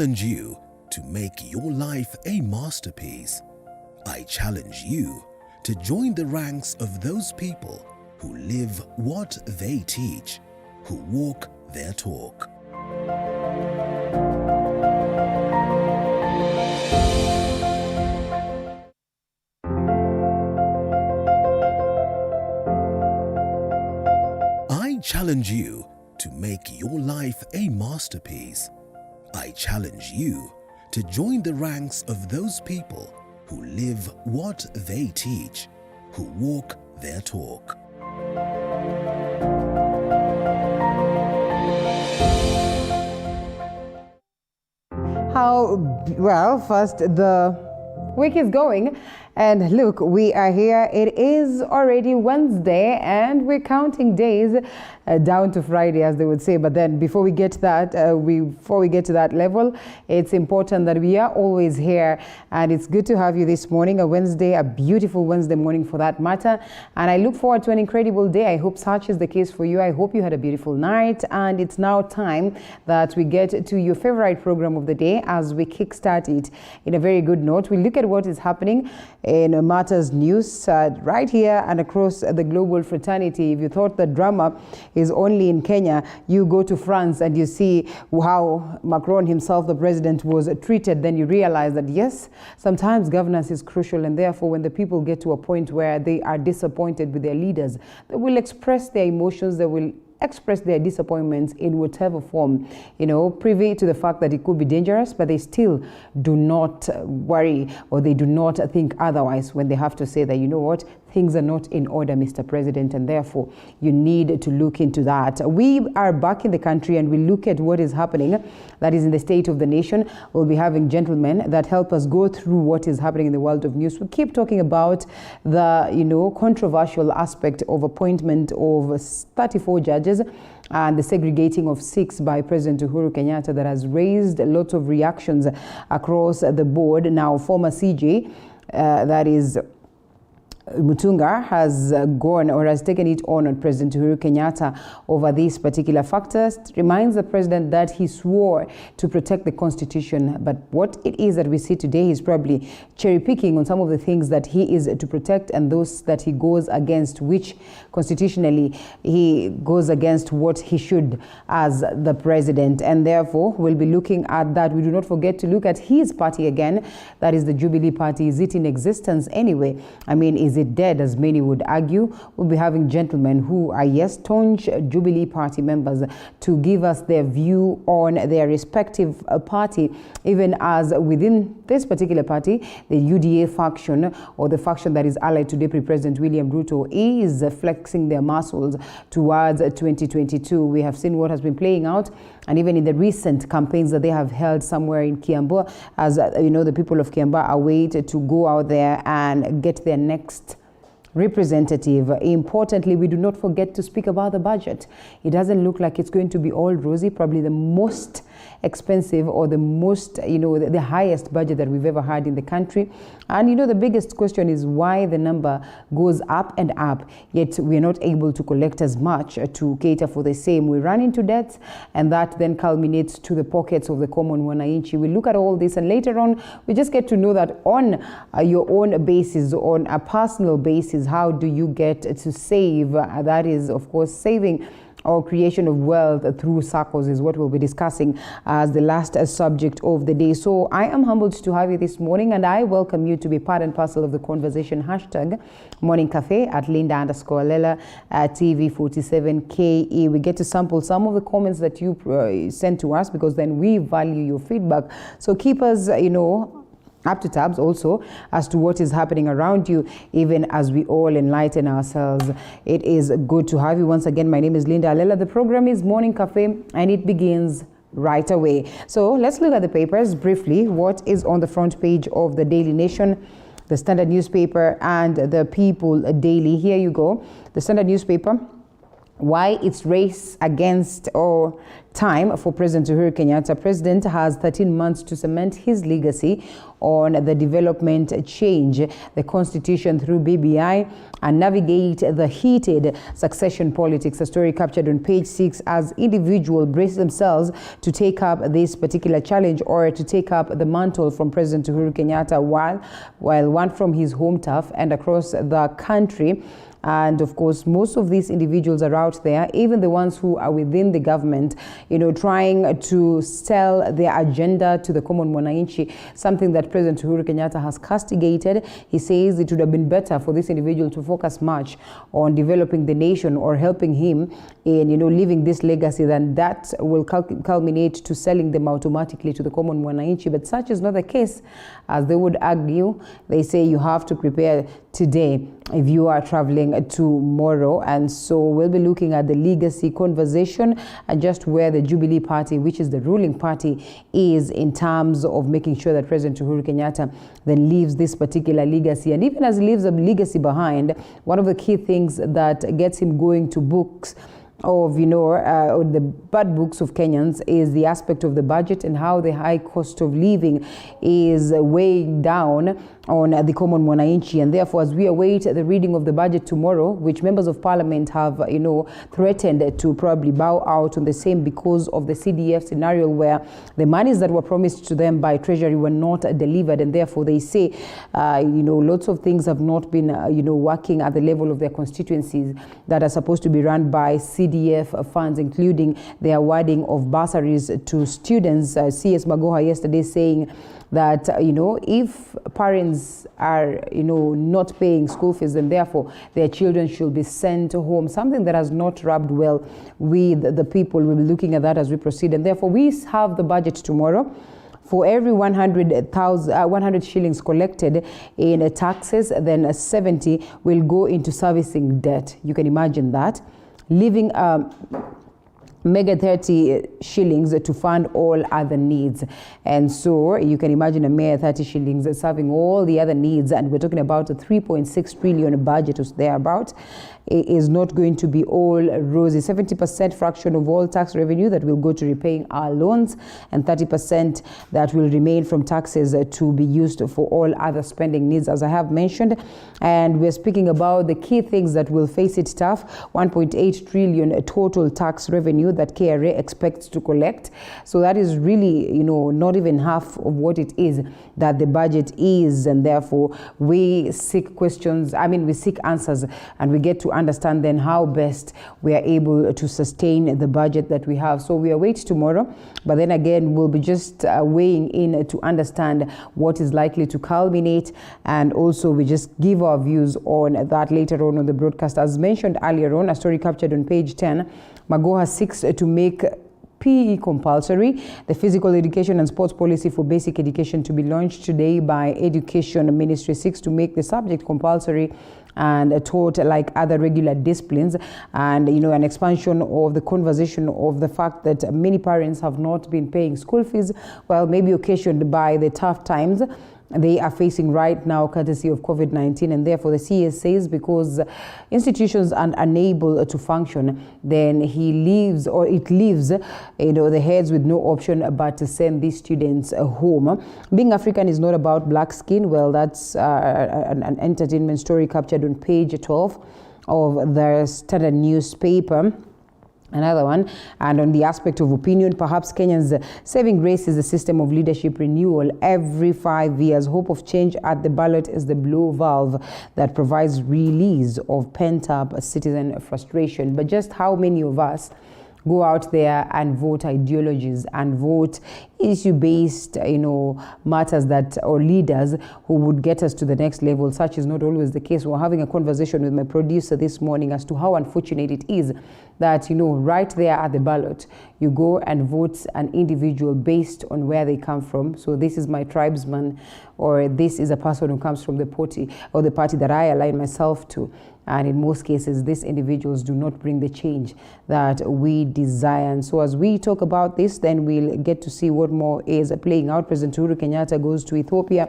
challenge you to make your life a masterpiece. I challenge you to join the ranks of those people who live what they teach, who walk their talk. I challenge you to make your life a masterpiece. I challenge you to join the ranks of those people who live what they teach, who walk their talk. First, the week is going, and look, we are here. It is already Wednesday, and we're counting days down to Friday, as they would say. But then, before we get to that level, it's important that we are always here, and it's good to have you this morning, a beautiful Wednesday morning for that matter. And I look forward to an incredible day. I hope such is the case for you. I hope you had a beautiful night, and it's now time that we get to your favorite program of the day as we kickstart it in a very good note. We look at what is happening in matters news right here and across the global fraternity. If you thought the drama is only in Kenya, you go to France and you see how Macron himself, the president, was treated. Then you realize that yes, sometimes governance is crucial, and therefore when the people get to a point where they are disappointed with their leaders, they will express their emotions, they will express their disappointments in whatever form, privy to the fact that it could be dangerous, but they still do not worry, or they do not think otherwise when they have to say that, you know what, things are not in order, Mr. President, and therefore you need to look into that. We are back in the country and we look at what is happening, that is in the state of the nation. We'll be having gentlemen that help us go through what is happening in the world of news. We keep talking about the, controversial aspect of appointment of 34 judges and the segregating of 6 by President Uhuru Kenyatta that has raised a lot of reactions across the board. Now, former CJ, that is Mutunga, has gone or has taken it on President Uhuru Kenyatta over these particular factors. It reminds the president that he swore to protect the constitution, but what it is that we see today is probably cherry picking on some of the things that he is to protect and those that he goes against, which constitutionally he goes against what he should as the president. And therefore we'll be looking at that. We do not forget to look at his party again, that is the Jubilee Party. Is it in existence anyway? I mean, is it dead, as many would argue? We'll be having gentlemen who are, yes, staunch Jubilee Party members to give us their view on their respective party, even as within this particular party, the UDA faction, or the faction that is allied to Deputy President William Ruto, is flexing their muscles towards 2022. We have seen what has been playing out, and even in the recent campaigns that they have held somewhere in Kiambu, as the people of Kiambu await to go out there and get their next representative. Importantly, we do not forget to speak about the budget. It doesn't look like it's going to be all rosy. Probably the most expensive, or the most, the highest budget that we've ever had in the country. And the biggest question is why the number goes up and up, yet we're not able to collect as much to cater for the same. We run into debts, and that then culminates to the pockets of the common wananchi. We look at all this, and later on we just get to know that on your own basis, on a personal basis, how do you get to save? That is, of course, saving or creation of wealth through circles is what we'll be discussing as the last subject of the day. So I am humbled to have you this morning, and I welcome you to be part and parcel of the conversation. Hashtag Morning Cafe at Linda_Lela at TV47KE. We get to sample some of the comments that you send to us, because then we value your feedback. So keep us, up to tabs also as to what is happening around you, even as we all enlighten ourselves. It is good to have you once again. My name is Linda Alela. The program is Morning Cafe, and it begins right away. So let's look at the papers briefly. What is on the front page of the Daily Nation, the Standard newspaper, and the People Daily? Here you go. The Standard newspaper: why it's race against time for President Uhuru Kenyatta. President has 13 months to cement his legacy on the development change the constitution through BBI and navigate the heated succession politics. A story captured on page 6 as individuals brace themselves to take up this particular challenge or to take up the mantle from President Uhuru Kenyatta while one from his home turf and across the country. And of course, most of these individuals are out there, even the ones who are within the government, trying to sell their agenda to the common mwananchi, something that President Uhuru Kenyatta has castigated. He says it would have been better for this individual to focus much on developing the nation or helping him in, leaving this legacy than that will culminate to selling them automatically to the common mwananchi. But such is not the case, as they would argue. They say you have to prepare today if you are traveling tomorrow. And so we'll be looking at the legacy conversation and just where the Jubilee Party, which is the ruling party, is in terms of making sure that President Uhuru Kenyatta then leaves this particular legacy. And even as he leaves a legacy behind, one of the key things that gets him going to books of, the bad books of Kenyans is the aspect of the budget and how the high cost of living is weighing down on the common mwananchi. And therefore, as we await the reading of the budget tomorrow, which members of parliament have, threatened to probably bow out on the same because of the CDF scenario where the monies that were promised to them by Treasury were not delivered. And therefore, they say, lots of things have not been, working at the level of their constituencies that are supposed to be run by CDF funds, including the awarding of bursaries to students. CS Magoha yesterday saying that, if parents are, not paying school fees, then therefore their children should be sent home, something that has not rubbed well with the people. We'll be looking at that as we proceed. And therefore, we have the budget tomorrow. For every 100 shillings collected in taxes, then 70 will go into servicing debt. You can imagine that. Leaving mega 30 shillings to fund all other needs. And so you can imagine a mere 30 shillings serving all the other needs. And we're talking about a 3.6 trillion budget or thereabout. It is not going to be all rosy. 70% fraction of all tax revenue that will go to repaying our loans, and 30% that will remain from taxes to be used for all other spending needs, as I have mentioned. And we're speaking about the key things that will face it tough. 1.8 trillion total tax revenue that KRA expects to collect. So that is really, not even half of what it is that the budget is. And therefore, we seek answers, and we get to understand then how best we are able to sustain the budget that we have. So we await tomorrow, but then again, we'll be just weighing in to understand what is likely to culminate, and also we just give our views on that later on the broadcast. As mentioned earlier on, a story captured on page 10, Magoha seeks to make PE compulsory. The physical education and sports policy for basic education to be launched today by Education Ministry seeks to make the subject compulsory and taught like other regular disciplines, and an expansion of the conversation of the fact that many parents have not been paying school fees, well, maybe occasioned by the tough times they are facing right now courtesy of COVID-19. And therefore the CS says because institutions are unable to function, then it leaves the heads with no option but to send these students home. Being African is not about black skin. Well, that's an entertainment story captured on page 12 of the Standard newspaper. Another one, and on the aspect of opinion, perhaps Kenya's saving grace is a system of leadership renewal every 5 years. Hope of change at the ballot is the blow valve that provides release of pent-up citizen frustration. But just how many of us go out there and vote ideologies and vote issue-based, matters or leaders who would get us to the next level? Such is not always the case. We're having a conversation with my producer this morning as to how unfortunate it is that, right there at the ballot, you go and vote an individual based on where they come from. So this is my tribesman, or this is a person who comes from the party that I align myself to. And in most cases, these individuals do not bring the change that we desire. And so as we talk about this, then we'll get to see what more is playing out. President Uhuru Kenyatta goes to Ethiopia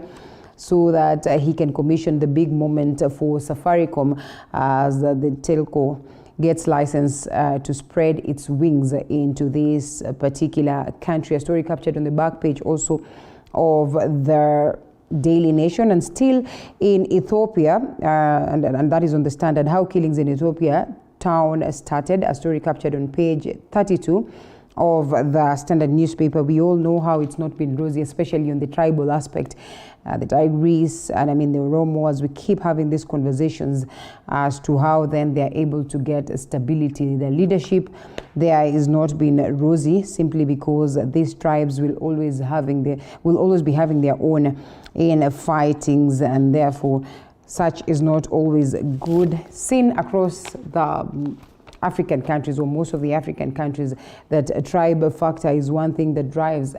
so that he can commission the big moment for Safaricom as the telco gets license to spread its wings into this particular country. A story captured on the back page also of the Daily Nation. And still in Ethiopia, and that is on the Standard, how killings in Ethiopia town started, a story captured on page 32 of the Standard newspaper. We all know how it's not been rosy, especially on the tribal aspect. The Tigris and the Oromos, we keep having these conversations as to how then they are able to get stability. The leadership there is not been rosy, simply because these tribes will always be having their own in fightings, and therefore such is not always good. Seen across the African countries, or most of the African countries, that a tribe factor is one thing that drives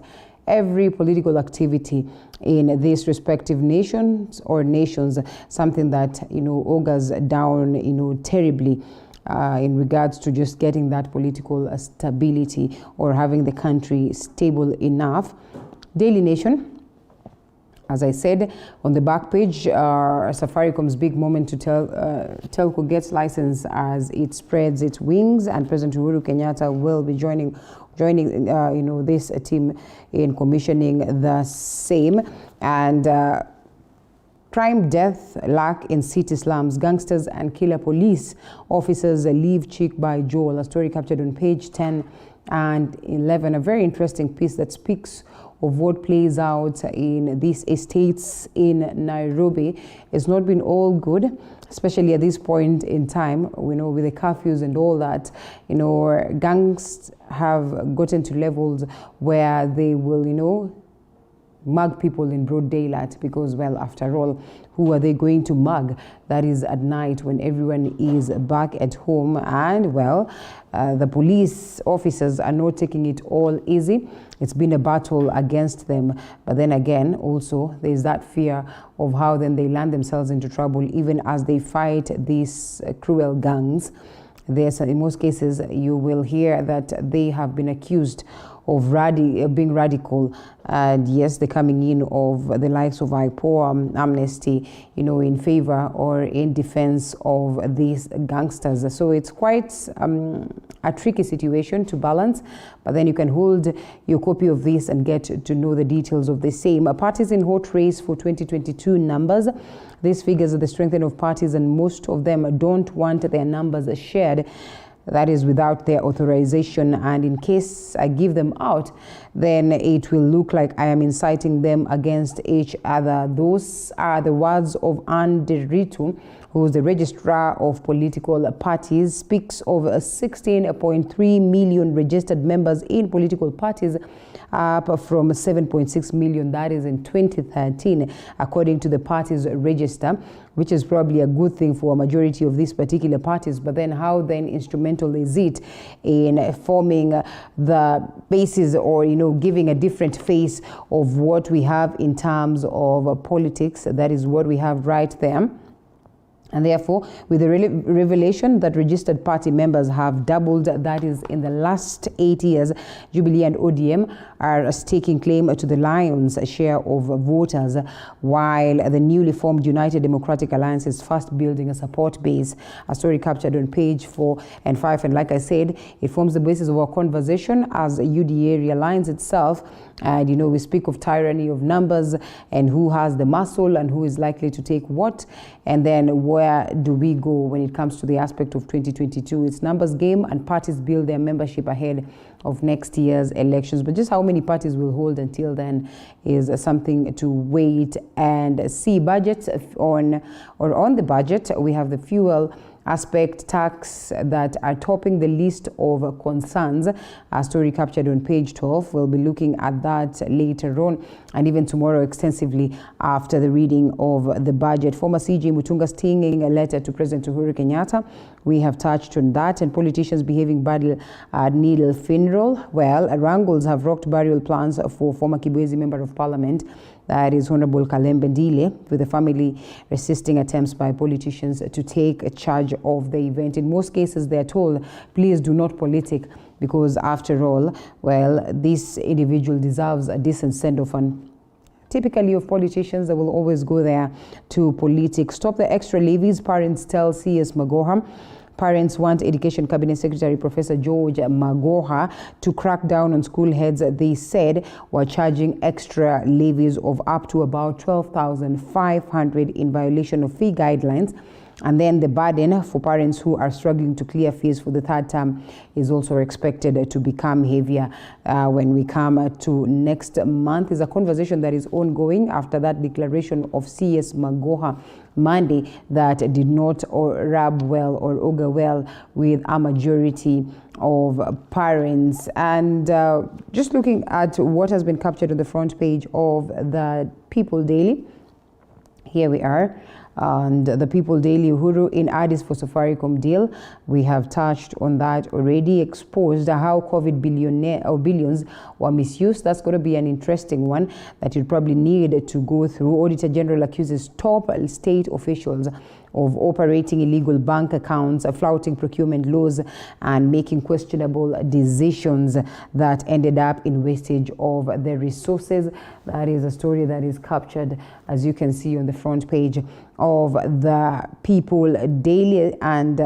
every political activity in these respective nations, something that augurs down terribly in regards to just getting that political stability or having the country stable enough. Daily Nation, as I said, on the back page, Safaricom's big moment to telco gets license as it spreads its wings, and President Uhuru Kenyatta will be joining this team in commissioning the same. And crime, death, lack in city slums, gangsters and killer police officers leave cheek by jowl. A story captured on page 10 and 11. A very interesting piece that speaks of what plays out in these estates in Nairobi. It's not been all good, especially at this point in time, with the curfews and all that. Gangs have gotten to levels where they will, mug people in broad daylight, because, well, after all, who are they going to mug? That is at night when everyone is back at home. And, well, the police officers are not taking it all easy. It's been a battle against them. But then again, also, there's that fear of how then they land themselves into trouble, even as they fight these cruel gangs. In most cases, you will hear that they have been accused of being radical, and yes, the coming in of the likes of IPOA, Amnesty, in favor or in defense of these gangsters. So it's quite a tricky situation to balance, but then you can hold your copy of this and get to know the details of the same. Parties in hot race for 2022 numbers. These figures are the strength of parties, and most of them don't want their numbers shared. That is without their authorization, and in case I give them out, then it will look like I am inciting them against each other. Those are the words of Anne Deritu, who is the registrar of political parties, speaks of 16.3 million registered members in political parties, up from 7.6 million, that is in 2013, according to the party's register, which is probably a good thing for a majority of these particular parties. But then how then instrumental is it in forming the basis, or giving a different face of what we have in terms of politics? That is what we have right there. And therefore, with the revelation that registered party members have doubled, that is in the last 8 years, Jubilee and ODM are staking claim to the lion's share of voters, while the newly formed United Democratic Alliance is fast building a support base. A story captured on page 4 and 5. And like I said, it forms the basis of our conversation as UDA realigns itself. And, we speak of tyranny of numbers and who has the muscle and who is likely to take what. And then where do we go when it comes to the aspect of 2022? It's numbers game, and parties build their membership ahead of next year's elections. But just how many parties will hold until then is something to wait and see. Budget on the budget, we have the fuel aspect, tax, that are topping the list of concerns. A story captured on page 12. We'll be looking at that later on, and even tomorrow extensively after the reading of the budget. Former CJ Mutunga stinging a letter to President Uhuru Kenyatta. We have touched on that. And politicians behaving badly at Needle funeral. Well, wrangles have rocked burial plans for former Kibwezi Member of Parliament, that is Honorable Kalembe Ndile, with the family resisting attempts by politicians to take charge of the event. In most cases, they are told, please do not politic, because after all, well, this individual deserves a decent send-off. And typically of politicians, they will always go there to politics. Stop the extra levies, parents tell CS Magoham. Parents want Education Cabinet Secretary Professor George Magoha to crack down on school heads they said were charging extra levies of up to about 12,500 in violation of fee guidelines. And then the burden for parents who are struggling to clear fees for the third term is also expected to become heavier when we come to next month. Is a conversation that is ongoing after that declaration of CS Magoha Monday that did not rub well or augur well with a majority of parents. And just looking at what has been captured on the front page of the People Daily, here we are. And the People Daily, Uhuru in Addis for Safaricom deal. We have touched on that already, exposed how COVID billions were misused. That's going to be an interesting one that you'll probably need to go through. Auditor General accuses top state officials of operating illegal bank accounts, flouting procurement laws, and making questionable decisions that ended up in wastage of the resources. That is a story that is captured, as you can see, on the front page of the People Daily, and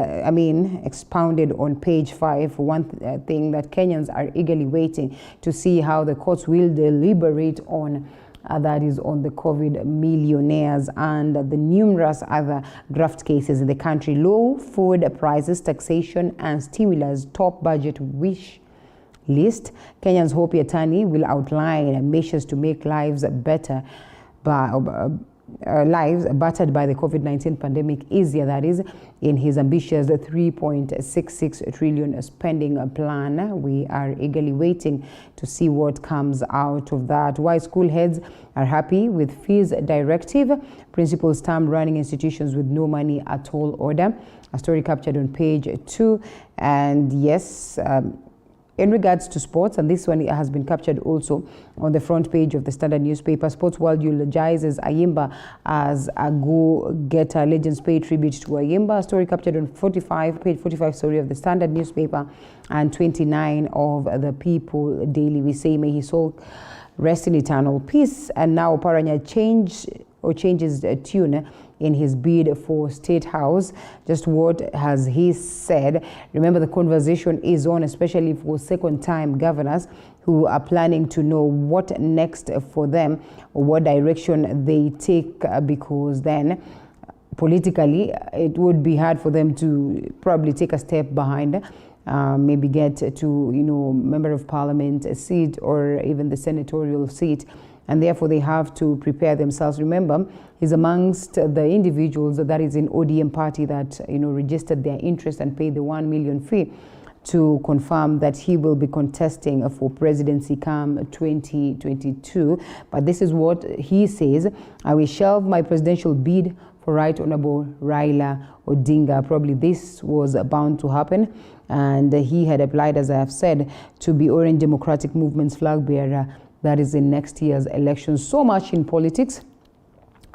expounded on page 5. One thing that Kenyans are eagerly waiting to see how the courts will deliberate on. That is on the COVID millionaires and the numerous other graft cases in the country. Low food prices, taxation, and stimulus top budget wish list. Kenya's Hopi attorney will outline measures to make lives better lives battered by the COVID-19 pandemic easier, that is, in his ambitious 3.66 trillion spending plan. We are eagerly waiting to see what comes out of that. Why school heads are happy with fees directive. Principals term running institutions with no money at all order. A story captured on page 2. And yes, in regards to sports, and this one has been captured also on the front page of the Standard newspaper, Sports World eulogizes Ayimba as a go-getter. Legends pay tribute to Ayimba. A story captured on page 45, of the Standard newspaper, and 29 of the People Daily. We say, may his soul rest in eternal peace. And now Paranya changes tune in his bid for State House. Just what has he said? Remember, the conversation is on, especially for second-time governors who are planning to know what next for them, or what direction they take, because then politically it would be hard for them to probably take a step behind. Maybe get to, member of parliament a seat, or even the senatorial seat, and therefore they have to prepare themselves. Remember, he's amongst the individuals that is in ODM party that registered their interest and paid the 1 million fee to confirm that he will be contesting for presidency come 2022. But this is what he says: I will shelve my presidential bid for Right Honorable Raila Odinga. Probably this was bound to happen, and he had applied, as I have said, to be Orange Democratic Movement's flag bearer. That is in next year's elections. So much in politics.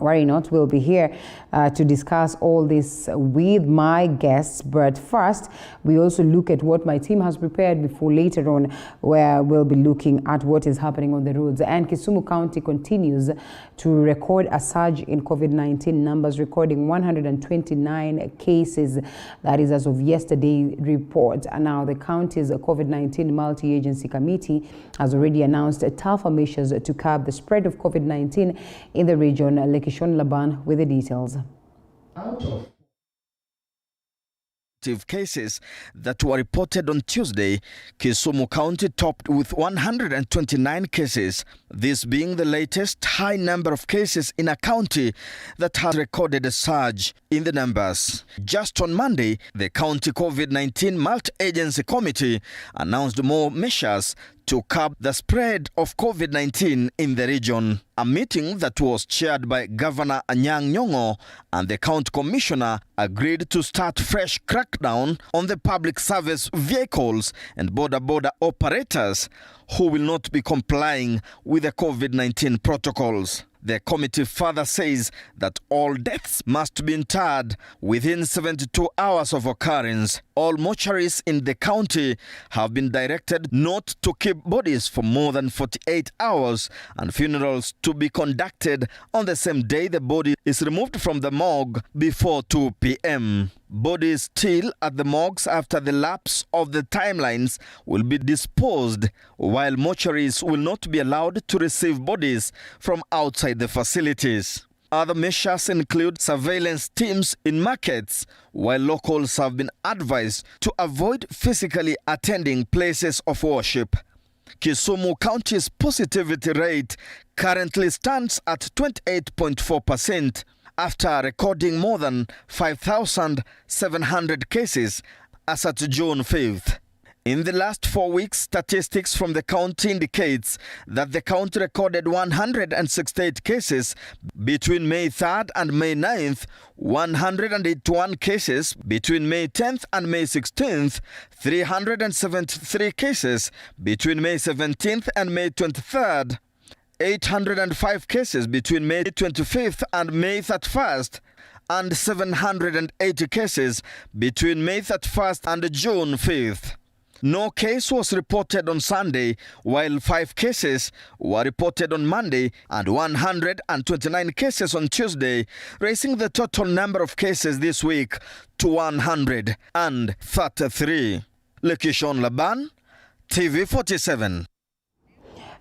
Worry not, we'll be here to discuss all this with my guests. But first, we also look at what my team has prepared before later on, where we'll be looking at what is happening on the roads. And Kisumu County continues to record a surge in COVID-19 numbers, recording 129 cases. That is as of yesterday's report. And now the county's COVID-19 multi-agency committee has already announced tougher measures to curb the spread of COVID-19 in the region. Lekishon Laban with the details. Out of cases that were reported on Tuesday, Kisumu County topped with 129 cases, this being the latest high number of cases in a county that has recorded a surge in the numbers. Just on Monday, the county COVID-19 multi-agency committee announced more measures to curb the spread of COVID-19 in the region. A meeting that was chaired by Governor Anyang' Nyong'o and the county commissioner agreed to start fresh crackdown on the public service vehicles and border operators who will not be complying with the COVID-19 protocols. The committee further says that all deaths must be interred within 72 hours of occurrence. All mortuaries in the county have been directed not to keep bodies for more than 48 hours and funerals to be conducted on the same day the body is removed from the morgue before 2 p.m. Bodies still at the morgues after the lapse of the timelines will be disposed, while mortuaries will not be allowed to receive bodies from outside the facilities. Other measures include surveillance teams in markets, while locals have been advised to avoid physically attending places of worship. Kisumu County's positivity rate currently stands at 28.4% after recording more than 5,700 cases as at June 5th. In the last 4 weeks, statistics from the county indicates that the county recorded 168 cases between May 3rd and May 9th, 181 cases between May 10th and May 16th, 373 cases between May 17th and May 23rd, 805 cases between May 25th and May 31st, and 780 cases between May 31st and June 5th. No case was reported on Sunday, while 5 cases were reported on Monday and 129 cases on Tuesday, raising the total number of cases this week to 133. Lekishon Laban, TV47.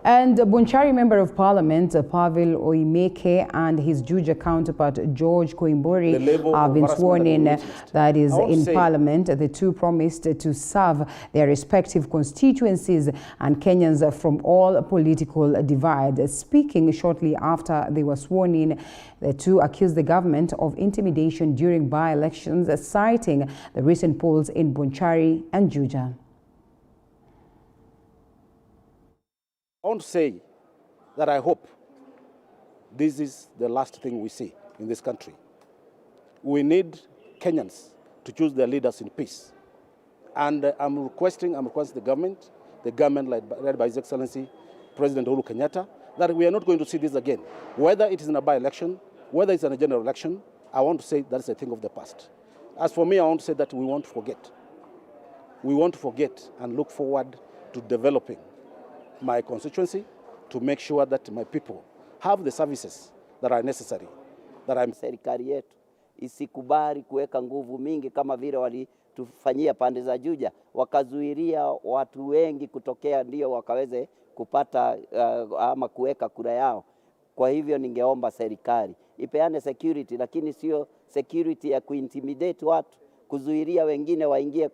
And Bonchari Member of Parliament Pavel Oimeke and his Juja counterpart George Koimburi have been sworn in, that is, in Parliament. The two promised to serve their respective constituencies and Kenyans from all political divides. Speaking shortly after they were sworn in, the two accused the government of intimidation during by-elections, citing the recent polls in Bonchari and Juja. I want to say that I hope this is the last thing we see in this country. We need Kenyans to choose their leaders in peace. And I'm requesting the government led by His Excellency President Uhuru Kenyatta, that we are not going to see this again. Whether it is in a by-election, whether it's in a general election, I want to say that is a thing of the past. As for me, I want to say that we won't forget. We want to forget and look forward to developing my constituency, to make sure that my people have the services that are necessary. Serikali yetu isikubali kuweka nguvu mingi kama vile walitufanyia pande za Juja, wakazuilia watu wengi kutokea ndio wakaweze kupata ama kuweka kura yao. Kwa hivyo ningeomba serikali ipeane security, lakini sio security ya kuintimidate watu, kuzuilia wengine waingie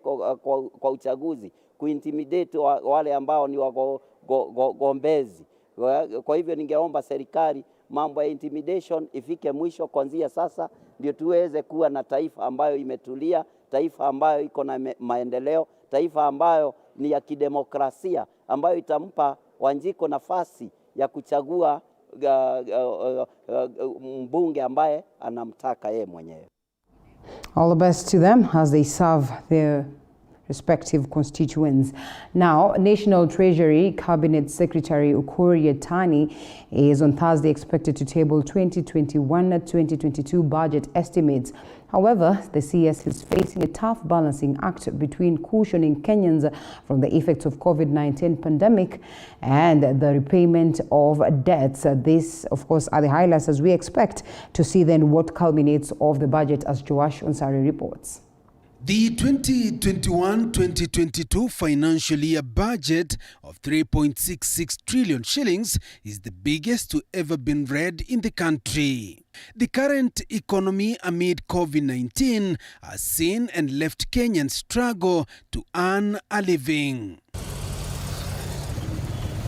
kwa uchaguzi, kuintimidate wale ambao ni wagombezi. Kwa hivyo ningeomba serikali mambo ya intimidation ifike mwisho kuanzia sasa, ndio tuweze kuwa na taifa ambayo imetulia, taifa ambayo iko na maendeleo, taifa ambayo ni ya kidemokrasia, ambayo itampa Wanjiko nafasi ya kuchagua mbunge ambaye anamtaka yeye mwenyewe. All the best to them as they serve their respective constituents. Now, National Treasury Cabinet Secretary Ukur Yatani is on Thursday expected to table 2021-2022 budget estimates. However, the CS is facing a tough balancing act between cushioning Kenyans from the effects of COVID-19 pandemic and the repayment of debts. This, of course, are the highlights as we expect to see then what culminates of the budget, as Joash Onsari reports. The 2021-2022 financial year budget of 3.66 trillion shillings is the biggest to ever been read in the country. The current economy amid COVID-19 has seen and left Kenyans struggle to earn a living.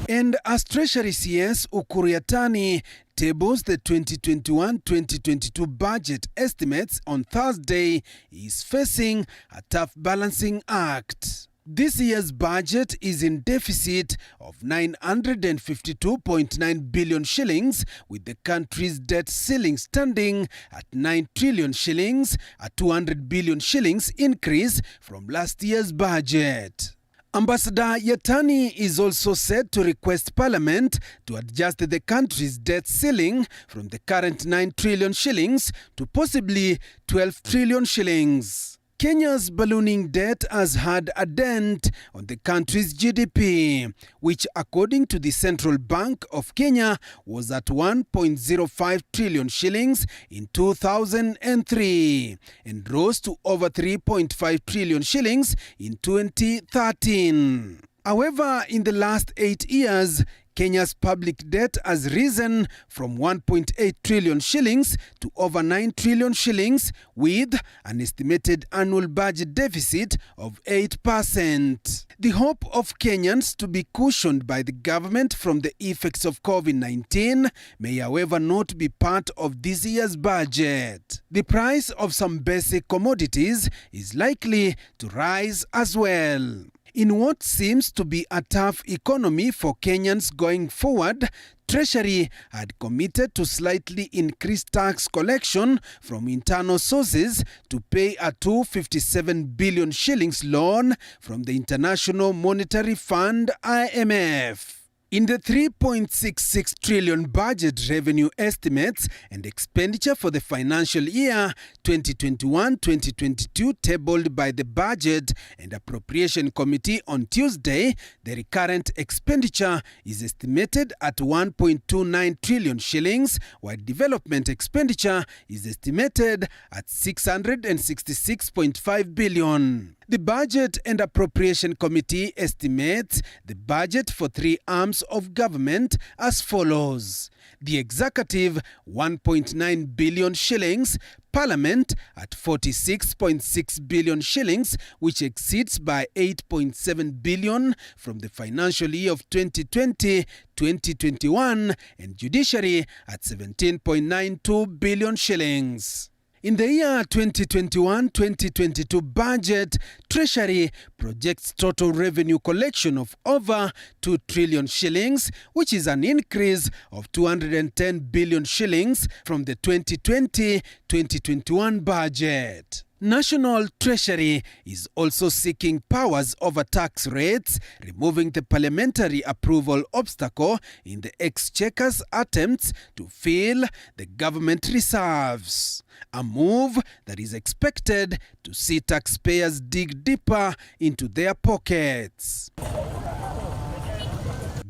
And as Treasury CS Ukur Yatani tables the 2021-2022 budget estimates on Thursday, he is facing a tough balancing act. This year's budget is in deficit of 952.9 billion shillings, with the country's debt ceiling standing at 9 trillion shillings, a 200 billion shillings increase from last year's budget. Ambassador Yatani is also said to request Parliament to adjust the country's debt ceiling from the current 9 trillion shillings to possibly 12 trillion shillings. Kenya's ballooning debt has had a dent on the country's GDP, which according to the Central Bank of Kenya was at 1.05 trillion shillings in 2003 and rose to over 3.5 trillion shillings in 2013. However, in the last 8 years, Kenya's public debt has risen from 1.8 trillion shillings to over 9 trillion shillings with an estimated annual budget deficit of 8%. The hope of Kenyans to be cushioned by the government from the effects of COVID-19 may, however, not be part of this year's budget. The price of some basic commodities is likely to rise as well. In what seems to be a tough economy for Kenyans going forward, Treasury had committed to slightly increase tax collection from internal sources to pay a 257 billion shillings loan from the International Monetary Fund (IMF). In the 3.66 trillion budget revenue estimates and expenditure for the financial year 2021-2022 tabled by the Budget and Appropriation Committee on Tuesday, the recurrent expenditure is estimated at 1.29 trillion shillings, while development expenditure is estimated at 666.5 billion. The Budget and Appropriation Committee estimates the budget for three arms of government as follows: the Executive 1.9 billion shillings, Parliament at 46.6 billion shillings, which exceeds by 8.7 billion from the financial year of 2020-2021, and Judiciary at 17.92 billion shillings. In the year 2021-2022 budget, Treasury projects total revenue collection of over 2 trillion shillings, which is an increase of 210 billion shillings from the 2020-2021 budget. National Treasury is also seeking powers over tax rates, removing the parliamentary approval obstacle in the Exchequer's attempts to fill the government reserves. A move that is expected to see taxpayers dig deeper into their pockets.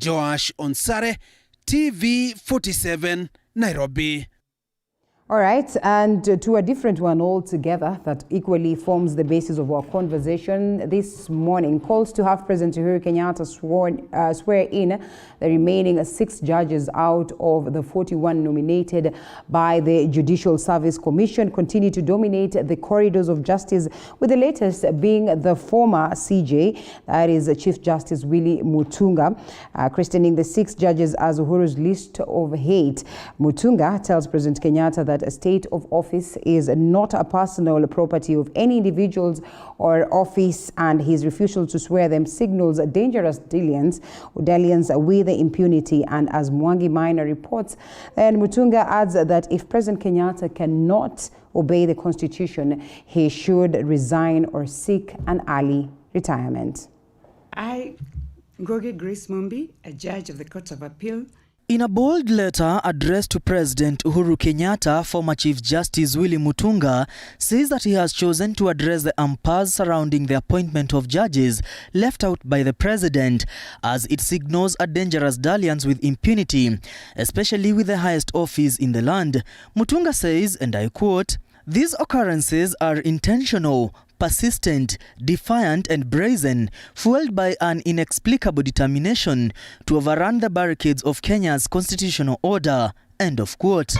Joash Onsare, TV47, Nairobi. All right, and to a different one altogether that equally forms the basis of our conversation this morning, calls to have President Uhuru Kenyatta swear in the remaining 6 judges out of the 41 nominated by the Judicial Service Commission continue to dominate the corridors of justice, with the latest being the former CJ, that is Chief Justice Willie Mutunga, christening the 6 judges as Uhuru's list of hate. Mutunga tells President Kenyatta that a state of office is not a personal property of any individuals or office, and his refusal to swear them signals a dangerous dalliance with impunity. And as Mwangi Minor reports, and Mutunga adds that if President Kenyatta cannot obey the Constitution, he should resign or seek an early retirement. I, Ngoge Grace Mumbi, a judge of the Court of Appeal. In a bold letter addressed to President Uhuru Kenyatta, former Chief Justice Willie Mutunga says that he has chosen to address the impasse surrounding the appointment of judges left out by the president, as it signals a dangerous dalliance with impunity, especially with the highest office in the land. Mutunga says, and I quote, "These occurrences are intentional, persistent, defiant and brazen, fueled by an inexplicable determination to overrun the barricades of Kenya's constitutional order." End of quote.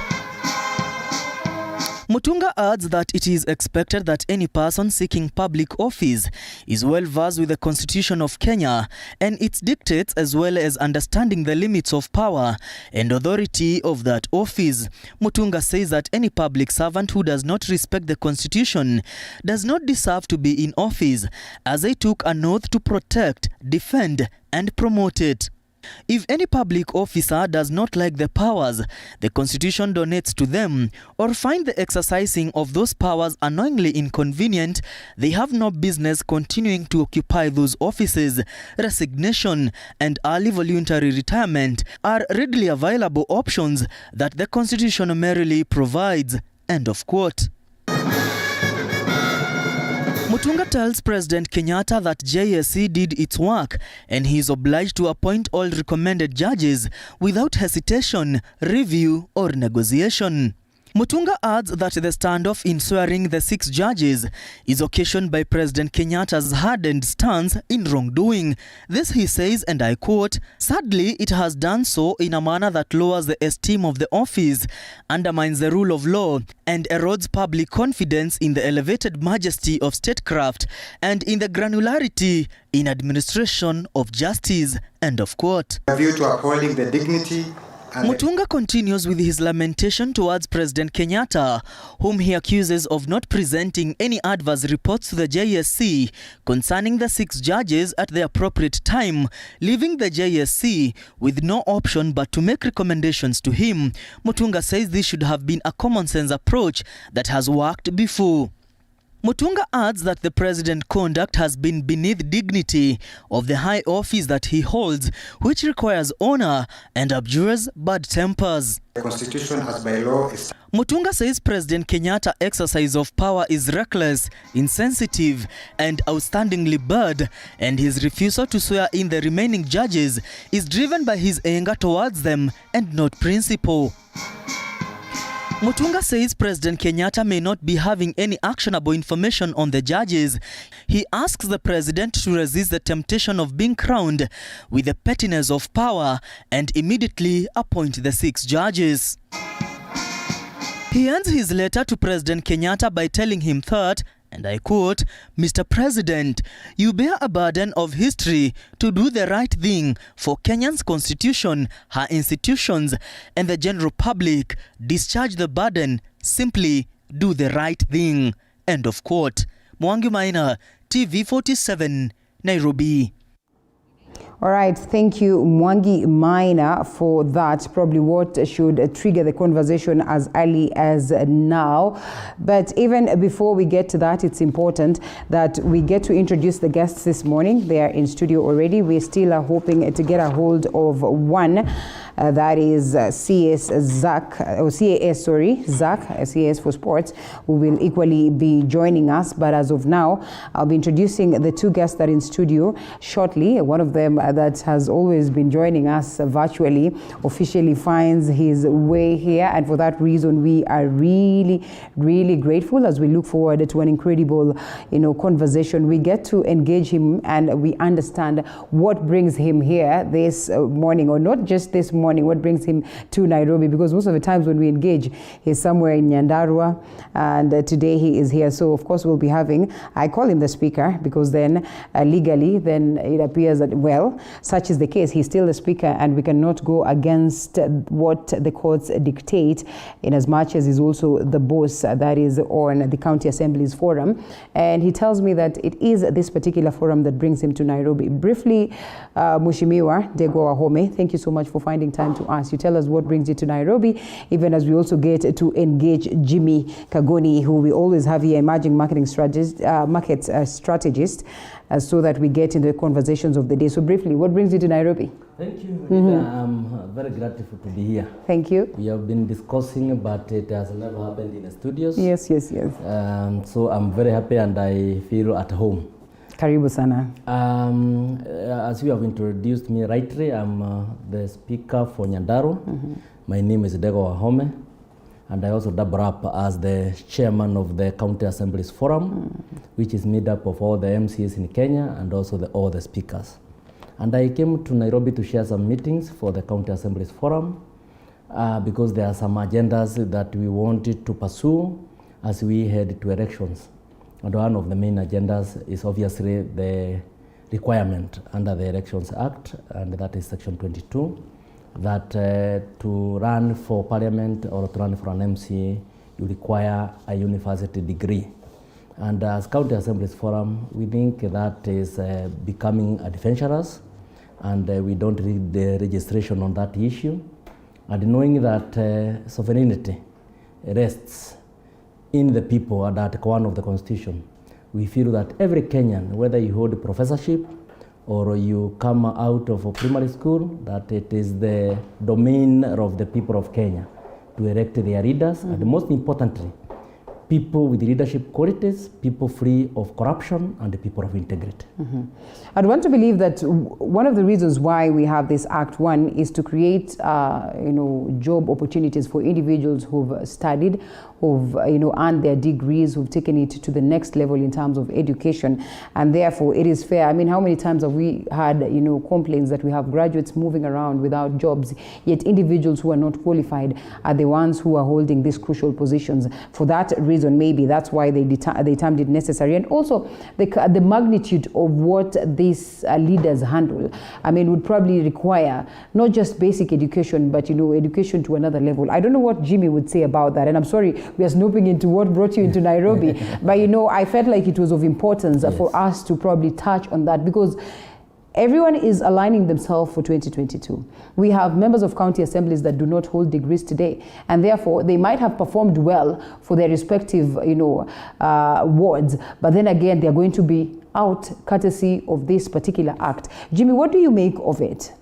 Mutunga adds that it is expected that any person seeking public office is well versed with the Constitution of Kenya and its dictates, as well as understanding the limits of power and authority of that office. Mutunga says that any public servant who does not respect the Constitution does not deserve to be in office, as they took an oath to protect, defend and promote it. If any public officer does not like the powers the Constitution donates to them, or find the exercising of those powers annoyingly inconvenient, they have no business continuing to occupy those offices. Resignation and early voluntary retirement are readily available options that the Constitution merely provides. End of quote. Mutunga tells President Kenyatta that JSC did its work and he is obliged to appoint all recommended judges without hesitation, review or negotiation. Mutunga adds that the standoff in swearing the 6 judges is occasioned by President Kenyatta's hardened stance in wrongdoing. This, he says, and I quote, "Sadly, it has done so in a manner that lowers the esteem of the office, undermines the rule of law, and erodes public confidence in the elevated majesty of statecraft and in the granularity in administration of justice." End of quote. A view to upholding the dignity. Mutunga continues with his lamentation towards President Kenyatta, whom he accuses of not presenting any adverse reports to the JSC concerning the 6 judges at the appropriate time, leaving the JSC with no option but to make recommendations to him. Mutunga says this should have been a common sense approach that has worked before. Mutunga adds that the president's conduct has been beneath dignity of the high office that he holds, which requires honor and abjures bad tempers. The Constitution has by law. Mutunga says President Kenyatta's exercise of power is reckless, insensitive, and outstandingly bad, and his refusal to swear in the remaining judges is driven by his anger towards them and not principle. Mutunga says President Kenyatta may not be having any actionable information on the judges. He asks the president to resist the temptation of being crowned with the pettiness of power and immediately appoint the 6 judges. He ends his letter to President Kenyatta by telling him that, and I quote, "Mr. President, you bear a burden of history to do the right thing for Kenya's constitution, her institutions, and the general public. Discharge the burden. Simply do the right thing." End of quote. Mwangi Maina, TV47, Nairobi. All right, thank you, Mwangi Maina, for that. Probably what should trigger the conversation as early as now. But even before we get to that, it's important that we get to introduce the guests this morning. They are in studio already. We still are hoping to get a hold of one. That is CAS for Sports, who will equally be joining us. But as of now, I'll be introducing the 2 guests that are in studio shortly. One of them that has always been joining us virtually officially finds his way here. And for that reason, we are really, really grateful as we look forward to an incredible, conversation. We get to engage him and we understand what brings him here this morning, or not just this morning, what brings him to Nairobi, because most of the times when we engage, he's somewhere in Nyandarua, and today he is here. So of course we'll be having, I call him the speaker, because then legally, then it appears that, well, such is the case, he's still the speaker, and we cannot go against what the courts dictate, in as much as he's also the boss that is on the County Assembly's forum. And he tells me that it is this particular forum that brings him to Nairobi. Briefly, Mheshimiwa Ndegwa Wahome, thank you so much for finding time to us. You tell us what brings you to Nairobi, even as we also get to engage Jimmy Kagoni, who we always have here, emerging marketing strategist, so that we get into the conversations of the day. So briefly, what brings you to Nairobi? Thank you. I'm very grateful to be here. Thank you. We have been discussing, but it has never happened in the studios. Yes. So I'm very happy and I feel at home. Karibu sana. As you have introduced me rightly, I'm the speaker for Nyandarua. My name is Ndegwa Wahome, and I also double up as the chairman of the County Assembly's Forum, which is made up of all the MCs in Kenya and also all the speakers. And I came to Nairobi to share some meetings for the County Assembly's Forum because there are some agendas that we wanted to pursue as we head to elections. And one of the main agendas is obviously the requirement under the Elections Act, and that is Section 22, that to run for parliament or to run for an MC, you require a university degree. And as County Assembly's Forum, we think that is becoming adventurous, and we don't read the registration on that issue. And knowing that sovereignty rests in the people under Article 1 of the Constitution, we feel that every Kenyan, whether you hold a professorship or you come out of a primary school, that it is the domain of the people of Kenya to elect their leaders, and most importantly, people with leadership qualities, people free of corruption, and the people of integrity. I'd want to believe that one of the reasons why we have this Act 1 is to create, job opportunities for individuals who've studied, who've, earned their degrees, who've taken it to the next level in terms of education, and therefore it is fair. I mean, how many times have we had, complaints that we have graduates moving around without jobs, yet individuals who are not qualified are the ones who are holding these crucial positions. For that reason, maybe that's why they termed it necessary. And also the magnitude of what these leaders handle, I mean, would probably require not just basic education, but, education to another level. I don't know what Jimmy would say about that. And I'm sorry, we are snooping into what brought you into Nairobi. But, I felt like it was of importance for us to probably touch on that, because everyone is aligning themselves for 2022. We have members of county assemblies that do not hold degrees today, and therefore they might have performed well for their respective, wards, but then again, they're going to be out courtesy of this particular act. Jimmy, what do you make of it?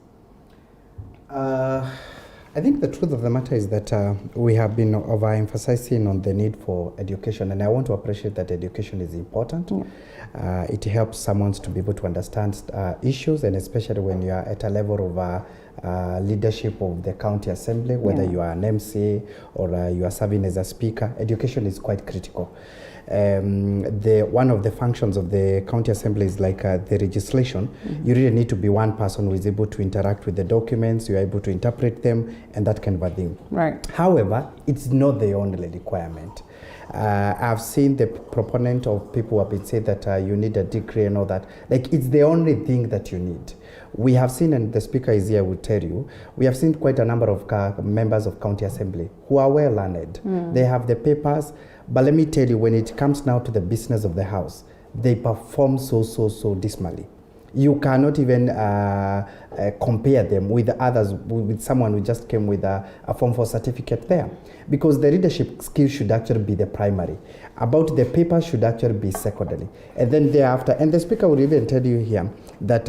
I think the truth of the matter is that we have been overemphasizing on the need for education, and I want to appreciate that education is important. It helps someone to be able to understand issues, and especially when you are at a level of leadership of the county assembly, whether you are an MC or you are serving as a speaker, education is quite critical. One of the functions of the county assembly is like the legislation. You really need to be one person who is able to interact with the documents, you are able to interpret them, and that kind of thing. Right. However, it's not the only requirement. I've seen the proponent of people who have been saying that you need a degree and all that. Like, it's the only thing that you need. We have seen, and the speaker is here, will tell you, we have seen quite a number of members of county assembly who are well learned. They have the papers, but let me tell you, when it comes now to the business of the house, they perform so dismally. You cannot even compare them with others, with someone who just came with a Form 4 certificate there. Because the leadership skills should actually be the primary. About the paper should actually be secondary. And then thereafter, and the speaker will even tell you here that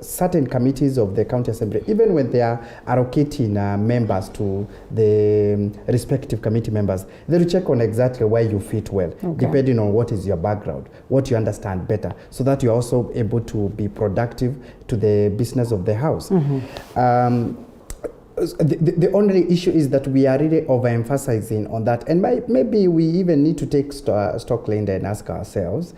certain committees of the county assembly, even when they are allocating members to the respective committee members, they will check on exactly where you fit well, depending on what is your background, what you understand better, so that you're also able to be productive to the business of the house. The only issue is that we are really overemphasizing on that, and maybe we even need to take stock, Linda, and ask ourselves,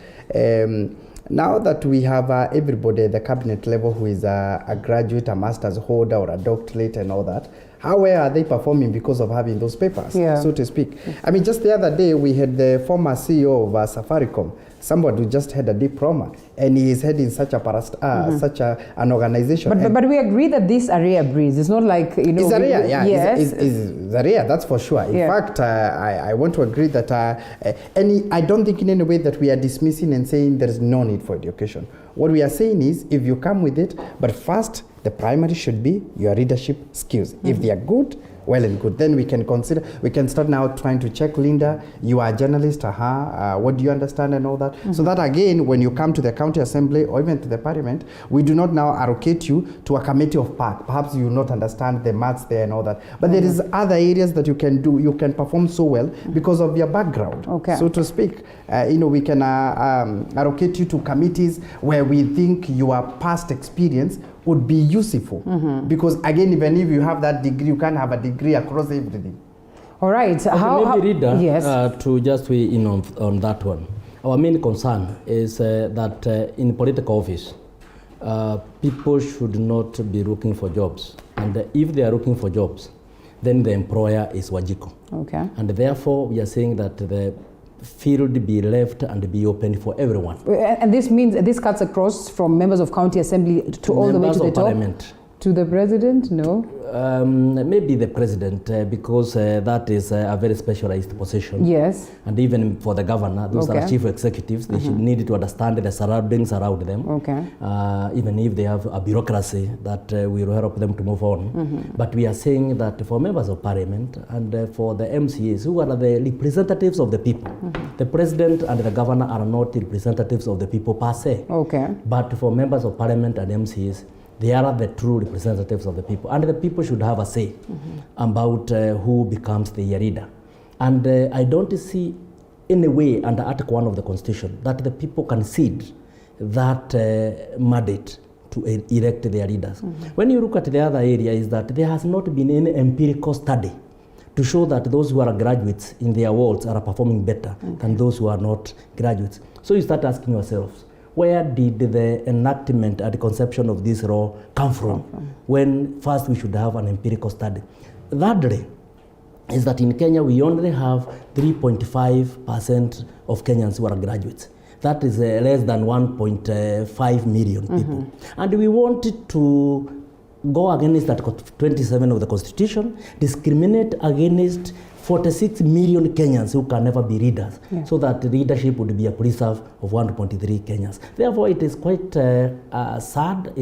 now that we have everybody at the cabinet level who is a graduate, a master's holder, or a doctorate and all that, how well are they performing because of having those papers, so to speak? I mean, just the other day, we had the former CEO of Safaricom, somebody who just had a diploma, and he is heading such an organization. But we agree that this are rare breeds. It's not like, It's a rare, Yes. It's a rare, that's for sure. In fact, I want to agree that I don't think in any way that we are dismissing and saying there is no need for education. What we are saying is, if you come with it, but first, the primary should be your leadership skills. If they are good, well and good. Then we can start now trying to check, Linda, you are a journalist, what do you understand and all that. So that again, when you come to the county assembly or even to the parliament, we do not now allocate you to a committee of PAC. Perhaps you will not understand the maths there and all that. But there is other areas that you can do, you can perform so well because of your background, so to speak. We can allocate you to committees where we think your past experience would be useful. Because again, even if you have that degree, you can't have a degree across everything. All right. To just weigh in on that one. Our main concern is that in political office, people should not be looking for jobs. And if they are looking for jobs, then the employer is Wajiko. And therefore, we are saying that the field be left and be open for everyone. And this means this cuts across from members of county assembly to all the way to the top? Parliament. To the president? No. Maybe the president, because that is a very specialized position. Yes. And even for the governor, those are chief executives. They should need to understand the surroundings around them. Even if they have a bureaucracy that will help them to move on. But we are saying that for members of parliament and for the MCAs, who are the representatives of the people, the president and the governor are not representatives of the people per se. But for members of parliament and MCAs, they are the true representatives of the people, and the people should have a say about who becomes the leader. And I don't see any way under Article 1 of the Constitution that the people can cede that mandate to elect their leaders. When you look at the other area is that there has not been any empirical study to show that those who are graduates in their wards are performing better than those who are not graduates. So you start asking yourselves, where did the enactment and the conception of this law come from? When first we should have an empirical study. Thirdly, is that in Kenya we only have 3.5% of Kenyans who are graduates. That is less than 1.5 million people. And we wanted to go against that 27 of the Constitution, discriminate against 46 million Kenyans who can never be readers, so that leadership would be a preserve of 1.3 Kenyans. Therefore, it is quite sad.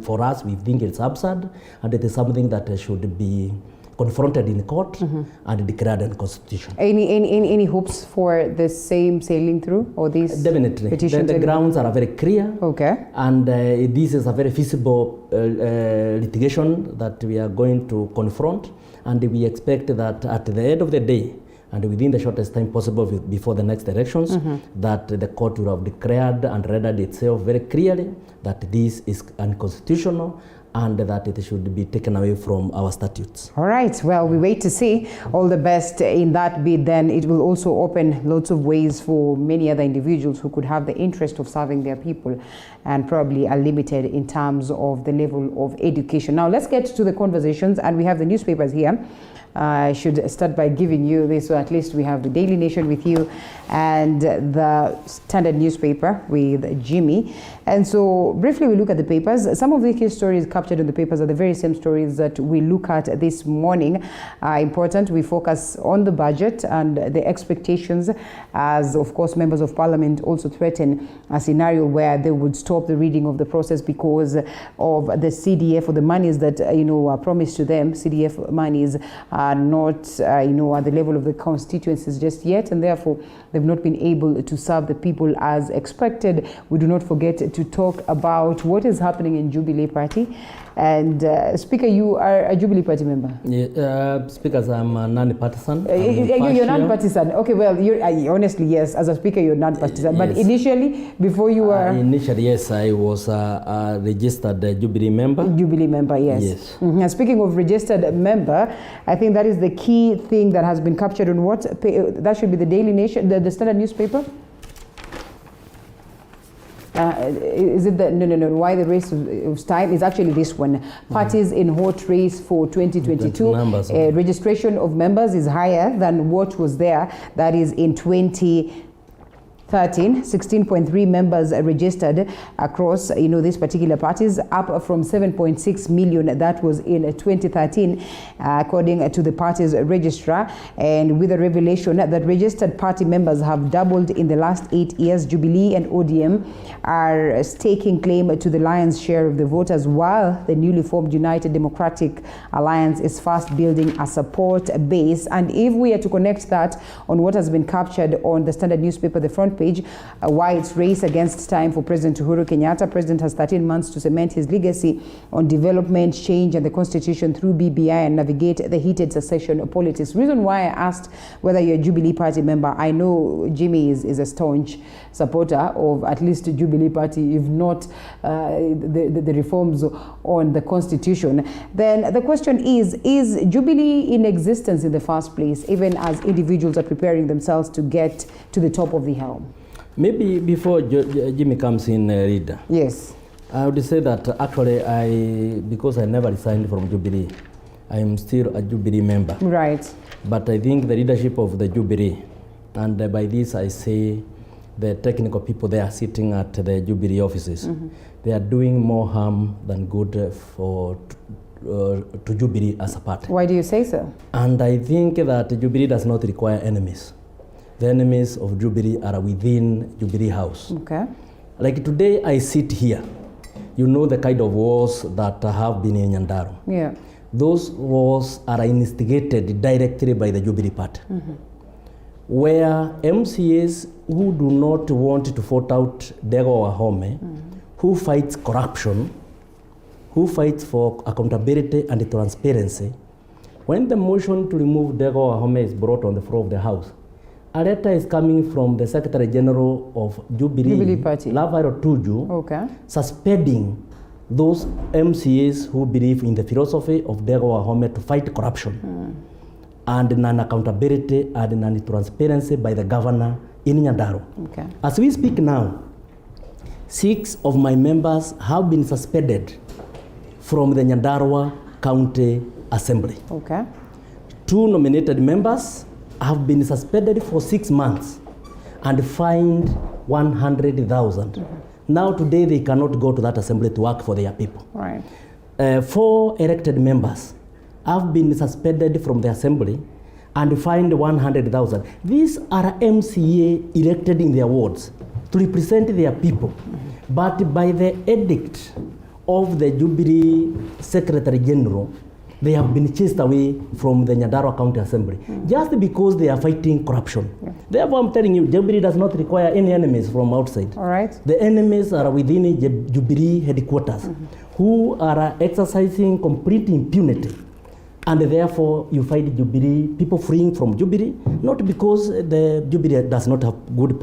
For us, we think it's absurd, and it is something that should be confronted in court and declared in constitution. Any hopes for the same sailing through, or these definitely petitions? The grounds are very clear. Okay. And this is a very feasible litigation that we are going to confront, and we expect that at the end of the day, and within the shortest time possible before the next elections, that the court will have declared and rendered itself very clearly that this is unconstitutional and that it should be taken away from our statutes. All right, well, we wait to see. All the best in that bid. Then it will also open lots of ways for many other individuals who could have the interest of serving their people and probably are limited in terms of the level of education. Now, let's get to the conversations, and we have the newspapers here. I should start by giving you this, so at least we have the Daily Nation with you and the Standard newspaper with Jimmy. And so briefly we look at the papers. Some of the key stories captured in the papers are the very same stories that we look at this morning. Important, we focus on the budget and the expectations, as of course members of parliament also threaten a scenario where they would stop the reading of the process because of the CDF, or the monies that are promised to them. CDF monies are not at the level of the constituencies just yet, and therefore they've not been able to serve the people as expected. We do not forget to talk about what is happening in Jubilee Party. And Speaker, you are a Jubilee Party member? Yeah, Speakers, I'm a non-partisan. You're non-partisan. Okay, well, honestly, yes, as a Speaker, you're non-partisan. Yes. But initially, before you were... initially, yes, I was a registered Jubilee member. Jubilee member, yes. Yes. And speaking of registered member, I think that is the key thing that has been captured on what? That should be the Daily Nation, the Standard newspaper? Is it the no? Why the race of time is actually this one. Parties in hot race for 2022. Registration of members is higher than what was there. That is in 2013, 16.3 members registered across these particular parties, up from 7.6 million that was in 2013, according to the party's registrar. And with the revelation that registered party members have doubled in the last 8 years, Jubilee and ODM are staking claim to the lion's share of the voters, while the newly formed United Democratic Alliance is fast building a support base. And if we are to connect that on what has been captured on the Standard newspaper, the front page, why it's race against time for President Uhuru Kenyatta. President has 13 months to cement his legacy on development, change, and the constitution through BBI and navigate the heated secession politics. Reason why I asked whether you're a Jubilee Party member, I know Jimmy is a staunch supporter of at least the Jubilee Party, if not the reforms on the constitution. Then the question is Jubilee in existence in the first place, even as individuals are preparing themselves to get to the top of the helm? Maybe before Jimmy comes in, Rita. Yes. I would say that actually because I never resigned from Jubilee, I am still a Jubilee member. Right. But I think the leadership of the Jubilee, and by this I say the technical people there sitting at the Jubilee offices, they are doing more harm than good to Jubilee as a party. Why do you say so? And I think that Jubilee does not require enemies. The enemies of Jubilee are within Jubilee House. Okay. Like today I sit here, the kind of wars that have been in Nyandarua. Yeah. Those wars are instigated directly by the Jubilee Party. Where MCAs who do not want to vote out Dego Wahome, who fights corruption, who fights for accountability and transparency, when the motion to remove Dego Wahome is brought on the floor of the House, A letter is coming from the Secretary General of Jubilee Party, Lavaro Tuju, okay, suspending those MCAs who believe in the philosophy of Degowa Home to fight corruption and non-accountability and non-transparency by the governor in Nyandarua. Okay. As we speak now, 6 of my members have been suspended from the Nyandarua County Assembly. Okay. 2 nominated members have been suspended for 6 months and fined 100,000. Now today they cannot go to that assembly to work for their people. Right. 4 elected members have been suspended from the assembly and fined 100,000. These are MCA elected in their wards to represent their people. But by the edict of the Jubilee Secretary General, they have been chased away from the Nyandarua County Assembly just because they are fighting corruption. Therefore, I'm telling you, Jubilee does not require any enemies from outside. All right. The enemies are within Jubilee headquarters who are exercising complete impunity. And therefore, you find Jubilee, people fleeing from Jubilee, not because the Jubilee does not have good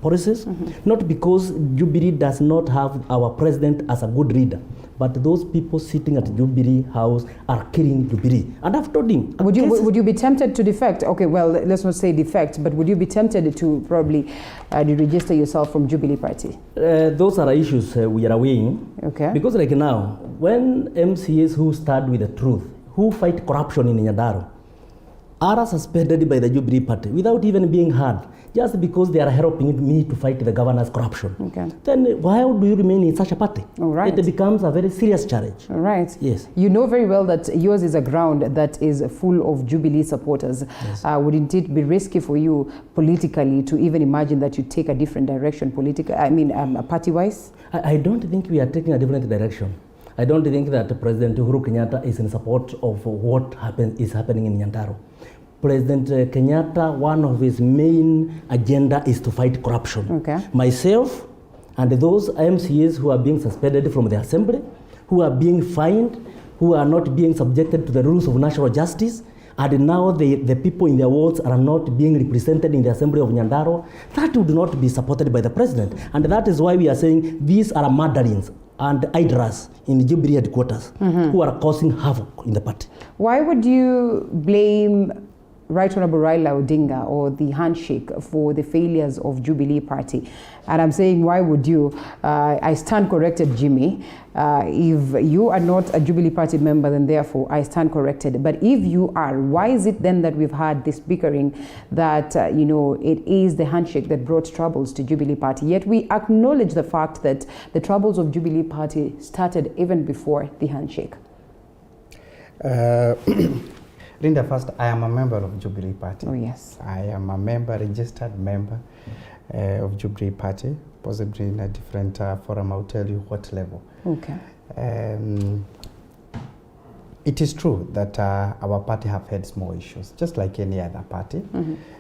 policies, not because Jubilee does not have our president as a good leader, but those people sitting at Jubilee House are killing Jubilee. And I've told him. Would you be tempted to defect? Okay, well, let's not say defect, but would you be tempted to probably deregister yourself from Jubilee Party? Those are issues we are weighing. Okay. Because like now, when MCAs who stand with the truth, who fight corruption in Nyandarua, are suspended by the Jubilee Party without even being heard, just because they are helping me to fight the governor's corruption. Okay. Then why do you remain in such a party? All right. It becomes a very serious challenge. All right. Yes. You know very well that yours is a ground that is full of Jubilee supporters. Yes. Wouldn't it be risky for you politically to even imagine that you take a different direction party-wise? I don't think we are taking a different direction. I don't think that President Uhuru Kenyatta is in support of what is happening in Nyandarua. President Kenyatta, one of his main agenda is to fight corruption. Okay. Myself and those MCAs who are being suspended from the assembly, who are being fined, who are not being subjected to the rules of national justice, and now the people in their wards are not being represented in the assembly of Nyandarua, that would not be supported by the president. And that is why we are saying these are murderings and idlers in Jubilee headquarters who are causing havoc in the party. Why would you blame Right Honorable Raila Odinga or the handshake for the failures of Jubilee Party? And I'm saying, why would you? I stand corrected, Jimmy. If you are not a Jubilee Party member, then therefore I stand corrected. But if you are, why is it then that we've had this bickering that, it is the handshake that brought troubles to Jubilee Party? Yet we acknowledge the fact that the troubles of Jubilee Party started even before the handshake. Linda, first, I am a member of Jubilee Party. Oh, yes. I am a registered member of Jubilee Party, possibly in a different forum. I'll tell you what level. Okay. It is true that our party have had small issues, just like any other party.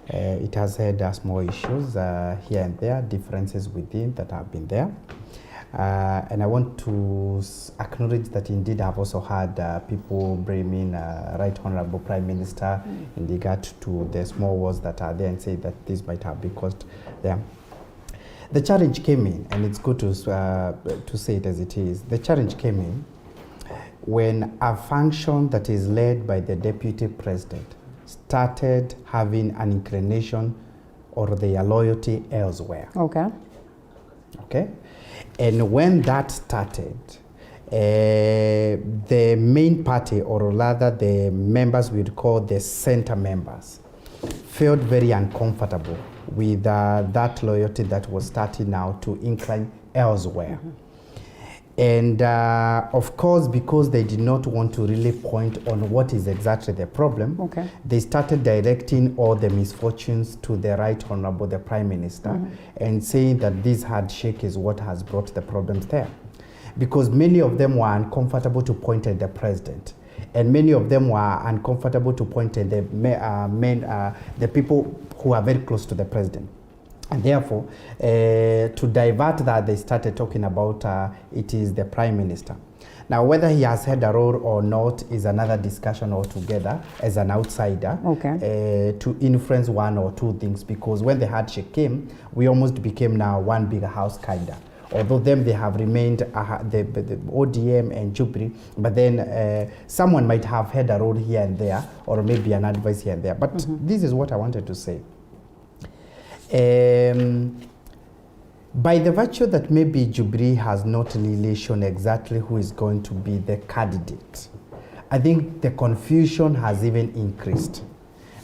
It has had small issues here and there, differences within that have been there. And I want to acknowledge that indeed I've also had people blaming Right Honorable Prime Minister in regard to the small wars that are there and say that this might have been caused there. The challenge came in, and it's good to say it as it is. The challenge came in when a function that is led by the Deputy President started having an inclination or their loyalty elsewhere. Okay. Okay. And when that started, the main party, or rather the members we'd call the center members, felt very uncomfortable with that loyalty that was starting now to incline elsewhere. And of course, because they did not want to really point on what is exactly the problem, they started directing all the misfortunes to the Right Honorable, the Prime Minister, and saying that this handshake is what has brought the problems there. Because many of them were uncomfortable to point at the president, and many of them were uncomfortable to point at the people who are very close to the president. And therefore, to divert that, they started talking about it is the Prime Minister. Now, whether he has had a role or not is another discussion altogether as an outsider to influence one or two things, because when the handshake came, we almost became now one big house kinda. Although them, they have remained the ODM and Jubilee, but then someone might have had a role here and there, or maybe an advice here and there. But this is what I wanted to say. By the virtue that maybe Jubilee has not really shown exactly who is going to be the candidate, I think the confusion has even increased.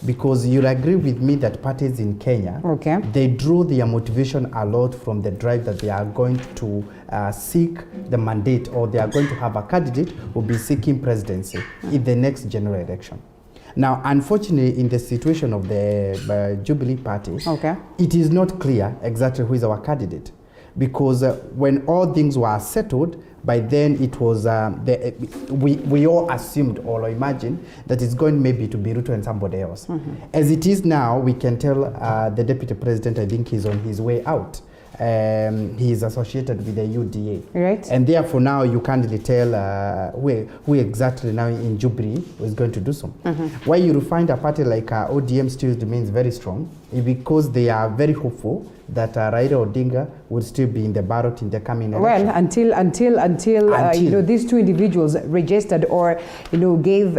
Because you'll agree with me that parties in Kenya, they drew their motivation a lot from the drive that they are going to seek the mandate, or they are going to have a candidate who will be seeking presidency in the next general election. Now, unfortunately, in the situation of the Jubilee Party, it is not clear exactly who is our candidate. Because when all things were settled, by then it was, we all assumed or imagined that it's going maybe to be Ruto and somebody else. As it is now, we can tell the Deputy President, I think he's on his way out. He is associated with the UDA. Right. And therefore now you can't really tell who exactly now in Jubilee is going to do so. Why you find a party like ODM still remains very strong, because they are very hopeful that Raila Odinga would still be in the ballot in the coming election. Well, until you know, these two individuals registered or gave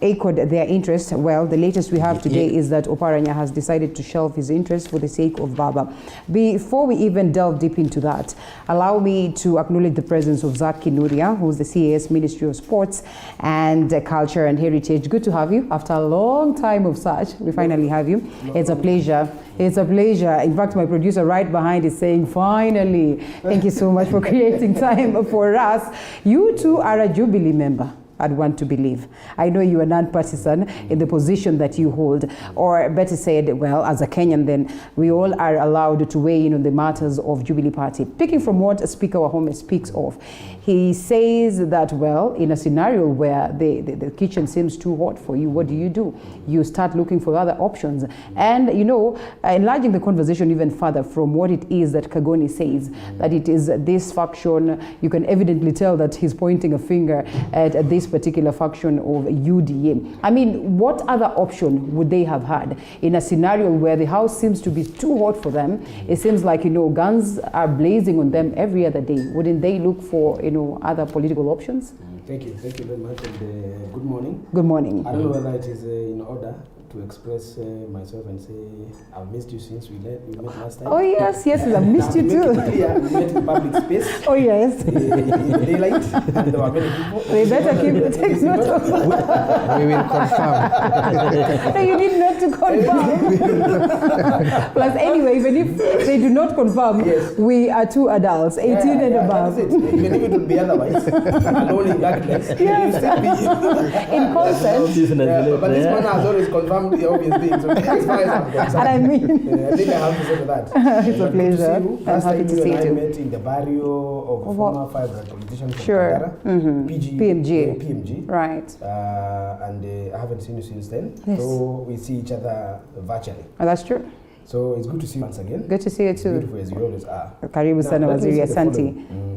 echoed their interest. Well, the latest we have today is that Oparanya has decided to shelve his interest for the sake of Baba. Before we even delve deep into that, allow me to acknowledge the presence of Zach Kinuria, who's the CAS Ministry of Sports and Culture and Heritage. Good to have you. After a long time of search, we finally have you. It's a pleasure. It's a pleasure. In fact, my producer right behind is saying, finally. Thank you so much for creating time for us. You two are a Jubilee member. I'd want to believe. I know you are non-partisan in the position that you hold, or better said, well, as a Kenyan, then we all are allowed to weigh in on the matters of Jubilee Party. Picking from what Speaker Wahome speaks of, he says that, well, in a scenario where the kitchen seems too hot for you, what do? You start looking for other options. And, enlarging the conversation even further from what it is that Kagoni says, that it is this faction, you can evidently tell that he's pointing a finger at this particular faction of UDA. I mean, what other option would they have had in a scenario where the house seems to be too hot for them? It seems like, guns are blazing on them every other day. Wouldn't they look for, other political options? Thank you very much, and good morning. Good morning. I don't know whether it is in order to express myself and say I've missed you since we met last time. Oh yes, I've missed you too. We met in public space. Oh yes. In the daylight, and there were many people. They better take note of that. We will confirm. No, you need not to confirm. Plus, anyway, even if they do not confirm, we are two adults, 18 and above. That's it. Even if it would be otherwise, alone in darkness, you still be in consent. But this man has always confirmed the obvious things. So as far as I'm concerned, and I mean, I think I have to say to that. It's a pleasure. I'm happy to see you. I met in the barrio of a former five politician from PMG. Right. And I haven't seen you since then. Yes. So we see each other virtually. Oh, that's true. So it's good to see you once again. Good to see you too. Beautiful as you always are. Karibu sana Waziri Asante.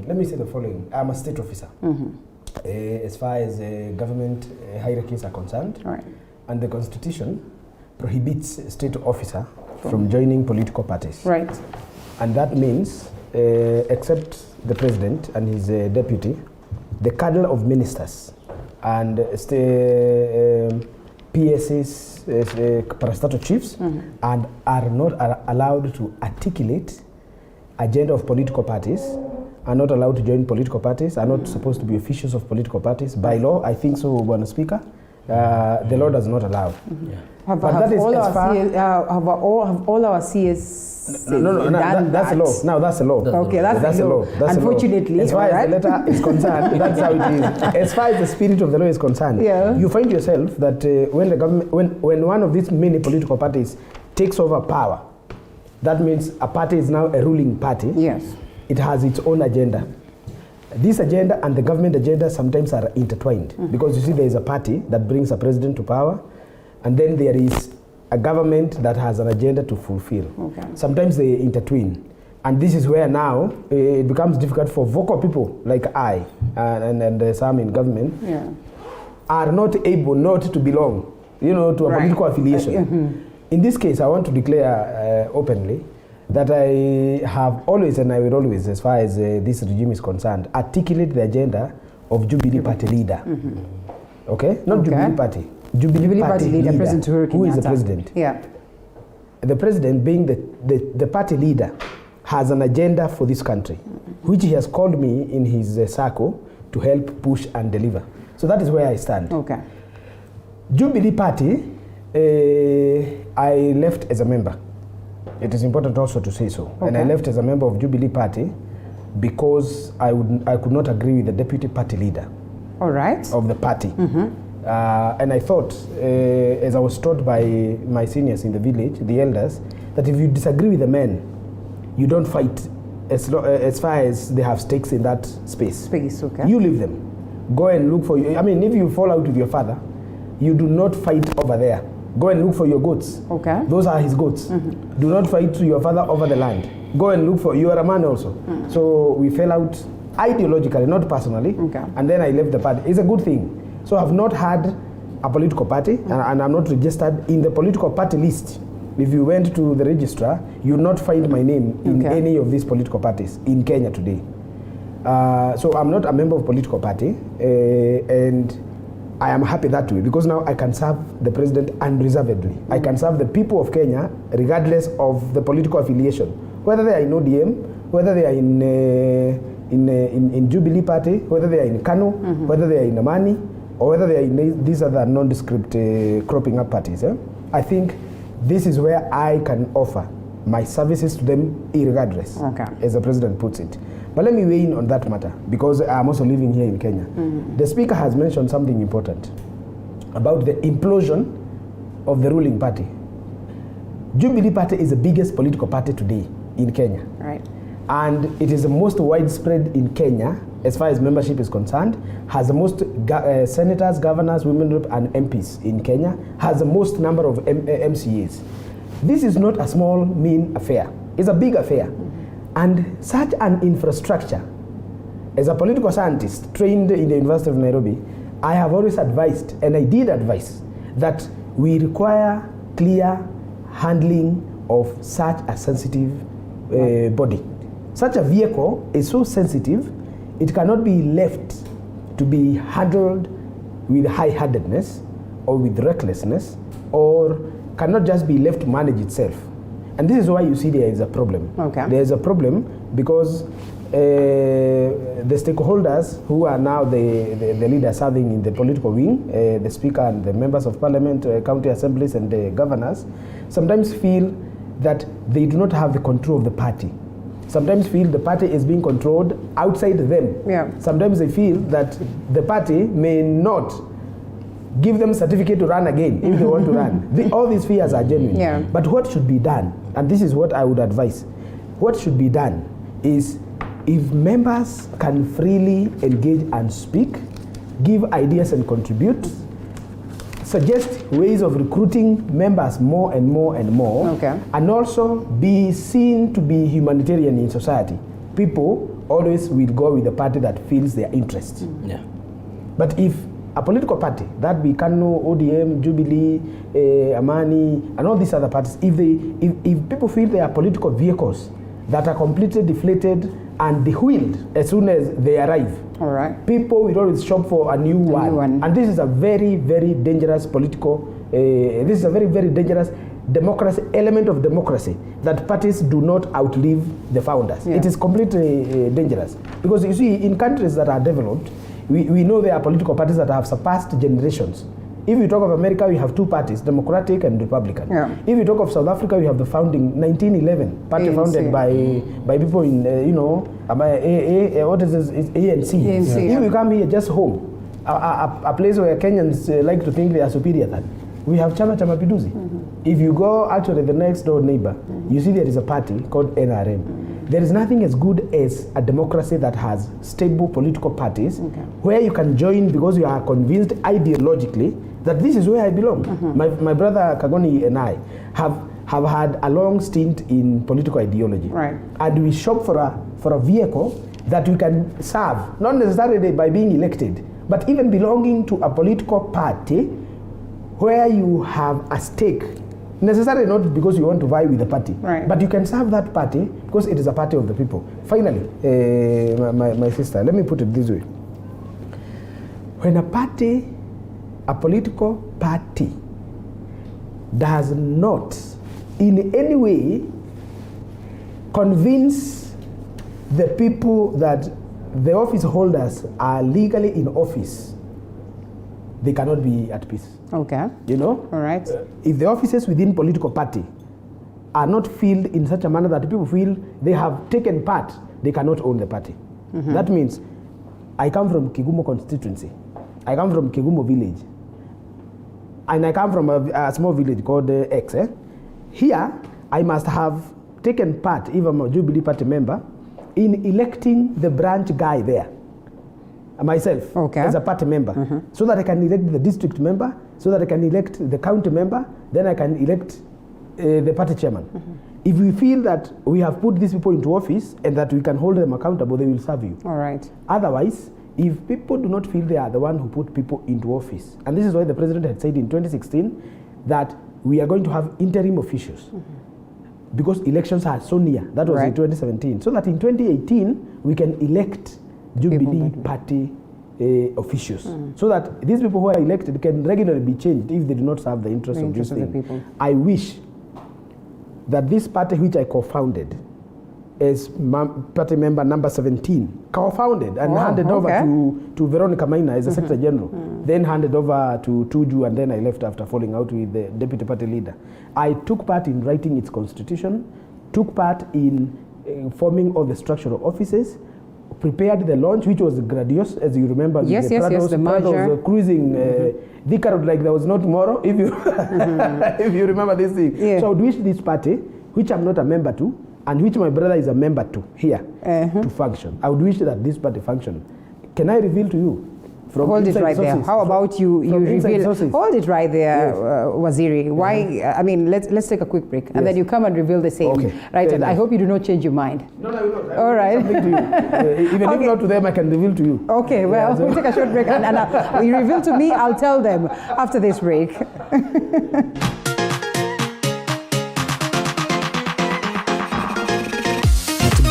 Let me say the following. I'm a state officer. As far as government hierarchies are concerned. Right. And the Constitution prohibits a state officer from joining political parties. Right. And that means, except the president and his deputy, the cadre of ministers and PSs, parastatal chiefs, and are not allowed to articulate agenda of political parties, are not allowed to join political parties, are not supposed to be officials of political parties. By law, I think so, Bwana Speaker. The law does not allow. Have all our CS No, that's the law. Now that's the law. Okay, that's the law. Unfortunately, as far as the letter is concerned, that's how it is. As far as the spirit of the law is concerned, you find yourself that when the government, when one of these many political parties takes over power, that means a party is now a ruling party. Yes, it has its own agenda. This agenda and the government agenda sometimes are intertwined, because you see there is a party that brings a president to power, and then there is a government that has an agenda to fulfill. Okay. Sometimes they intertwine. And this is where now it becomes difficult for vocal people like I and some in government are not able not to belong, to a political affiliation. In this case, I want to declare openly that I have always, and I will always, as far as this regime is concerned, articulate the agenda of Jubilee Party leader. Okay? Not Jubilee Party. Jubilee Party leader, President Uhuru Kenyatta. Who is the president? Yeah. The president, being the party leader, has an agenda for this country, which he has called me in his circle to help push and deliver. So that is where I stand. Okay. Jubilee Party, I left as a member. It is important also to say so. Okay. And I left as a member of Jubilee Party because I could not agree with the deputy party leader. All right. Of the party. And I thought, as I was taught by my seniors in the village, the elders, that if you disagree with the men, you don't fight as far as they have stakes in that space. Okay. You leave them. Go and look for you. I mean, if you fall out with your father, you do not fight over there. Go and look for your goats. Okay. Those are his goats. Do not fight to your father over the land. Go and look for, you are a man also. So we fell out ideologically, not personally. Okay. And then I left the party. It's a good thing. So I've not had a political party, and I'm not registered in the political party list. If you went to the registrar, you will not find my name in any of these political parties in Kenya today. So I'm not a member of political party, and I am happy that way, because now I can serve the president unreservedly. I can serve the people of Kenya regardless of the political affiliation, whether they are in ODM, whether they are in Jubilee Party, whether they are in Kano, whether they are in Amani, or whether they are in these other nondescript cropping up parties. I think this is where I can offer my services to them irregardless, as the president puts it. But let me weigh in on that matter, because I'm also living here in Kenya. The speaker has mentioned something important about the implosion of the ruling party. Jubilee Party is the biggest political party today in Kenya. Right. And it is the most widespread in Kenya, as far as membership is concerned, has the most senators, governors, women rep, and MPs in Kenya, has the most number of MCAs. This is not a small, mean affair. It's a big affair. And such an infrastructure, as a political scientist trained in the University of Nairobi, I have always advised, and I did advise, that we require clear handling of such a sensitive body. Such a vehicle is so sensitive, it cannot be left to be handled with high-handedness or with recklessness, or cannot just be left to manage itself. And this is why you see there is a problem. There is a problem because the stakeholders who are now the leaders serving in the political wing, the speaker and the members of parliament, county assemblies and the governors, sometimes feel that they do not have the control of the party. Sometimes feel the party is being controlled outside them. Sometimes they feel that the party may not give them a certificate to run again if they want to run. All these fears are genuine. But what should be done, and this is what I would advise, what should be done is, if members can freely engage and speak, give ideas and contribute, suggest ways of recruiting members more and more and more, and also be seen to be humanitarian in society, people always will go with the party that feels their interest. But if a political party, that be Kano, ODM, Jubilee, Amani, and all these other parties, if people feel they are political vehicles that are completely deflated and de-wheeled as soon as they arrive, people will always shop for a new one. And this is a very, very dangerous political, this is a very, very dangerous democracy, element of democracy, that parties do not outlive the founders. It is completely dangerous. Because you see, in countries that are developed, we know there are political parties that have surpassed generations. If you talk of America, we have two parties, Democratic and Republican. If you talk of South Africa, we have the founding 1911 party ANC. Founded by people in, what is this? It's ANC. If you come here, just home, a place where Kenyans like to think they are superior than, we have Chama Cha Mapinduzi. If you go actually the next door neighbor, you see there is a party called NRM. There is nothing as good as a democracy that has stable political parties where you can join because you are convinced ideologically that this is where I belong. My brother Kagoni and I have had a long stint in political ideology. And we shop for a vehicle that we can serve, not necessarily by being elected, but even belonging to a political party where you have a stake, necessarily not because you want to vie with the party, right, but you can serve that party because it is a party of the people. Finally, my sister, let me put it this way. When a party, a political party, does not in any way convince the people that the office holders are legally in office, they cannot be at peace. Okay. You know? All right. If the offices within political party are not filled in such a manner that people feel they have taken part, they cannot own the party. Mm-hmm. That means I come from Kigumo constituency. I come from Kigumo village. And I come from a small village called X. Here, I must have taken part, even I'm a Jubilee Party member, in electing the branch guy there. Myself, as a party member, so that I can elect the district member, so that I can elect the county member, then I can elect the party chairman. If we feel that we have put these people into office and that we can hold them accountable, they will serve you. All right. Otherwise, if people do not feel they are the one who put people into office, and this is why the president had said in 2016 that we are going to have interim officials, because elections are so near. That was in 2017. So that in 2018, we can elect Jubilee Party officials, so that these people who are elected can regularly be changed if they do not serve the interests of the people. I wish that this party, which I co-founded as party member number 17, co-founded and handed over to Veronica Maina as the Secretary General, then handed over to Tuju, and then I left after falling out with the Deputy Party Leader. I took part in writing its constitution, took part in forming all the structural offices, prepared the launch, which was grandiose, as you remember. Yes, the Prados cruising Thika Road like there was no tomorrow, if you if you remember this thing. Yeah. So I would wish this party, which I'm not a member to, and which my brother is a member to here, to function. I would wish that this party function. Can I reveal to you? From hold it right there. How about you reveal? Hold it right there, yes. Waziri. Why? I mean, let's take a quick break, and then you come and reveal the same. Okay. Right, and I hope you do not change your mind. No, I will not. All right. To you. Even if not to them, I can reveal to you. Okay. Well, we'll take a short break, and you reveal to me. I'll tell them after this break.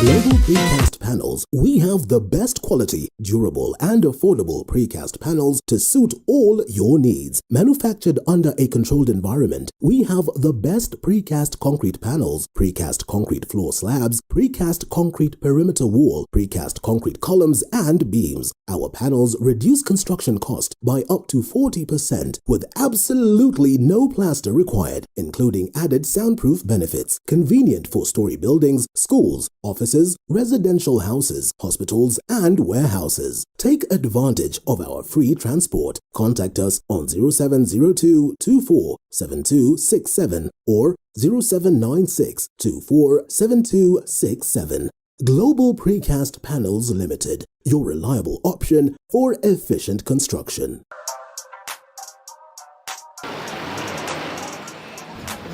Global Precast Panels, we have the best quality, durable and affordable precast panels to suit all your needs. Manufactured under a controlled environment, we have the best precast concrete panels, precast concrete floor slabs, precast concrete perimeter wall, precast concrete columns and beams. Our panels reduce construction cost by up to 40% with absolutely no plaster required, including added soundproof benefits, convenient four-story buildings, schools, offices, residential houses, hospitals, and warehouses. Take advantage of our free transport. Contact us on 0702 24 7267 or 0796 24 7267. Global Precast Panels Limited, your reliable option for efficient construction.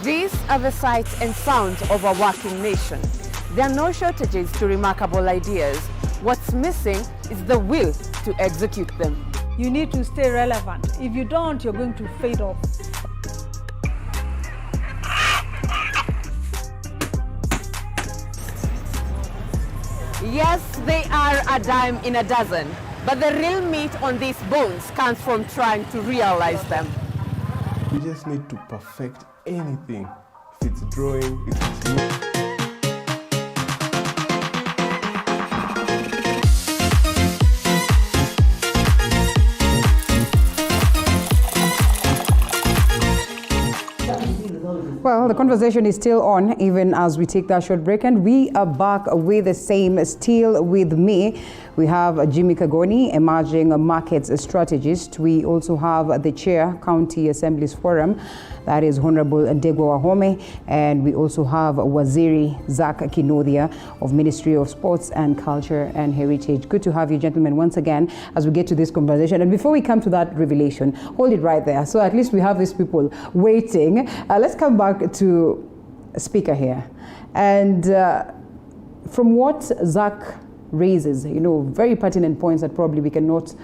These are the sights and sounds of a working nation. There are no shortages to remarkable ideas. What's missing is the will to execute them. You need to stay relevant. If you don't, you're going to fade off. Yes, they are a dime in a dozen, but the real meat on these bones comes from trying to realize them. You just need to perfect anything. If it's drawing, if it's Well, the conversation is still on even as we take that short break, and we are back with the same. Still with me, we have Jimmy Kagoni, emerging markets strategist. We also have the chair, County Assemblies Forum, that is Honorable Ndegwa Wahome, and we also have Waziri Zach Kinothia of Ministry of Sports and Culture and Heritage. Good to have you, gentlemen, once again as we get to this conversation. And before we come to that revelation, hold it right there. So at least we have these people waiting. Let's come back to Speaker here. And from what Zach raises, very pertinent points that probably we cannot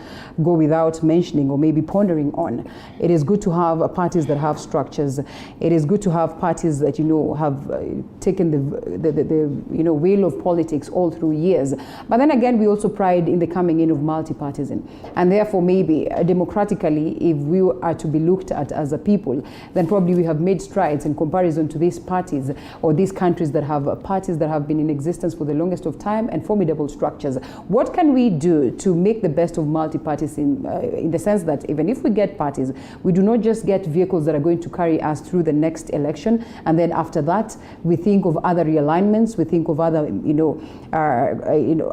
go without mentioning or maybe pondering on. It is good to have parties that have structures. It is good to have parties that, have taken the wheel of politics all through years. But then again, we also pride in the coming in of multi-partism. And therefore, maybe democratically, if we are to be looked at as a people, then probably we have made strides in comparison to these parties or these countries that have parties that have been in existence for the longest of time and formidable structures. What can we do to make the best of multi-partism in the sense that even if we get parties, we do not just get vehicles that are going to carry us through the next election, and then after that, we think of other realignments, we think of other,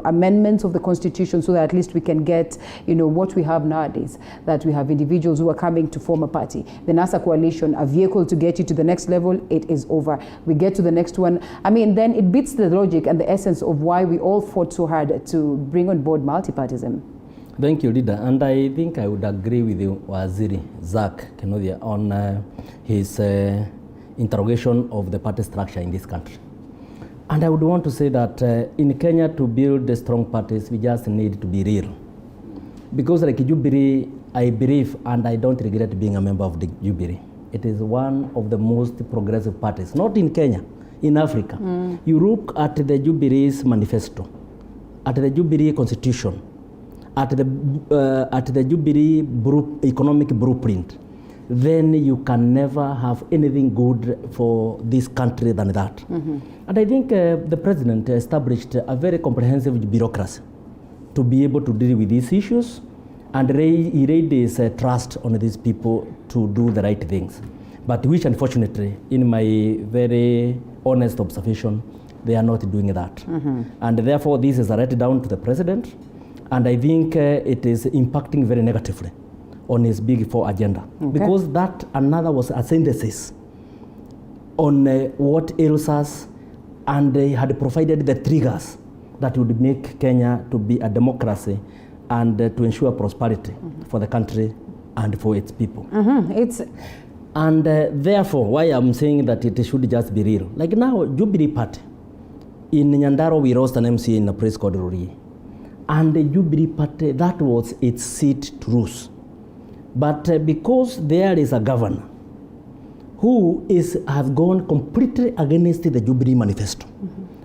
amendments of the Constitution so that at least we can get, what we have nowadays, that we have individuals who are coming to form a party. Then as a coalition, a vehicle to get you to the next level, it is over. We get to the next one. Then it beats the logic and the essence of why we all fought so hard to bring on board multipartism. Thank you, Leader. And I think I would agree with you, Waziri Zach Kenodia, on his interrogation of the party structure in this country. And I would want to say that in Kenya, to build the strong parties, we just need to be real. Because like Jubilee, I believe, and I don't regret being a member of the Jubilee. It is one of the most progressive parties, not in Kenya, in Africa. You look at the Jubilee's manifesto, at the Jubilee constitution, at the Jubilee economic blueprint, then you can never have anything good for this country than that. And I think the president established a very comprehensive bureaucracy to be able to deal with these issues, and he laid his trust on these people to do the right things. But which unfortunately, in my very honest observation, they are not doing that. And therefore, this is a letdown to the president, and I think it is impacting very negatively on his Big Four agenda. Because that another was a synthesis on what ails us, and they had provided the triggers that would make Kenya to be a democracy and to ensure prosperity for the country and for its people. And therefore, why I'm saying that it should just be real. Like now, Jubilee Party, in Nyandaro, we lost an MC in a place called Rurii. And the Jubilee Party, that was its seat to lose. But because there is a governor who has gone completely against the Jubilee manifesto,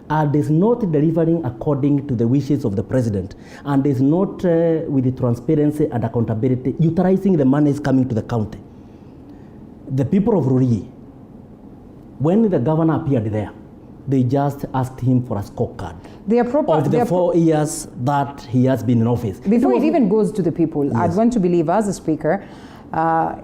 and is not delivering according to the wishes of the president, and is not with the transparency and accountability, utilizing the monies coming to the county. The people of Rurii, when the governor appeared there, they just asked him for a scorecard of the 4 years that he has been in office. Before it even goes to the people, I'd want to believe as a speaker,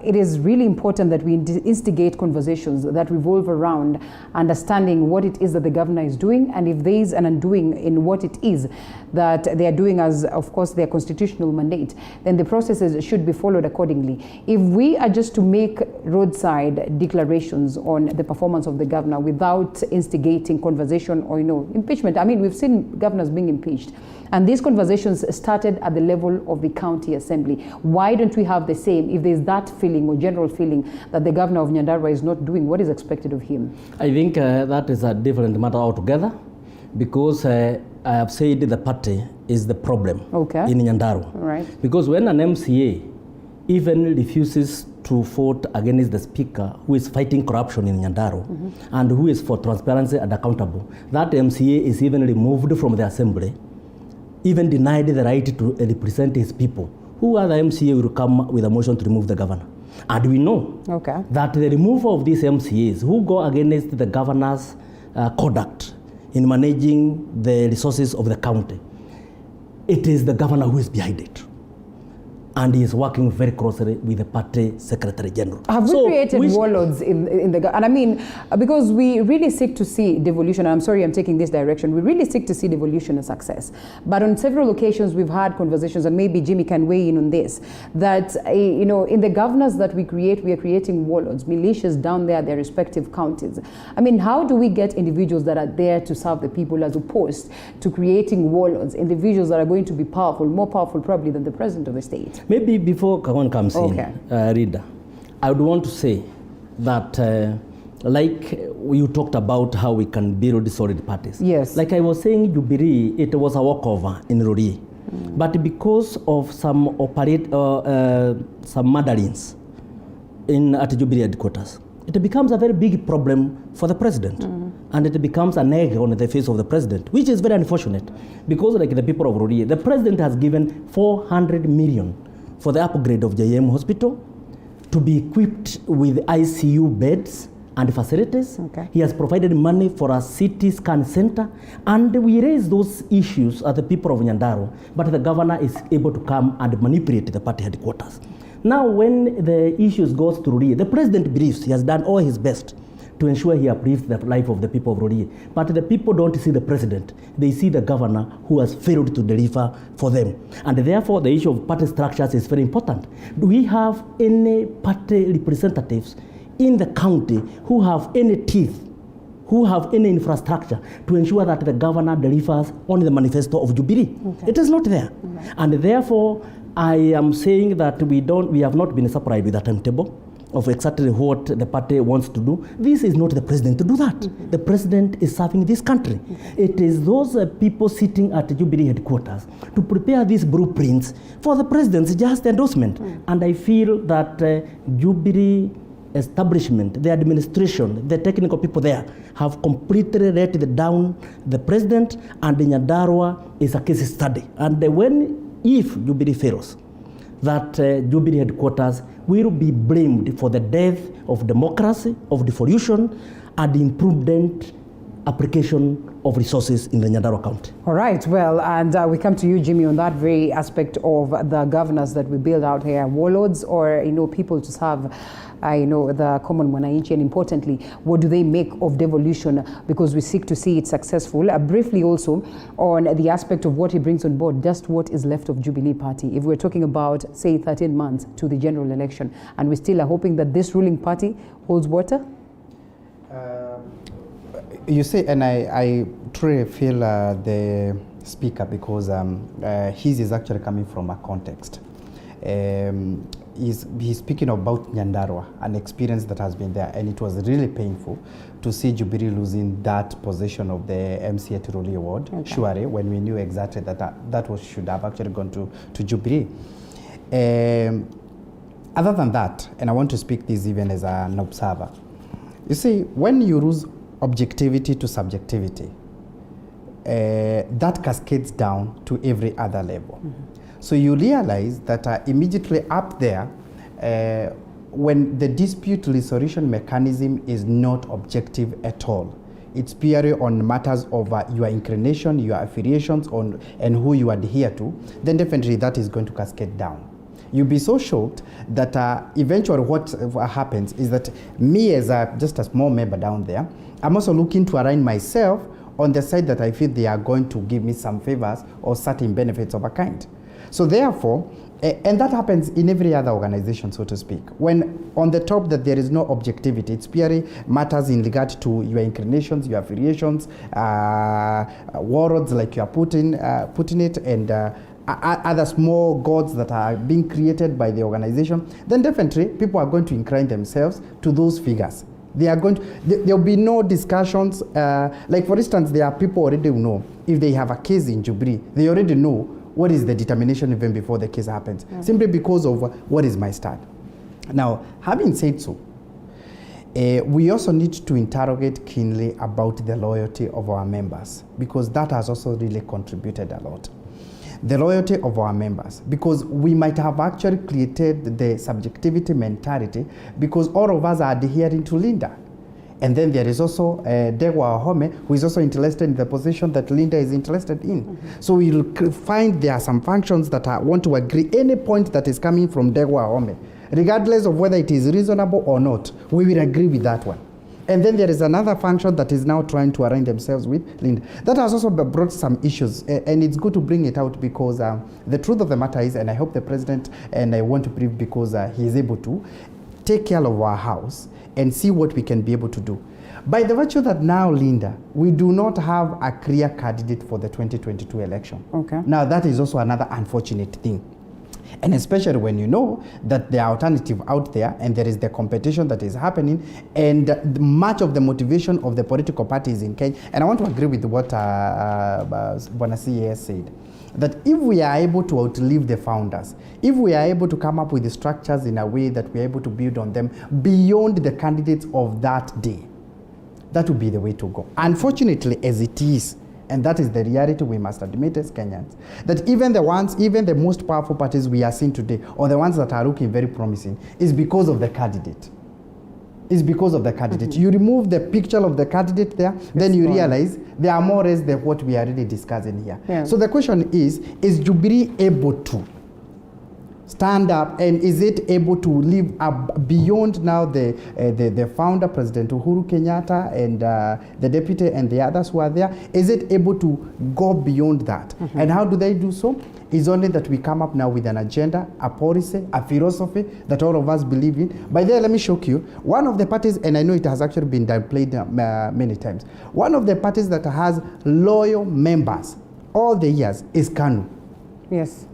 it is really important that we instigate conversations that revolve around understanding what it is that the governor is doing, and if there is an undoing in what it is that they are doing as, of course, their constitutional mandate, then the processes should be followed accordingly. If we are just to make roadside declarations on the performance of the governor without instigating conversation or, impeachment, we've seen governors being impeached. And these conversations started at the level of the county assembly. Why don't we have the same if there's that feeling or general feeling that the governor of Nyandarua is not doing what is expected of him? I think that is a different matter altogether, because I have said the party is the problem in Nyandarua. Right. Because when an MCA even refuses to vote against the speaker who is fighting corruption in Nyandarua and who is for transparency and accountable, that MCA is even removed from the assembly, even denied the right to represent his people. Who other MCA will come with a motion to remove the governor? And we know that the removal of these MCAs who go against the governor's conduct in managing the resources of the county, it is the governor who is behind it. And he is working very closely with the party secretary general. Have we created warlords in the, and because we really seek to see devolution, and I'm sorry I'm taking this direction, we really seek to see devolution a success. But on several occasions we've had conversations, and maybe Jimmy can weigh in on this, that, in the governors that we create, we are creating warlords, militias down there at their respective counties. How do we get individuals that are there to serve the people as opposed to creating warlords, individuals that are going to be powerful, more powerful probably than the president of the state? Maybe before Kawan comes in, Rida, I would want to say that like you talked about how we can build solid parties. Yes. Like I was saying, Jubilee, it was a walkover in Ruri. But because of some murderings at Jubilee headquarters, it becomes a very big problem for the president. And it becomes an egg on the face of the president, which is very unfortunate. Because like the people of Ruri, the president has given 400 million for the upgrade of JM Hospital to be equipped with ICU beds and facilities. Okay. He has provided money for a CT scan center, and we raise those issues as the people of Nyandarua, but the governor is able to come and manipulate the party headquarters. Now, when the issues goes to Ruri, the president believes he has done all his best to ensure he uplifts the life of the people of Ruri. But the people don't see the president. They see the governor who has failed to deliver for them. And therefore, the issue of party structures is very important. Do we have any party representatives in the county who have any teeth, who have any infrastructure to ensure that the governor delivers on the manifesto of Jubilee? Okay. It is not there. Okay. And therefore, I am saying that we have not been surprised with the timetable of exactly what the party wants to do. This is not the president to do that. Mm-hmm. The president is serving this country. Mm-hmm. It is those people sitting at Jubilee headquarters to prepare these blueprints for the president's just endorsement. Mm-hmm. And I feel that Jubilee establishment, the administration, the technical people there have completely let down the president, and Nyandarua is a case study. And if Jubilee fails, that Jubilee headquarters will be blamed for the death of democracy, of devolution, and imprudent application of resources in the Nyandarua County. All right, well, and we come to you, Jimmy, on that very aspect of the governors that we build out here, warlords or, people to serve, the common mwananchi, and importantly, what do they make of devolution, because we seek to see it successful. Briefly also on the aspect of what he brings on board, just what is left of Jubilee Party. If we're talking about, say, 13 months to the general election, and we still are hoping that this ruling party holds water? You say, and I truly feel the speaker, because his is actually coming from a context. He's speaking about Nyandarua, an experience that has been there, and it was really painful to see Jubilee losing that position of the MCA Tiroli Award, okay. Surely, when we knew exactly that should have actually gone to Jubilee. Other than that, and I want to speak this even as an observer, you see, when you lose objectivity to subjectivity, that cascades down to every other level. Mm-hmm. So you realize that immediately up there, when the dispute resolution mechanism is not objective at all, it's purely on matters of your inclination, your affiliations, and who you adhere to, then definitely that is going to cascade down. You'll be so shocked that eventually what happens is that me as just a small member down there, I'm also looking to align myself on the side that I feel they are going to give me some favors or certain benefits of a kind. So therefore, and that happens in every other organization, so to speak. When on the top that there is no objectivity, it's purely matters in regard to your inclinations, your affiliations, warlords like you are putting it, and other small gods that are being created by the organization, then definitely people are going to incline themselves to those figures. They are going to, there will be no discussions. Like for instance, there are people already who know if they have a case in Jubilee, they already know what is the determination even before the case happens, simply because of what is my stand. Now, having said so, we also need to interrogate keenly about the loyalty of our members, because that has also really contributed a lot. The loyalty of our members, because we might have actually created the subjectivity mentality because all of us are adhering to Linda. And then there is also Dewa Home, who is also interested in the position that Linda is interested in. Mm-hmm. So we'll find there are some functions that I want to agree. Any point that is coming from Dewa Home, regardless of whether it is reasonable or not, we will agree with that one. And then there is another function that is now trying to align themselves with Linda. That has also brought some issues, and it's good to bring it out because the truth of the matter is, and I hope the president, and I want to believe because he is able to, take care of our house and see what we can be able to do. By the virtue that now, Linda, we do not have a clear candidate for the 2022 election. Okay. Now, that is also another unfortunate thing. And especially when you know that there are alternatives out there and there is the competition that is happening, and much of the motivation of the political parties in Kenya. And I want to agree with what Bwana CAS said, that if we are able to outlive the founders, if we are able to come up with the structures in a way that we are able to build on them beyond the candidates of that day, that would be the way to go. Unfortunately, as it is, and that is the reality we must admit as Kenyans, that even the most powerful parties we are seeing today, or the ones that are looking very promising, is because of the candidate. It's because of the candidate. You remove the picture of the candidate there, then you realize they are more or less than what we are really discussing here. Yeah. So the question is Jubilee able to stand up, and is it able to live up beyond now the founder, President Uhuru Kenyatta, and the deputy and the others who are there? Is it able to go beyond that? And how do they do so? It's only that we come up now with an agenda, a policy, a philosophy that all of us believe in. By there, let me shock you. One of the parties, and I know it has actually been downplayed many times, one of the parties that has loyal members all the years is KANU. Yes.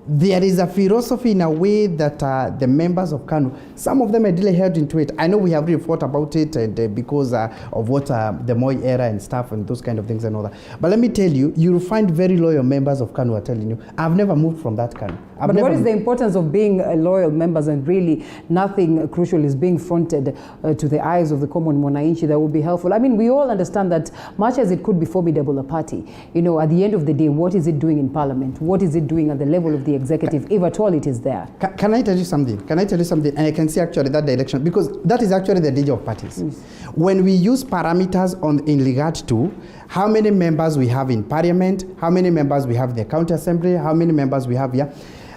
There is a philosophy in a way that the members of KANU, some of them are really held into it. I know we have really thought about it and because of what the Moi era and stuff and those kind of things and all that. But let me tell you, you'll find very loyal members of KANU are telling you, I've never moved from that KANU. But what is the importance of being loyal members, and really nothing crucial is being fronted to the eyes of the common mwananchi that would be helpful? I mean, we all understand that much as it could be formidable a party, you know, at the end of the day, what is it doing in parliament? What is it doing at the level of the executive, if at all it is there? Can I tell you something? Can I tell you something? And I can see actually that direction, because that is actually the danger of parties. Yes. When we use parameters in regard to how many members we have in parliament, how many members we have in the county assembly, how many members we have here,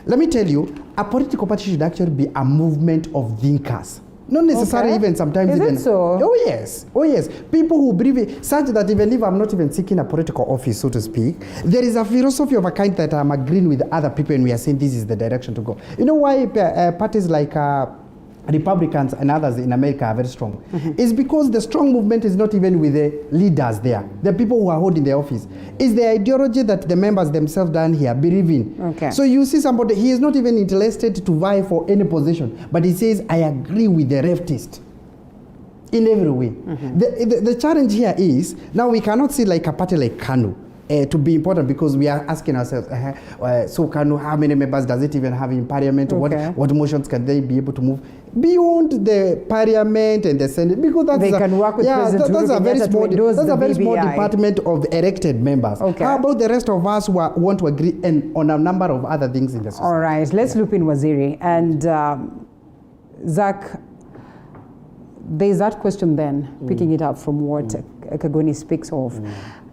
let me tell you, a political party should actually be a movement of thinkers. Not necessarily even sometimes is even. It so? Oh yes, oh yes. People who believe it, such that even if I'm not even seeking a political office, so to speak, there is a philosophy of a kind that I'm agreeing with other people, and we are saying this is the direction to go. You know why parties like Republicans and others in America are very strong? It's because the strong movement is not even with the leaders there, the people who are holding the office. It's the ideology that the members themselves down here believe in. Okay. So you see somebody, he is not even interested to vie for any position, but he says, I agree with the leftist in every way. The challenge here is, now we cannot see like a party like KANU to be important, because we are asking ourselves, so KANU, how many members does it even have in parliament? Okay. What motions can they be able to move beyond the parliament and the Senate? Because that's they can work with President that's a very small BBI. department of elected members. Okay. How about the rest of us who want to agree on a number of other things in the society? All right, let's loop in Waziri. And Zach, there's that question then, picking it up from what Kagoni speaks of,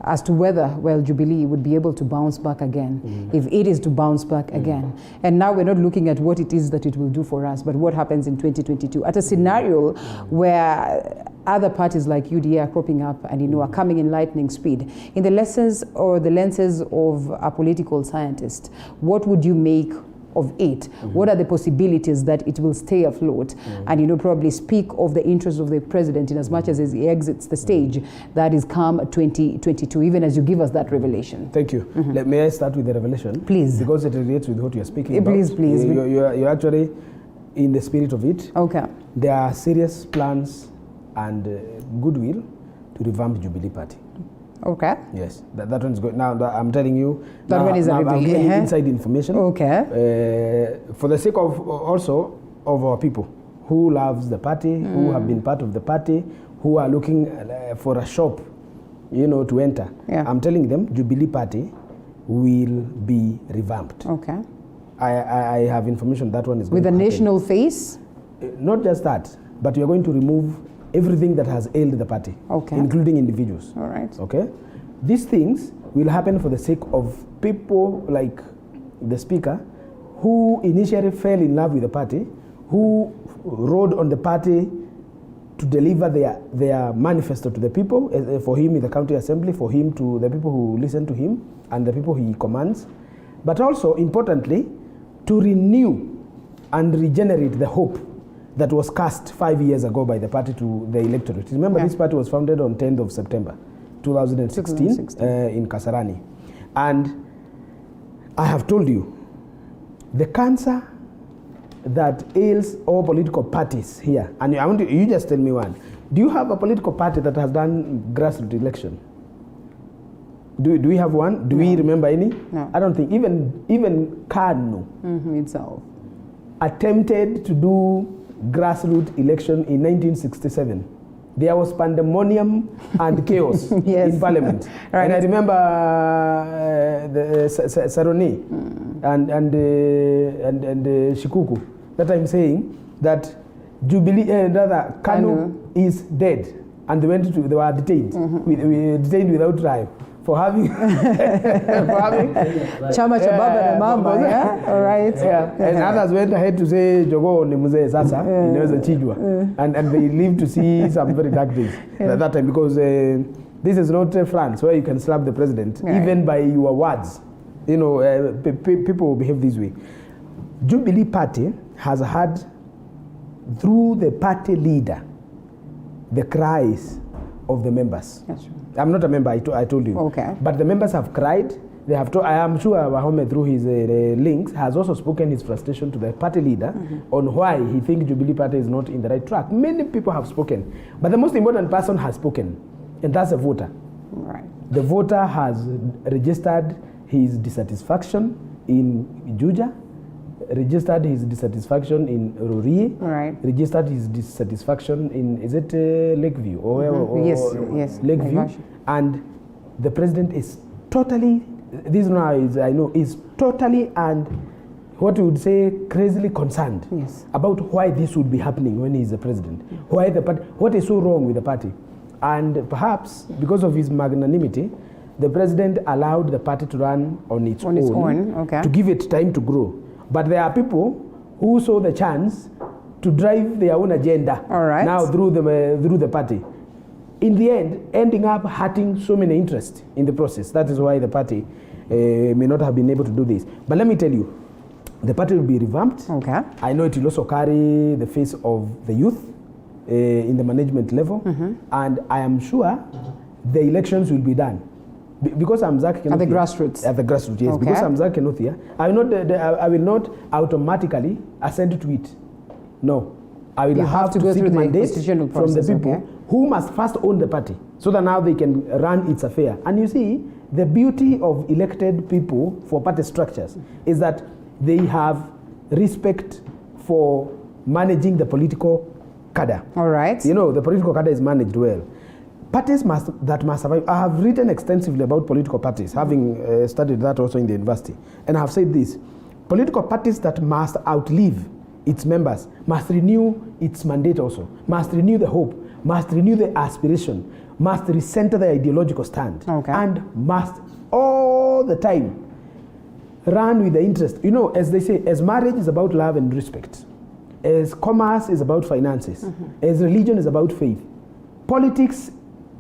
as to whether, well, Jubilee would be able to bounce back again, if it is to bounce back again. And now we're not looking at what it is that it will do for us, but what happens in 2022. At a scenario where other parties like UDA are cropping up and, you know, are coming in lightning speed, in the lessons or the lenses of a political scientist, what would you make of it? What are the possibilities that it will stay afloat? And, you know, probably speak of the interests of the president in as much as he exits the stage that is come 2022, even as you give us that revelation. Thank you. May I start with the revelation? Please. Because it relates with what you're speaking about. Please. You're actually in the spirit of it. Okay. There are serious plans and goodwill to revamp Jubilee Party. Okay. Yes, that one is good. Now I'm telling you, that one is I'm giving inside information. Okay. For the sake of also of our people who loves the party, who have been part of the party, who are looking for a shop, you know, to enter. Yeah. I'm telling them, Jubilee Party will be revamped. Okay. I have information that one is going with to a happen. national face. Not just that, but we are going to remove everything that has ailed the party, including individuals. All right. Okay? These things will happen for the sake of people like the speaker, who initially fell in love with the party, who rode on the party to deliver their manifesto to the people, for him in the county assembly, for him to the people who listen to him and the people he commands, but also, importantly, to renew and regenerate the hope that was cast 5 years ago by the party to the electorate. Remember, this party was founded on 10th of September 2016 in Kasarani. And I have told you, the cancer that ails all political parties here, and I want you just tell me one. Do you have a political party that has done grassroots election? Do we have one? Do we remember any? No. I don't think. Even Kanu itself attempted to do grassroots election in 1967. There was pandemonium and chaos in parliament. Right. And I remember Saroni and Shikuku that I'm saying that Jubilee, rather Kanu is dead, and they were detained. Detained without trial for having Chama cha baba na mama, yeah? All right. Yeah. And others went ahead to say Jogo ni mzee sasa inaweza chijwa, and they lived to see some very dark days at that time, because this is not France where you can slap the president even by your words. You know, people will behave this way. Jubilee Party has had, through the party leader, the cries of the members. That's true. I'm not a member, I told you. Okay. But the members have cried. They have I am sure Wahome, through his links, has also spoken his frustration to the party leader on why he thinks Jubilee Party is not in the right track. Many people have spoken. But the most important person has spoken, and that's the voter. Right. The voter has registered his dissatisfaction in Juja, registered his dissatisfaction in Rurie, registered his dissatisfaction in, is it Lakeview? Yes, Lakeview. And the president is totally, this now is, I know, is totally and what we would say crazily concerned about why this would be happening when he is the president. Why the party, what is so wrong with the party? And perhaps because of his magnanimity, the president allowed the party to run on its own to give it time to grow. But there are people who saw the chance to drive their own agenda now through the party. In the end, ending up hurting so many interests in the process. That is why the party may not have been able to do this. But let me tell you, the party will be revamped. I know it will also carry the face of the youth in the management level. And I am sure the elections will be done. Because I'm Zach Kenothia. At the grassroots? At the grassroots, yes. Because I'm Zach Kenothia, I will not automatically assent to it. No. I will have to go through the constitutional process from the people who must first own the party, so that now they can run its affair. And you see, the beauty of elected people for party structures is that they have respect for managing the political cadre. All right. You know, the political cadre is managed well. Parties must survive. I have written extensively about political parties, having studied that also in the university. And I have said this: political parties that must outlive its members must renew its mandate also, must renew the hope, must renew the aspiration, must recenter the ideological stand, and must all the time run with the interest. You know, as they say, as marriage is about love and respect, as commerce is about finances, as religion is about faith, politics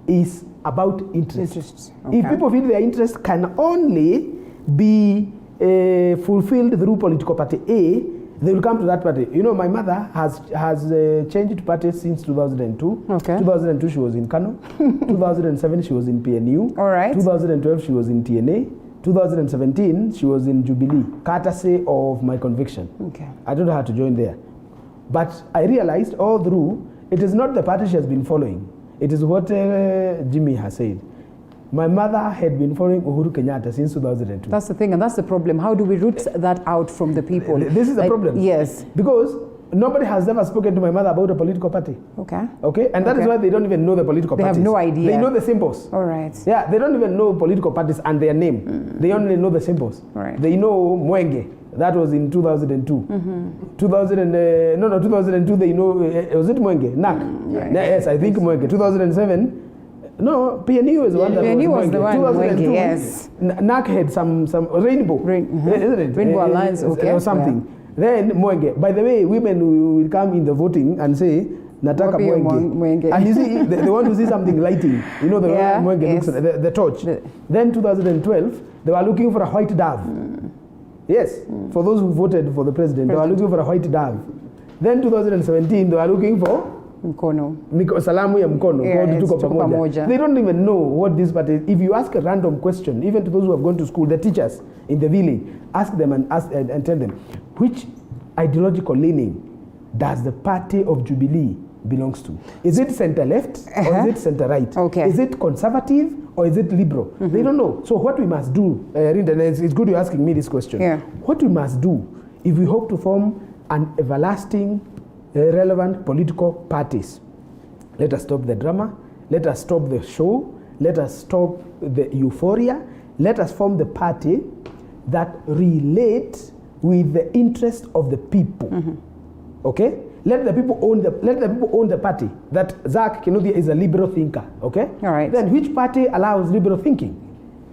is about interest. If people feel their interest can only be fulfilled through political party A, they will come to that party. You know, my mother has changed parties since 2002. 2002 she was in Kano. 2007 she was in PNU. 2012 she was in TNA. 2017 she was in Jubilee, courtesy of my conviction. I don't know how to join there. But I realized all through, it is not the party she has been following. It is what Jimmy has said. My mother had been following Uhuru Kenyatta since 2002. That's the thing, and that's the problem. How do we root that out from the people? This is the problem. Yes. Because nobody has ever spoken to my mother about a political party. And that is why they don't even know the political parties. They have no idea. They know the symbols. All right. Yeah, they don't even know political parties and their name. They only know the symbols. They know Mwenge. That was in 2002. 2002 they know, was it Mwenge? NAC. Yes, I think Mwenge. 2007, no, PNU is the one that PNU was the one, 2002, Mwenge, yes. NAC had some Rainbow. Isn't it? Rainbow Alliance, or something. Then Mwenge. By the way, women will come in the voting and say, Nataka Mwenge. And you see, they want to see something lighting. You know, the way Mwenge looks at the torch. Then 2012, they were looking for a white dove. Yes, for those who voted for the president, they were looking for a white dove. Then 2017, they were looking for Mkono. Salamu ya mkono. They don't even know what this party is. If you ask a random question, even to those who have gone to school, the teachers in the village, ask them and tell them. which ideological leaning does the party of Jubilee belongs to? Is it center-left or is it center-right? Okay. Is it conservative or is it liberal? They don't know. So what we must do, Rinda, it's good you're asking me this question. Yeah. What we must do if we hope to form an everlasting, relevant political parties, let us stop the drama, let us stop the show, let us stop the euphoria, let us form the party that relates with the interest of the people. Okay? Let the people own the party. That Zach Kinuthia is a liberal thinker. Okay? All right. Then which party allows liberal thinking?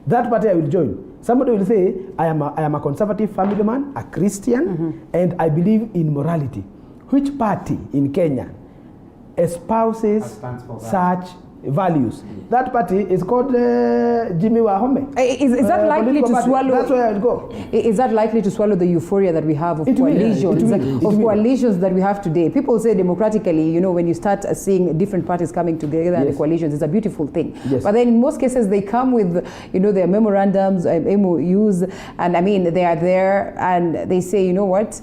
That party I will join. Somebody will say, I am a conservative family man, a Christian, and I believe in morality. Which party in Kenya espouses such values? That party is called Jimmy Wahome. Is that likely to swallow? That's where I will go. Is that likely to swallow the euphoria that we have of coalitions that we have today? People say democratically, you know, when you start seeing different parties coming together and the coalitions, it's a beautiful thing. Yes. But then in most cases, they come with, you know, their memorandums, MOUs, and I mean, they are there and they say, you know what?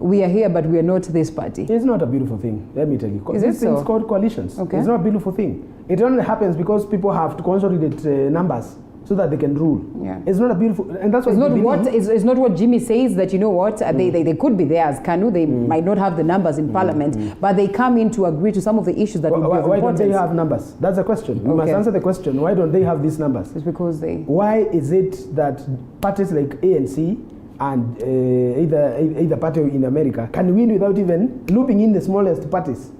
We are here, but we are not this party. It's not a beautiful thing, let me tell you. Is it These things so? called coalitions. Okay. It's not a beautiful thing. It only happens because people have to consolidate numbers so that they can rule. Yeah. It's not a beautiful, and that's It's not what Jimmy says, that you know what, they could be there as KANU, they might not have the numbers in parliament, but they come in to agree to some of the issues that would be of Why importance. don't they have numbers? That's the question. We must answer the question. Why don't they have these numbers? It's because they... Why is it that parties like ANC and either party in America can win without even looping in the smallest parties?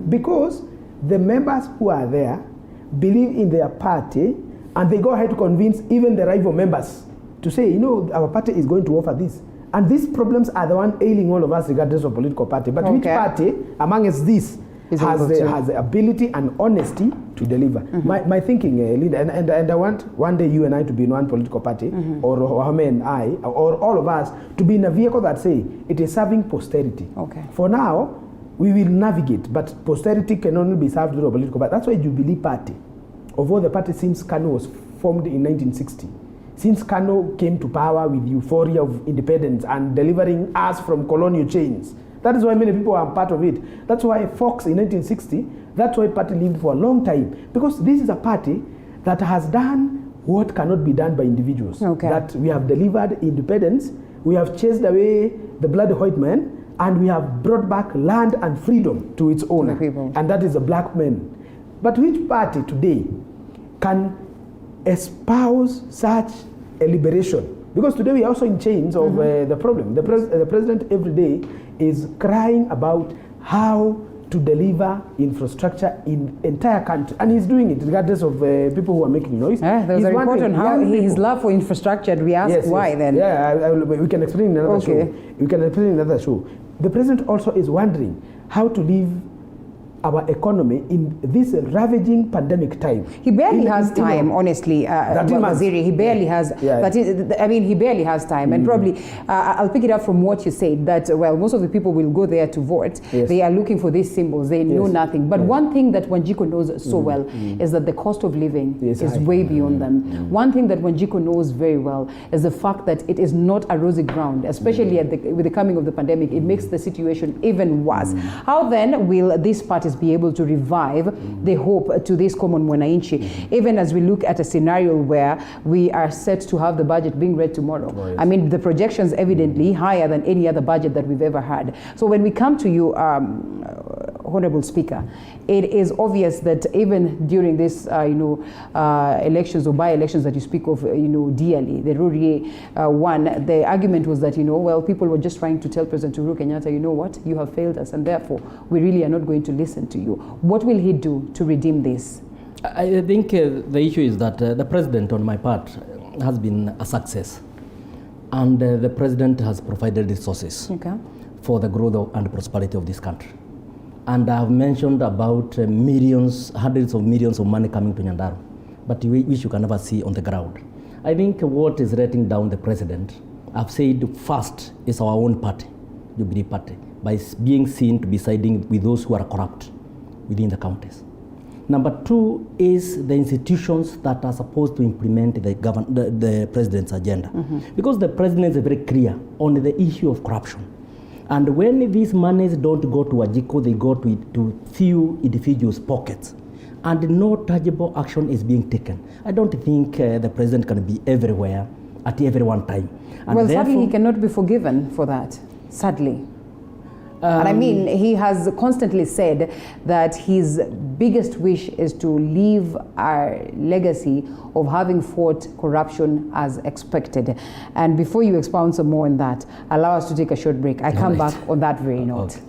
Because the members who are there believe in their party and they go ahead to convince even the rival members to say, you know, our party is going to offer this. And these problems are the one ailing all of us regardless of political party. But which party amongst these has the ability and honesty to deliver? My thinking, Linda, and I want one day you and I to be in one political party, or Wahome and I, or all of us, to be in a vehicle that say it is serving posterity. Okay. For now, we will navigate, but posterity can only be served through a political party. That's why Jubilee Party, of all the parties since KANU was formed in 1960, since KANU came to power with euphoria of independence and delivering us from colonial chains, that is why many people are part of it. That's why Fox in 1960, that's why party lived for a long time. Because this is a party that has done what cannot be done by individuals. Okay. That we have delivered independence, we have chased away the bloody white man, and we have brought back land and freedom to its owner. And that is the black man. But which party today can espouse such a liberation? Because today we are also in chains of the problem. The president every day is crying about how to deliver infrastructure in entire country, and he's doing it regardless of people who are making noise. There was a report on how his love for infrastructure, and we asked why then. Yeah, we can explain in another show. We can explain in another show. The president also is wondering how to live our economy in this ravaging pandemic time. He barely has time, honestly, Waziri. He barely has. He barely has time, and probably I'll pick it up from what you said. That most of the people will go there to vote. Yes. They are looking for these symbols. They know nothing. But one thing that Wanjiku knows so well is that the cost of living is way beyond them. One thing that Wanjiku knows very well is the fact that it is not a rosy ground, especially with the coming of the pandemic. It makes the situation even worse. How then will these parties be able to revive the hope to this common mwananchi, even as we look at a scenario where we are set to have the budget being read tomorrow? I mean, the projections evidently higher than any other budget that we've ever had. So when we come to you, Honorable Speaker, it is obvious that even during this, elections or by-elections that you speak of, dearly, the Rurie one, the argument was that, people were just trying to tell President Uhuru Kenyatta, you know what, you have failed us, and therefore we really are not going to listen to you. What will he do to redeem this? I think the issue is that the president, on my part, has been a success, and the president has provided resources for the growth and prosperity of this country. And I have mentioned about millions, hundreds of millions of money coming to Nyandarua, but which you can never see on the ground. I think what is letting down the president, I've said first, is our own party, Jubilee Party, by being seen to be siding with those who are corrupt within the counties. Number two is the institutions that are supposed to implement the president's agenda. Because the president is very clear on the issue of corruption. And when these monies don't go to Ajiko, they go to few individuals' pockets. And no tangible action is being taken. I don't think the president can be everywhere at every one time. And well, sadly, he cannot be forgiven for that, sadly. And I mean, he has constantly said that his biggest wish is to leave our legacy of having fought corruption as expected. And before you expound some more on that, allow us to take a short break. I come back on that very note. Okay.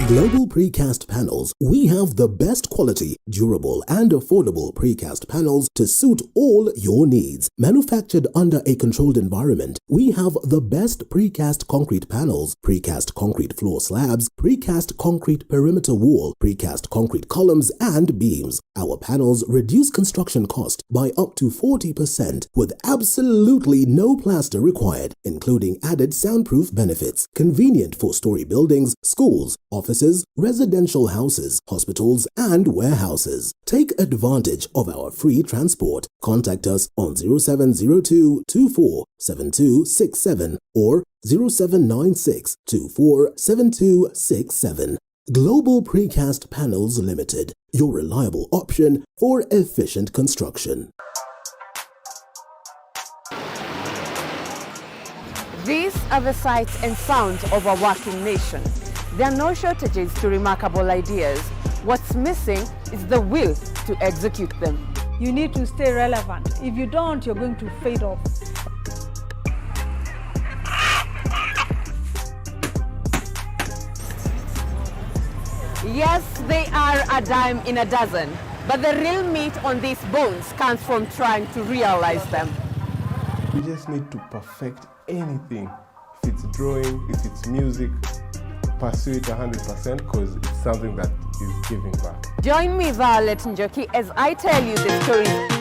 Global Precast Panels, we have the best quality, durable and affordable precast panels to suit all your needs. Manufactured under a controlled environment, we have the best precast concrete panels, precast concrete floor slabs, precast concrete perimeter wall, precast concrete columns and beams. Our panels reduce construction cost by up to 40% with absolutely no plaster required, including added soundproof benefits. Convenient four-story buildings, schools, offices, residential houses, hospitals, and warehouses. Take advantage of our free transport. Contact us on 0702 24 7267 or 0796 24 7267. Global Precast Panels Limited, your reliable option for efficient construction. These are the sights and sounds of a working nation. There are no shortages to remarkable ideas. What's missing is the will to execute them. You need to stay relevant. If you don't, you're going to fade off. Yes, they are a dime in a dozen, but the real meat on these bones comes from trying to realize them. We just need to perfect anything. If it's drawing, if it's music, pursue it 100% because it's something that is giving back. Join me, Violet Njoki, as I tell you the stories.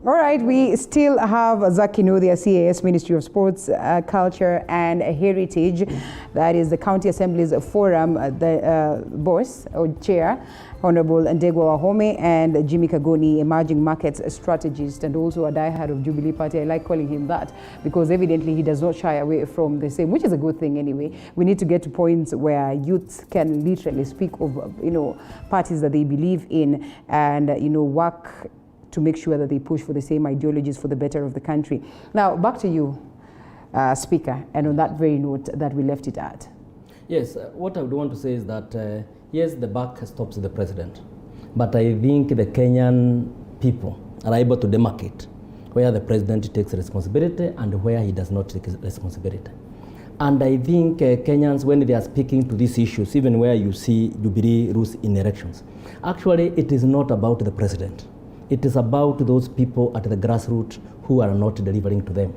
All right, we still have Zaki Nodia, CAS, Ministry of Sports, Culture and Heritage. That is the County Assembly's Forum, the boss or chair, Honorable Ndegwa Wahome, and Jimmy Kagoni, Emerging Markets Strategist and also a diehard of Jubilee Party. I like calling him that because evidently he does not shy away from the same, which is a good thing anyway. We need to get to points where youth can literally speak of, parties that they believe in and, work to make sure that they push for the same ideologies for the better of the country. Now, back to you, Speaker, and on that very note that we left it at. Yes, what I would want to say is that, yes, the buck stops the president, but I think the Kenyan people are able to demarcate where the president takes responsibility and where he does not take responsibility. And I think Kenyans, when they are speaking to these issues, even where you see Jubilee rules in elections, actually it is not about the president. It is about those people at the grassroots who are not delivering to them.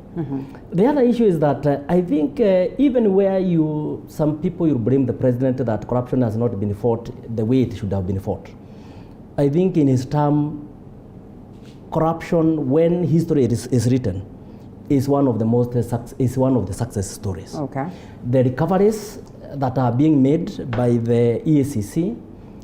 The other issue is that I think even where some people you blame the president that corruption has not been fought the way it should have been fought. I think in his term, corruption, when history is written, is one of the success stories. Okay. The recoveries that are being made by the EACC,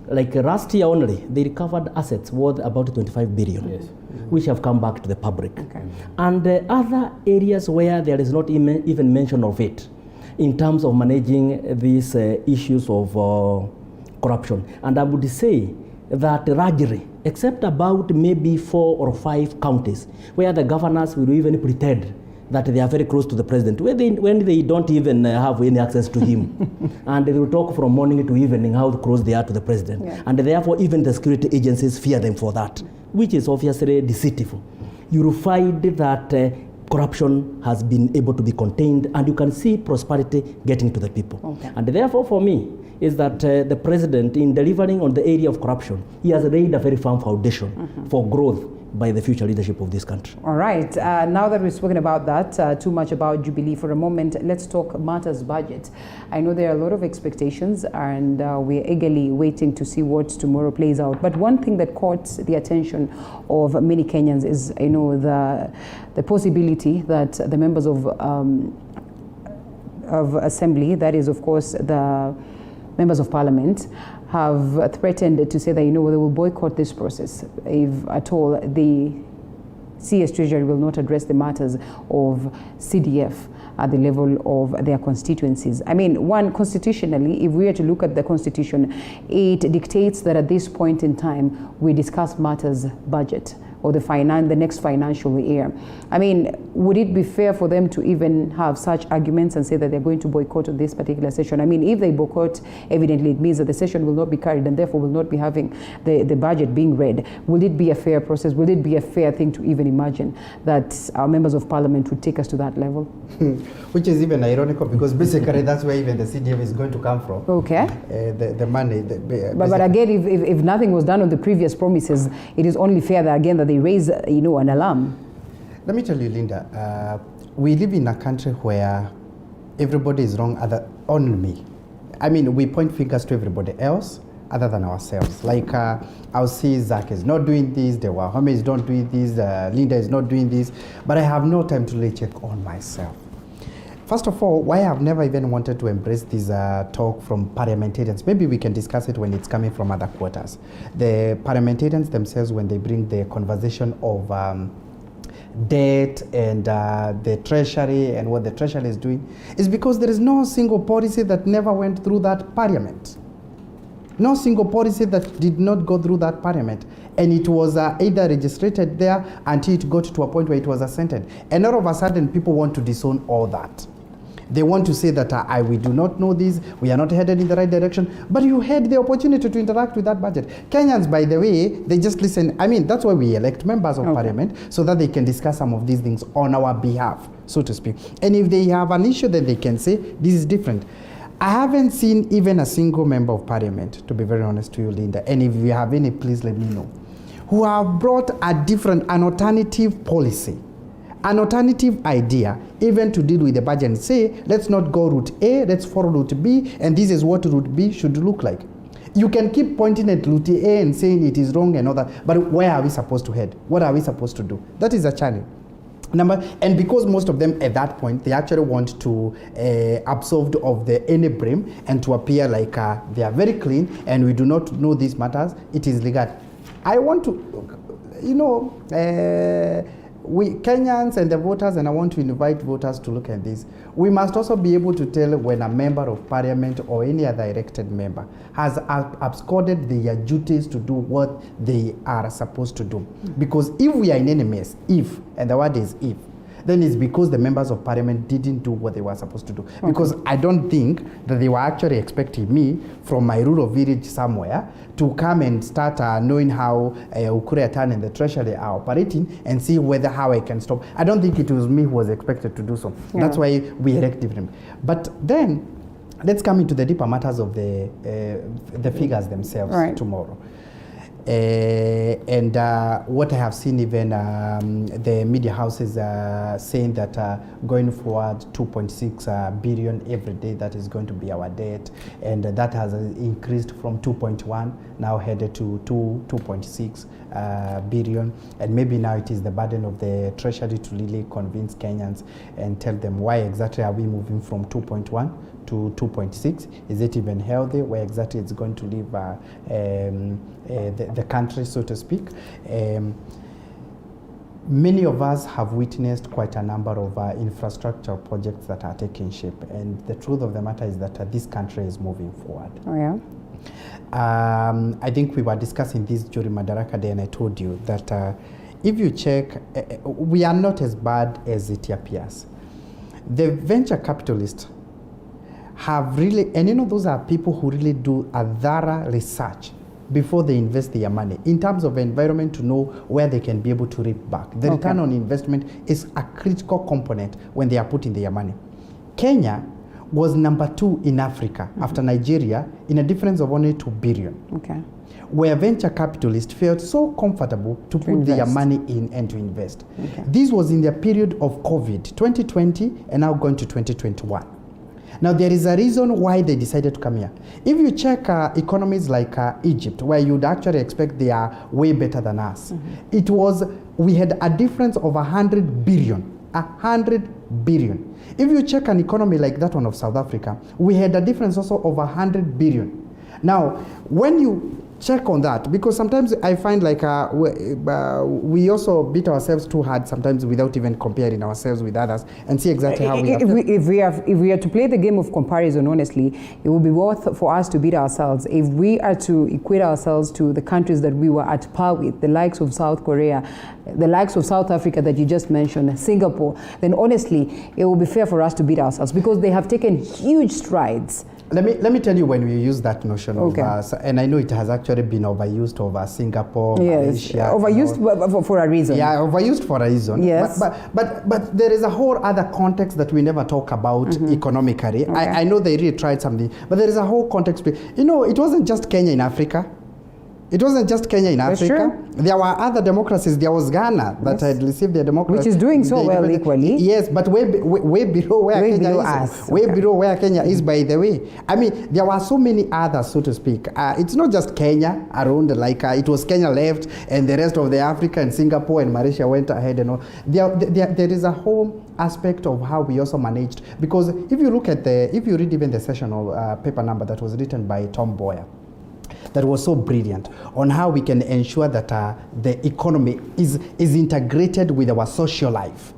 like last year only, they recovered assets worth about 25 billion, yes, which have come back to the public. Okay. And other areas where there is not even mention of it in terms of managing these issues of corruption. And I would say that largely, except about maybe 4 or 5 counties, where the governors will even pretend that they are very close to the president, when they don't even have any access to him. And they will talk from morning to evening how close they are to the president. Yeah. And therefore, even the security agencies fear them for that, which is obviously deceitful. You will find that corruption has been able to be contained, and you can see prosperity getting to the people. Okay. And therefore, for me, is that the president, in delivering on the area of corruption, he has laid a very firm foundation for growth by the future leadership of this country. All right. Now that we've spoken about that, too much about Jubilee for a moment, let's talk matters budget. I know there are a lot of expectations, and we're eagerly waiting to see what tomorrow plays out. But one thing that caught the attention of many Kenyans is, the possibility that the members of Assembly, that is, of course, the members of Parliament, have threatened to say that, they will boycott this process if at all the CS Treasury will not address the matters of CDF at the level of their constituencies. I mean, constitutionally, if we are to look at the Constitution, it dictates that at this point in time, we discuss matters budget, or the next financial year. I mean, would it be fair for them to even have such arguments and say that they're going to boycott this particular session? I mean, if they boycott, evidently it means that the session will not be carried and therefore will not be having the budget being read. Will it be a fair process? Will it be a fair thing to even imagine that our members of Parliament would take us to that level? Which is even ironical, because basically that's where even the CDF is going to come from. Okay. The money. But again, if nothing was done on the previous promises, it is only fair that again that they raise, an alarm. Let me tell you, Linda, we live in a country where everybody is wrong only me. I mean, we point fingers to everybody else other than ourselves. Like, I'll see Zach is not doing this, the Wahome is not doing this, Linda is not doing this, but I have no time to really check on myself. First of all, why I've never even wanted to embrace this talk from parliamentarians, maybe we can discuss it when it's coming from other quarters. The parliamentarians themselves, when they bring the conversation of debt and the treasury and what the treasury is doing, is because there is no single policy that never went through that parliament. No single policy that did not go through that parliament. And it was either registered there until it got to a point where it was assented. And all of a sudden, people want to disown all that. They want to say that we do not know this, we are not headed in the right direction, but you had the opportunity to interact with that budget. Kenyans, by the way, they just listen. I mean, that's why we elect members of parliament, so that they can discuss some of these things on our behalf, so to speak. And if they have an issue, then they can say, this is different. I haven't seen even a single member of parliament, to be very honest to you, Linda, and if you have any, please let me know, who have brought an alternative policy, an alternative idea, even to deal with the budget and say, let's not go route A, let's follow route B, and this is what route B should look like. You can keep pointing at route A and saying it is wrong and all that, but where are we supposed to head? What are we supposed to do? That is a challenge. And because most of them at that point, they actually want to absolve of any blame and to appear like they are very clean and we do not know these matters, it is legal. I want to, we Kenyans and the voters, and I want to invite voters to look at this. We must also be able to tell when a member of parliament or any other elected member has absconded their duties to do what they are supposed to do. Because if we are in any mess, and the word is if, then it's because the members of parliament didn't do what they were supposed to do. Okay. Because I don't think that they were actually expecting me from my rural village somewhere to come and start knowing how Ukuriatan and the treasury are operating and see how I can stop. I don't think it was me who was expected to do so. Yeah. That's why we elected him. But then, let's come into the deeper matters of the figures themselves tomorrow. And what I have seen, even the media houses saying that going forward 2.6 billion every day, that is going to be our debt, and that has increased from 2.1 now headed to 2.6 billion, and maybe now it is the burden of the treasury to really convince Kenyans and tell them why exactly are we moving from 2.1 to 2.6. Is it even healthy? Where exactly it's going to leave the country, so to speak? Many of us have witnessed quite a number of infrastructure projects that are taking shape, and the truth of the matter is that this country is moving forward. Oh yeah. I think we were discussing this during Madaraka Day, and I told you that if you check, we are not as bad as it appears. The venture capitalists have really, and those are people who really do a thorough research before they invest their money in terms of environment to know where they can be able to reap back. The return on investment is a critical component when they are putting their money. Kenya, was number 2 in Africa after Nigeria in a difference of only 2 billion. Okay. Where venture capitalists felt so comfortable to put their money in and to invest. Okay. This was in the period of COVID, 2020 and now going to 2021. Now there is a reason why they decided to come here. If you check economies like Egypt, where you'd actually expect they are way better than us, we had a difference of 100 billion. 100 billion. If you check an economy like that one of South Africa, we had a difference also of 100 billion. Now, when you check on that, because sometimes I find like we also beat ourselves too hard sometimes without even comparing ourselves with others and see exactly how we are. If we are to play the game of comparison, honestly, it would be worth for us to beat ourselves if we are to equate ourselves to the countries that we were at par with, the likes of South Korea, the likes of South Africa that you just mentioned, Singapore, then honestly, it will be fair for us to beat ourselves because they have taken huge strides. Let me tell you when we use that notion of, and I know it has actually been overused over Singapore, Malaysia. Overused for a reason. Yeah, overused for a reason. Yes. But there is a whole other context that we never talk about economically. Okay. I know they really tried something, but there is a whole context. You know, it wasn't just Kenya in Africa. It wasn't just Kenya in Africa. True. There were other democracies. There was Ghana that had received their democracy. Which is doing so well equally. Yes, but way below where Kenya is. Way below where Kenya is, by the way. I mean, there were so many others, so to speak. It's not just Kenya around, like it was Kenya left and the rest of the Africa and Singapore and Malaysia went ahead and all. There is a whole aspect of how we also managed. Because if you look at if you read even the sessional paper number that was written by Tom Boyer, that was so brilliant on how we can ensure that the economy is integrated with our social life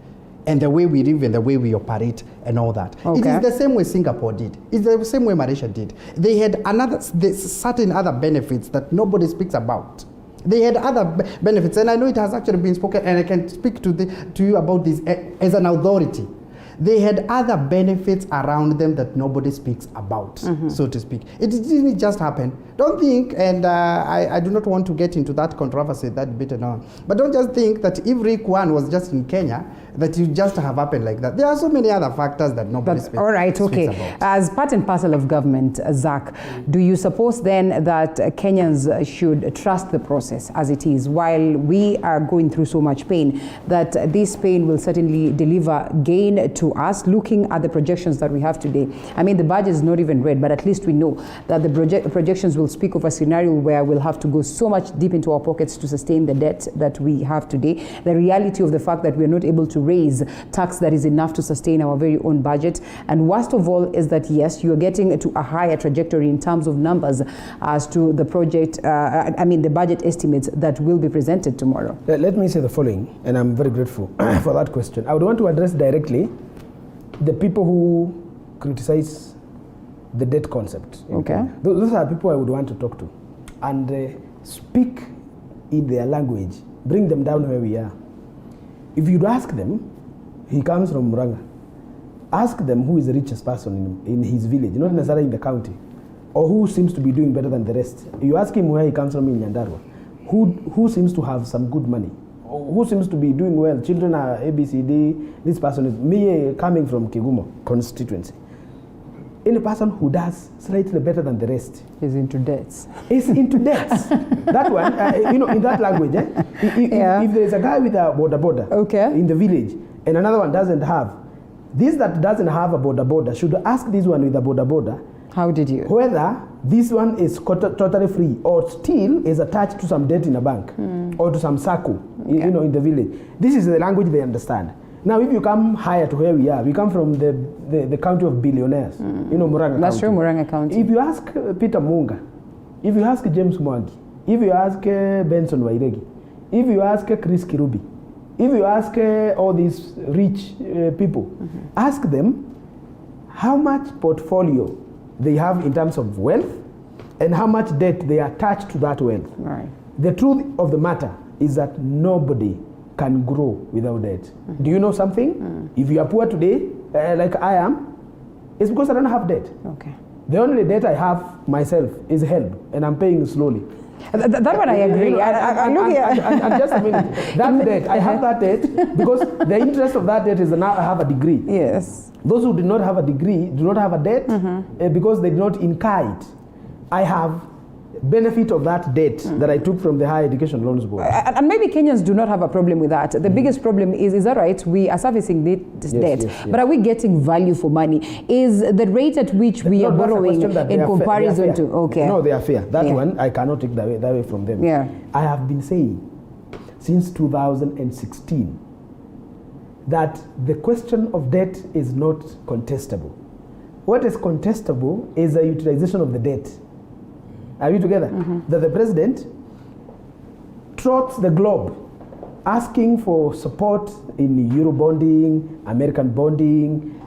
and the way we live and the way we operate and all that. Okay. It is the same way Singapore did. It's the same way Malaysia did. They had certain other benefits that nobody speaks about. They had other benefits, and I know it has actually been spoken, and I can speak to you about this as an authority. They had other benefits around them that nobody speaks about, so to speak. It didn't just happen. Don't think, and I do not want to get into that controversy, that bit and all, but don't just think that if Rick One was just in Kenya, that it just have happened like that. There are so many other factors that nobody speaks about. All right, okay. As part and parcel of government, Zach, do you suppose then that Kenyans should trust the process as it is, while we are going through so much pain, that this pain will certainly deliver gain to us, looking at the projections that we have today? I mean, the budget is not even read, but at least we know that the projections will speak of a scenario where we'll have to go so much deep into our pockets to sustain the debt that we have today. The reality of the fact that we're not able to raise tax that is enough to sustain our very own budget. And worst of all is that, yes, you're getting to a higher trajectory in terms of numbers as to the the budget estimates that will be presented tomorrow. Let me say the following, and I'm very grateful for that question. I would want to address directly the people who criticize the debt concept. Okay. Those are people I would want to talk to and speak in their language, bring them down where we are. If you'd ask them, he comes from Muranga, ask them who is the richest person in his village, not necessarily in the county, or who seems to be doing better than the rest. You ask him where he comes from in Nyandarua, who seems to have some good money, who seems to be doing well. Children are ABCD, this person is me coming from Kigumo constituency. Any person who does slightly better than the rest is into debts. Is into debts. That one, in that language, if there is a guy with a border in the village and another one doesn't have, this that doesn't have a border should ask this one with a border. How did you? Whether this one is totally free or still is attached to some debt in a bank or to some circle, in the village. This is the language they understand. Now, if you come higher to where we are, we come from the county of billionaires, Muranga County. That's true, Muranga County. If you ask Peter Munga, if you ask James Mwangi, if you ask Benson Wairegi, if you ask Chris Kirubi, if you ask all these rich people, ask them how much portfolio they have in terms of wealth and how much debt they attach to that wealth. Right. The truth of the matter is that nobody can grow without debt. Do you know something? If you are poor today, like I am, it's because I don't have debt. Okay. The only debt I have myself is help, and I'm paying slowly. That one I agree. And just a minute, that debt, I have that debt because the interest of that debt is now I have a degree. Yes. Those who do not have a degree do not have a debt because they did not incur it. I have benefit of that debt that I took from the Higher Education Loans Board. And maybe Kenyans do not have a problem with that. The biggest problem is that right? We are servicing this debt, but are we getting value for money? Is the rate at which we are borrowing in comparison to? Okay. No, they are fair. That one I cannot take that away from them. Yeah. I have been saying since 2016 that the question of debt is not contestable. What is contestable is the utilization of the debt. Are we together? That the president trots the globe asking for support in Euro bonding, American bonding,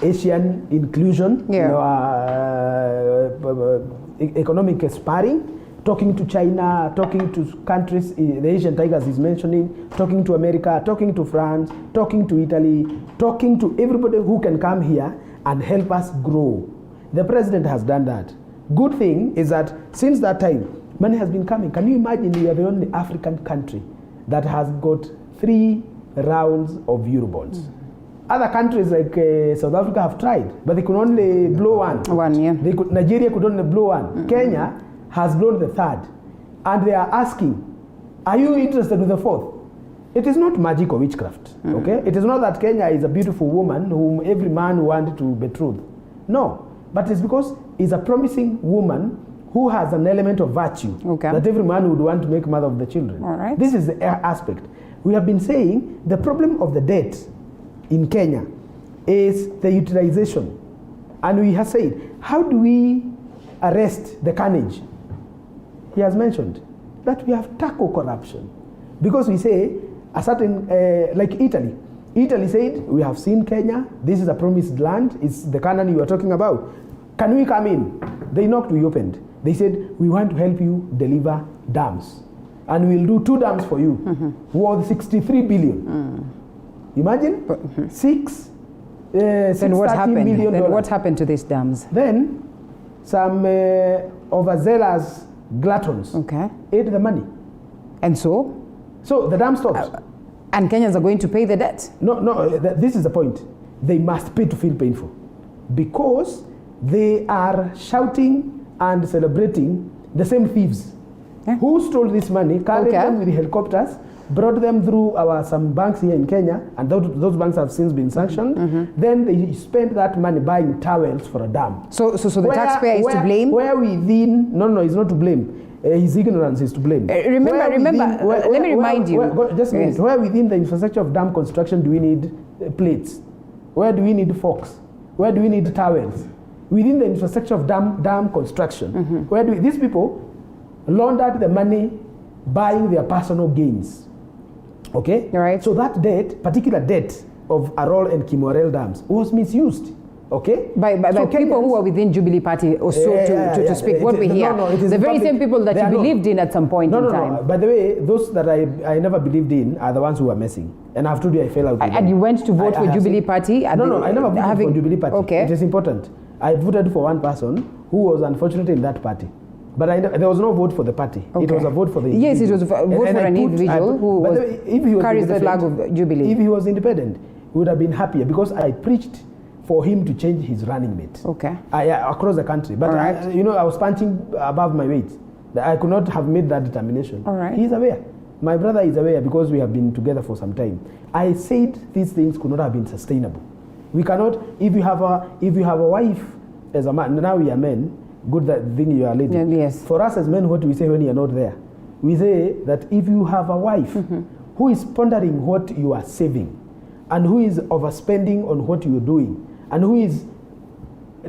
Asian inclusion, economic sparring, talking to China, talking to countries, the Asian tigers is mentioning, talking to America, talking to France, talking to Italy, talking to everybody who can come here and help us grow. The president has done that. Good thing is that since that time, money has been coming. Can you imagine we are the only African country that has got 3 rounds of Eurobonds? Other countries like South Africa have tried, but they could only blow one. Nigeria could only blow one. Kenya has blown the 3rd. And they are asking, are you interested with the 4th? It is not magic or witchcraft, okay? It is not that Kenya is a beautiful woman whom every man wanted to betroth. No, but it's because it's a promising woman who has an element of virtue that every man would want to make mother of the children. All right. This is the aspect. We have been saying the problem of the debt in Kenya is the utilization. And we have said, how do we arrest the carnage? He has mentioned that we have tackled corruption. Because we say, a certain, like Italy. Italy said, we have seen Kenya, this is a promised land, it's the Canaan you are talking about. Can we come in? They knocked, we opened. They said, we want to help you deliver dams. And we'll do 2 dams for you, worth 63 billion. Imagine, 6 then what happened? million Then what happened to these dams? Then some overzealous gluttons ate the money. And so? So the dam stops. And Kenyans are going to pay the debt? No, this is the point. They must pay to feel painful. Because they are shouting and celebrating the same thieves. Who stole this money, carried them with helicopters, brought them through some banks here in Kenya, and those banks have since been sanctioned. Then they spent that money buying towels for a dam. So the taxpayer is to blame? Where within, no, it's not to blame. His ignorance is to blame. Remember, let me remind you. Just a minute. Where within the infrastructure of dam construction do we need plates? Where do we need forks? Where do we need towels? Within the infrastructure of dam construction, where do these people laundered the money buying their personal gains? Okay? Right. So that debt, particular debt of Arol and Kimorel dams was misused. Okay? By people who are within Jubilee Party or so to speak. What we hear. The very same people that you believed in at some point in time. No. By the way, those that I never believed in are the ones who are messing. And I've told you I fell out with them. And you went to vote for Jubilee Party? I never voted for Jubilee Party. Okay. It is important. I voted for one person who was unfortunate in that party. But there was no vote for the party. Okay. It was a vote for the individual. Yes, it was a vote for an individual who carries the flag of Jubilee. If he was independent, he would have been happier because I preached for him to change his running mate. Okay. Across the country. But I was punching above my weight. I could not have made that determination. All right. He is aware. My brother is aware because we have been together for some time. I said these things could not have been sustainable. We cannot, if you have a wife as a man, now we are men, good thing you are lady. Yes. For us as men, what do we say when you are not there? We say that if you have a wife who is pondering what you are saving and who is overspending on what you are doing and who is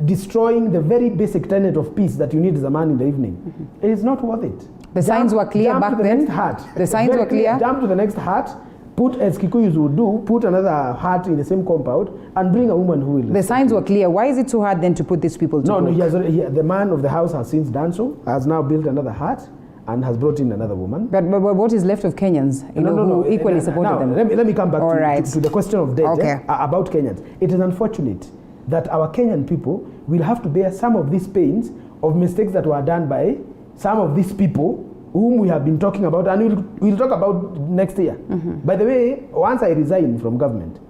destroying the very basic tenet of peace that you need as a man in the evening, it is not worth it. The signs were clear back then. The signs were clear. Jump to the next hut, put, as Kikuyus would do, put another hut in the same compound and bring a woman who will... The signs were clear. Why is it so hard then to put these people to work? No, the man of the house has since done so, has now built another hut and has brought in another woman. But what is left of Kenyans who equally supported them? Let me come back to the question of debt about Kenyans. It is unfortunate that our Kenyan people will have to bear some of these pains of mistakes that were done by some of these people whom we have been talking about, and we'll talk about next year. By the way, once I resign from government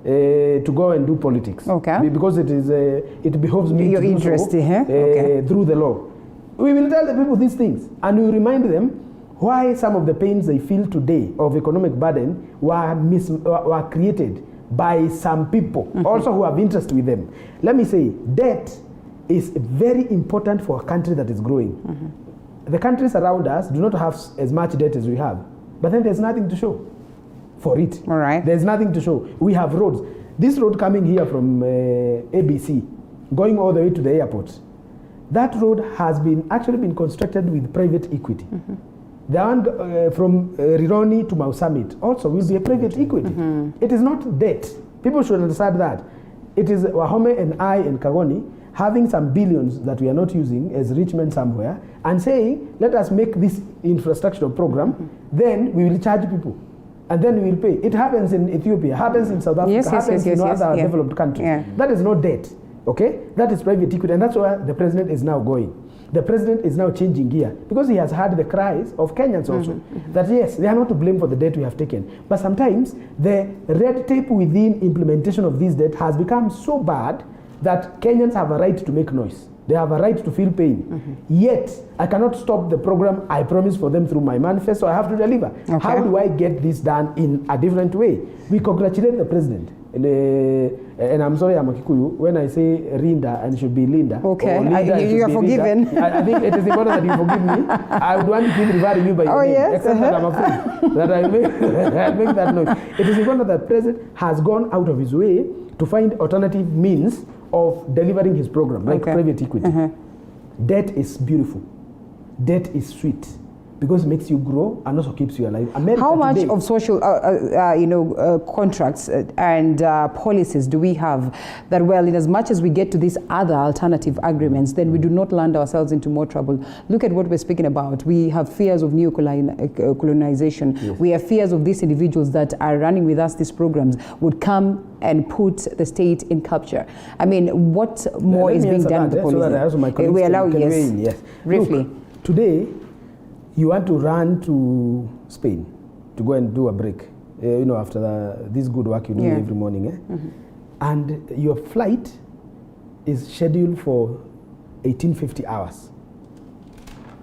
to go and do politics, because it behoves me your to do interest so, through the law. We will tell the people these things, and we will remind them why some of the pains they feel today of economic burden were created by some people also who have interest with them. Let me say, debt is very important for a country that is growing. The countries around us do not have as much debt as we have, but then there's nothing to show for it. All right. There's nothing to show. We have roads. This road coming here from ABC, going all the way to the airport, that road has actually been constructed with private equity. The one from Rironi to Mau Summit also will be a private equity. It is not debt. People should understand that. It is Wahome and I and Kagoni having some billions that we are not using as rich men somewhere and saying, let us make this infrastructure program, then we will charge people. And then we will pay. It happens in Ethiopia, happens in South Africa, happens in other developed countries. That is not debt, okay? That is private equity, and that's where the president is now going. The president is now changing gear because he has heard the cries of Kenyans also that yes, they are not to blame for the debt we have taken. But sometimes the red tape within implementation of this debt has become so bad that Kenyans have a right to make noise. They have a right to feel pain. Yet, I cannot stop the program I promised for them through my manifesto. I have to deliver. How do I get this done in a different way? We congratulate the president. And I'm sorry, I'm a Kikuyu. When I say Rinda and should be Linda. Okay, you are forgiven. I think it is important that you forgive me. I would want to keep referring you by your name. Except that I'm afraid that I make that noise. It is important that the president has gone out of his way to find alternative means of delivering his program, like private equity. Debt is beautiful. Debt is sweet because it makes you grow and also keeps you alive. America How much today, of social, contracts and policies do we have that, well, in as much as we get to these other alternative agreements, then we do not land ourselves into more trouble? Look at what we're speaking about. We have fears of colonization. Yes. We have fears of these individuals that are running with us these programs would come and put the state in capture. I mean, what more is being done with the policy? We allow, yes. Briefly. Look, today, you want to run to Spain to go and do a break, after this good work you do every morning. And your flight is scheduled for 1850 hours.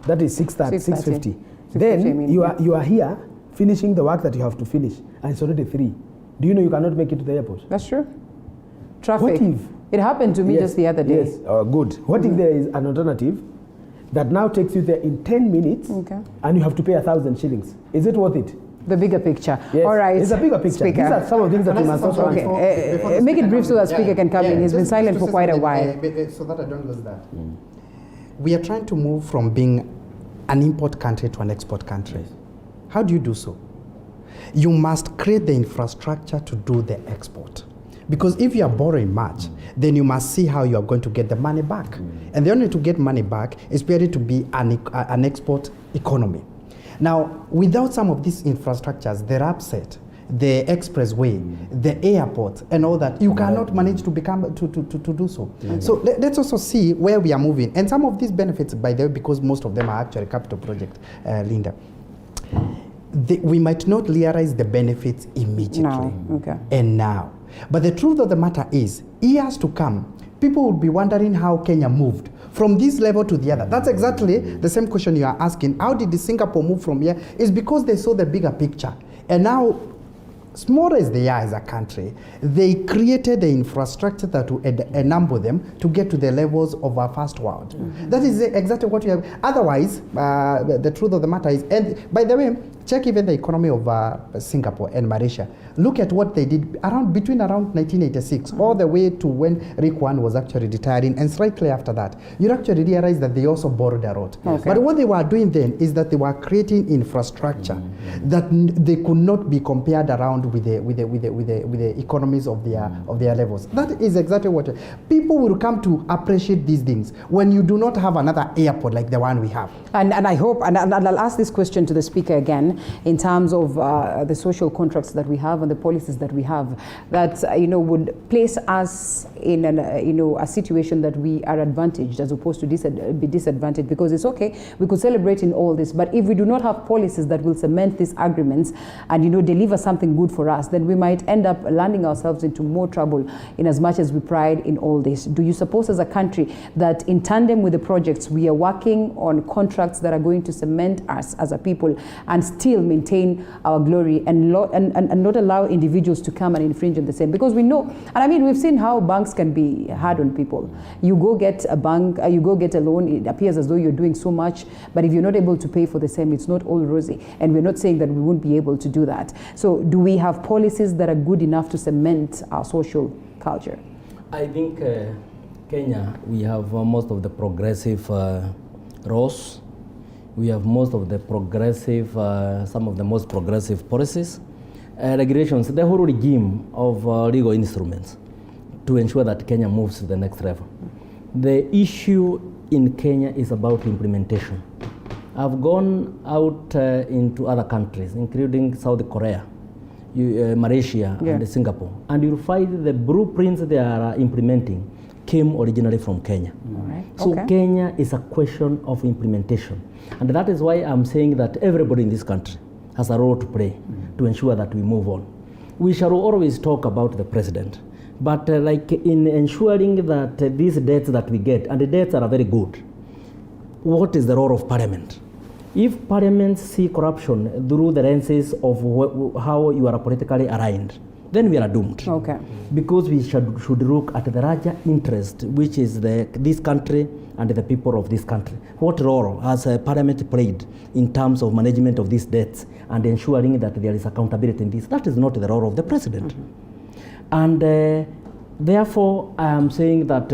That is 6:50. Then you are here finishing the work that you have to finish, and it's already 3. Do you know you cannot make it to the airport? That's true. Traffic. What if? It happened to me just the other day. Yes, good. What if there is an alternative that now takes you there in 10 minutes and you have to pay 1,000 shillings? Is it worth it? The bigger picture. Yes. All right. It's a bigger picture. Speaker. These are some of the things that we must also answer. Make it brief so that speaker can come in. He's been silent for quite a while. So that I don't lose that. We are trying to move from being an import country to an export country. How do you do so? You must create the infrastructure to do the export. Because if you are borrowing much, then you must see how you are going to get the money back. And the only way to get money back is really to be an export economy. Now, without some of these infrastructures, the upset, the expressway, the airport, and all that, you cannot manage to do so. So let's also see where we are moving. And some of these benefits, by the way, because most of them are actually capital projects, Linda, we might not realize the benefits immediately and now. But the truth of the matter is, years to come, people will be wondering how Kenya moved from this level to the other. That's exactly the same question you are asking. How did Singapore move from here? It's because they saw the bigger picture. And now, small as they are as a country, they created the infrastructure that will enable them to get to the levels of our first world. That is exactly what we have. Otherwise, the truth of the matter is, and by the way, check even the economy of Singapore and Malaysia. Look at what they did between around 1986 all the way to when Rick Wan was actually retiring, and slightly after that, you actually realize that they also borrowed a lot. But what they were doing then is that they were creating infrastructure that they could not be compared around with the economies of their levels. That is exactly what people will come to appreciate these things when you do not have another airport like the one we have. And I hope, and I'll ask this question to the speaker again, in terms of the social contracts that we have and the policies that we have that would place us in a situation that we are advantaged as opposed to be disadvantaged? Because it's okay, we could celebrate in all this, but if we do not have policies that will cement these agreements and deliver something good for us, then we might end up landing ourselves into more trouble in as much as we pride in all this. Do you suppose as a country that in tandem with the projects we are working on contracts that are going to cement us as a people and still maintain our glory and not allow individuals to come and infringe on the same? Because we know, and I mean, we've seen how banks can be hard on people. You go get a bank, you go get a loan, it appears as though you're doing so much, but if you're not able to pay for the same, it's not all rosy. And we're not saying that we won't be able to do that. So do we have policies that are good enough to cement our social culture? I think Kenya, we have most of the progressive laws. We have most of the progressive, some of the most progressive policies, regulations, the whole regime of legal instruments to ensure that Kenya moves to the next level. The issue in Kenya is about implementation. I've gone out into other countries, including South Korea, Malaysia, and Singapore, and you'll find the blueprints they are implementing came originally from Kenya. Right. So Kenya is a question of implementation. And that is why I'm saying that everybody in this country has a role to play to ensure that we move on. We shall always talk about the president, but like in ensuring that these debts that we get, and the debts are very good, what is the role of parliament? If parliament see corruption through the lenses of how you are politically aligned, then we are doomed. Okay. Because we should look at the larger interest, which is this country and the people of this country. What role has parliament played in terms of management of these debts and ensuring that there is accountability in this? That is not the role of the president. And therefore, I am saying that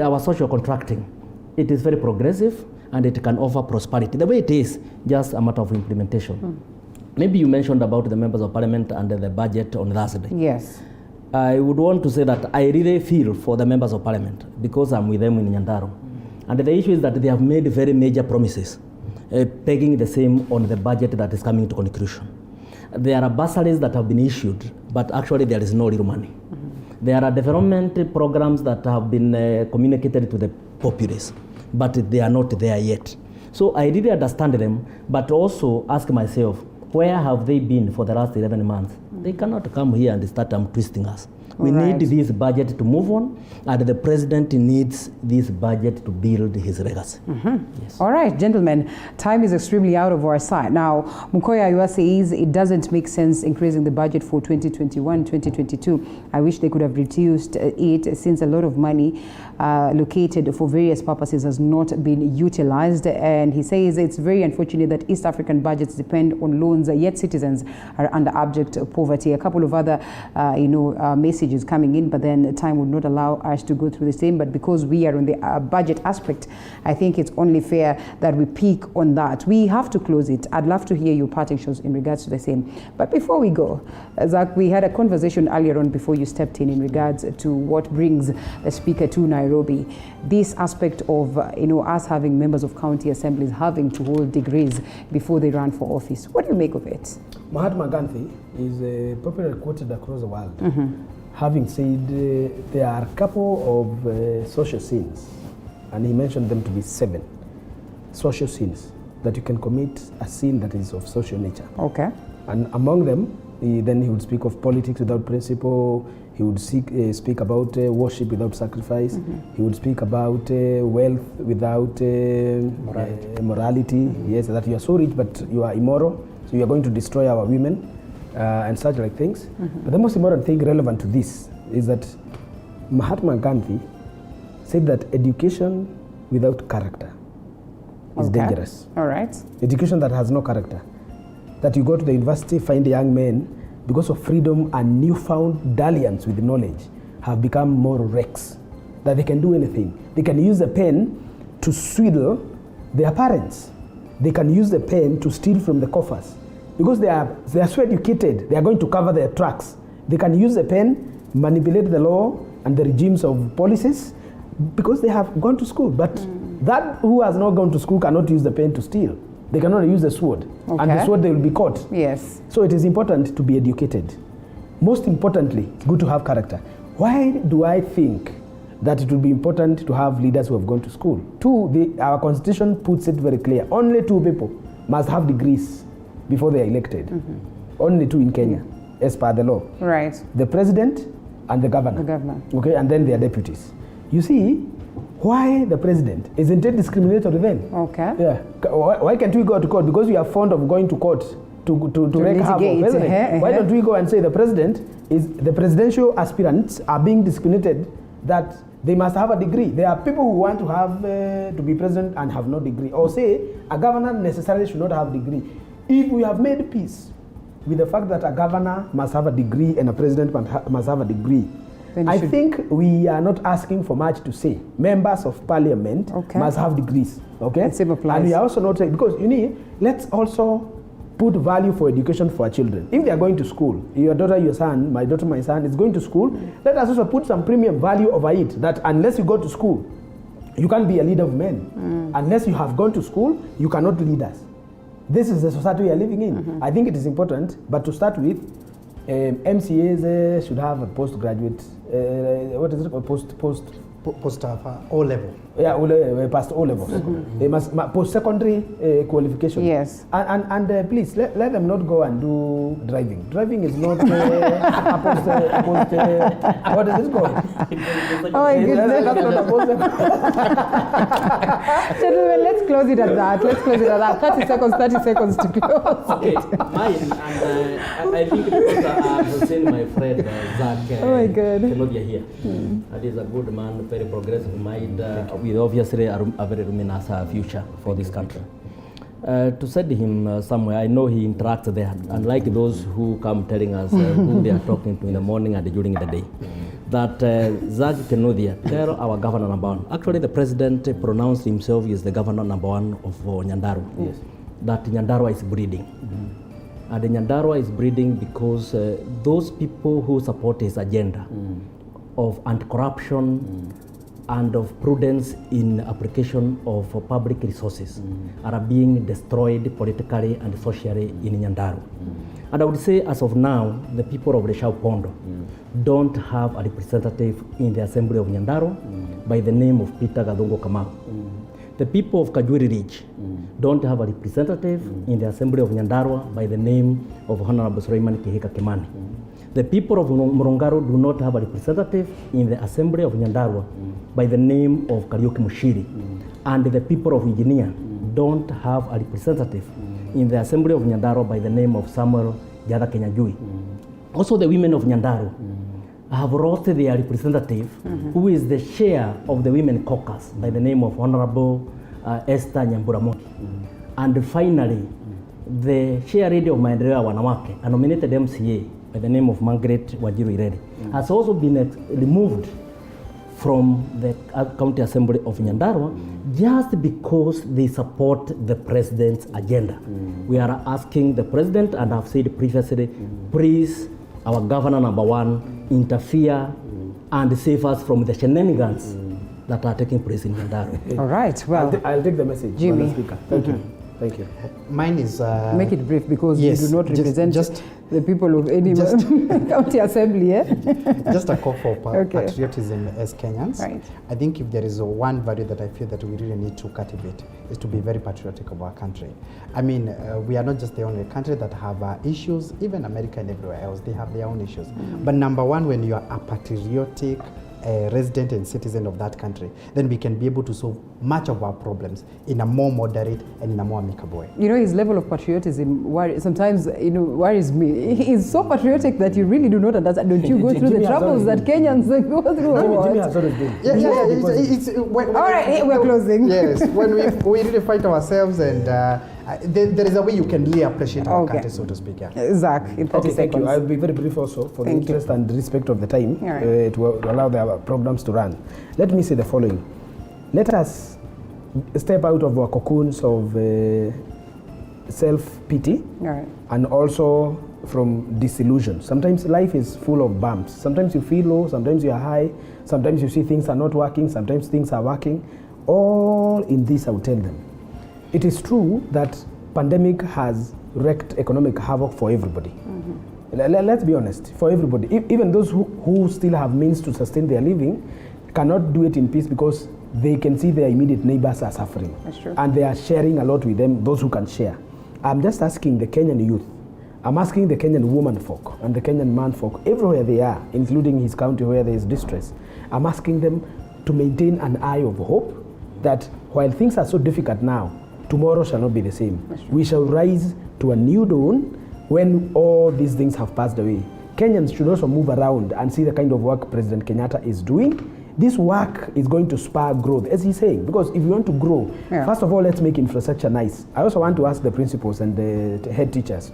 our social contracting, it is very progressive and it can offer prosperity. The way it is, just a matter of implementation. Maybe you mentioned about the members of parliament and the budget on Thursday. Yes. I would want to say that I really feel for the members of parliament because I'm with them in Nyandaro. And the issue is that they have made very major promises, pegging the same on the budget that is coming to conclusion. There are bursaries that have been issued, but actually there is no real money. There are development programs that have been communicated to the populace, but they are not there yet. So I really understand them, but also ask myself, where have they been for the last 11 months? They cannot come here and start twisting us. We need this budget to move on, and the president needs this budget to build his legacy. Yes. All right, gentlemen, time is extremely out of our side. Now, Mukoya Ayua says it doesn't make sense increasing the budget for 2021, 2022. I wish they could have reduced it since a lot of money located for various purposes has not been utilized. And he says it's very unfortunate that East African budgets depend on loans, yet citizens are under abject poverty. A couple of other, messages coming in, but then time would not allow us to go through the same. But because we are on the budget aspect, I think it's only fair that we peak on that. We have to close it. I'd love to hear your parting shots in regards to the same. But before we go, Zach, we had a conversation earlier on before you stepped in regards to what brings the speaker to Nairobi. This aspect of us having members of county assemblies having to hold degrees before they run for office. What do you make of it? Mahatma Gandhi is popularly quoted across the world. Having said there are a couple of social sins, and he mentioned them to be 7 social sins that you can commit, a sin that is of social nature. Okay. And among them, then he would speak of politics without principle. He would speak about worship without sacrifice. He would speak about wealth without morality. Yes, that you are so rich but you are immoral, so you are going to destroy our women. And such like things. But the most important thing relevant to this is that Mahatma Gandhi said that education without character is dangerous. All right. Education that has no character. That you go to the university, find young men, because of freedom and newfound dalliance with knowledge, have become more wrecks. That they can do anything. They can use a pen to swindle their parents. They can use the pen to steal from the coffers. Because they are so educated, they are going to cover their tracks. They can use a pen, manipulate the law and the regimes of policies because they have gone to school. But that who has not gone to school cannot use the pen to steal. They cannot use the sword. Okay. And the sword, they will be caught. Yes. So it is important to be educated. Most importantly, good to have character. Why do I think that it will be important to have leaders who have gone to school? Our constitution puts it very clear. Only 2 people must have degrees before they are elected. Only 2 in Kenya, as per the law. Right. The president and the governor. The governor. Okay, and then their deputies. You see, why the president? Isn't it discriminatory then? Okay. Yeah. Why can't we go to court? Because we are fond of going to court to wreak havoc. Why don't we go and say the presidential aspirants are being discriminated that they must have a degree? There are people who want to have to be president and have no degree, or say a governor necessarily should not have a degree. If we have made peace with the fact that a governor must have a degree and a president must have a degree, I think we are not asking for much to say. Members of parliament must have degrees. Okay? The same applies. And we are also not saying, because let's also put value for education for our children. If they are going to school, your daughter, your son, my daughter, my son is going to school, let us also put some premium value over it, that unless you go to school, you can't be a leader of men. Unless you have gone to school, you cannot lead us. This is the society we are living in. I think it is important, but to start with, MCAs should have a postgraduate, what is it called? Post O level. Yeah, past O levels. They must post-secondary qualification. Yes. And please let them not go and do driving. Driving is not what is this called? Oh my goodness. Gentlemen, let's close it at that. 30 seconds to close. Okay, mine, and I think because I've seen my friend Zach cannot be here. That is a good man, very progressive mind, with obviously a very luminous future for this country. To send him somewhere, I know he interacts there, unlike those who come telling us who they are talking to in the morning and during the day. That Zach Kenodia, tell our governor number 1. Actually, the president pronounced himself as the governor number 1 of Nyandarua. Yes. That Nyandarua is breeding. And Nyandarua is breeding because those people who support his agenda of anti-corruption and of prudence in application of public resources are being destroyed politically and socially in Nyandarua. And I would say, as of now, the people of Leshau Pondo don't have a representative in the Assembly of Nyandarua by the name of Peter Gadongo Kamau. The people of Kajuri Ridge don't have a representative in the Assembly of Nyandarua by the name of Honorable Suleiman Kihika Kimani. The people of Morongaro do not have a representative in the Assembly of Nyandarua by the name of Kariuki Mushiri. And the people of Virginia don't have a representative in the Assembly of Nyandarua by the name of Samuel Jada Kenyajui. Also, the women of Nyandarua have lost their representative, who is the chair of the Women Caucus by the name of Honorable Esther Nyamburamoki. And finally, the chair lady of Maendeleo Wanawake, a nominated MCA by the name of Margaret Wajiru Irede, has also been removed from the County Assembly of Nyandarua just because they support the president's agenda. We are asking the president, and I've said previously, please, our governor number 1, interfere and save us from the shenanigans that are taking place in Nyandarua. All right, well, I'll take the message. Jimmy. Thank you. Thank you. Mine is... Make it brief, because you do not represent the people of any county assembly. Just a call for patriotism as Kenyans. Right. I think if there is one value that I feel that we really need to cultivate is to be very patriotic of our country. I mean, we are not just the only country that have issues. Even America and everywhere else, they have their own issues. But number 1, when you are a patriotic resident and citizen of that country, then we can be able to solve much of our problems in a more moderate and in a more amicable way. You know, his level of patriotism sometimes worries me. He is so patriotic that you really do not understand. Don't you go through the troubles that Kenyans go through? Jimmy has always been. All right, we're closing. Yes, when we really fight ourselves, and there is a way you can really appreciate our country, so to speak. Zach, in 30 seconds. Thank you. I'll be very brief also for the interest and respect of the time to allow the programs to run. Let me say the following. Let us step out of our cocoons of self-pity and also from disillusion. Sometimes life is full of bumps. Sometimes you feel low, sometimes you are high, sometimes you see things are not working, sometimes things are working. All in this I will tell them. It is true that pandemic has wreaked economic havoc for everybody. Let's be honest, for everybody. Even those who still have means to sustain their living cannot do it in peace because they can see their immediate neighbors are suffering. That's true. And they are sharing a lot with them, those who can share. I'm just asking the Kenyan youth, I'm asking the Kenyan woman folk and the Kenyan man folk, everywhere they are, including his county where there is distress, I'm asking them to maintain an eye of hope that while things are so difficult now, tomorrow shall not be the same. We shall rise to a new dawn when all these things have passed away. Kenyans should also move around and see the kind of work President Kenyatta is doing. This work is going to spur growth, as he's saying, because if we want to grow, first of all, let's make infrastructure nice. I also want to ask the principals and the head teachers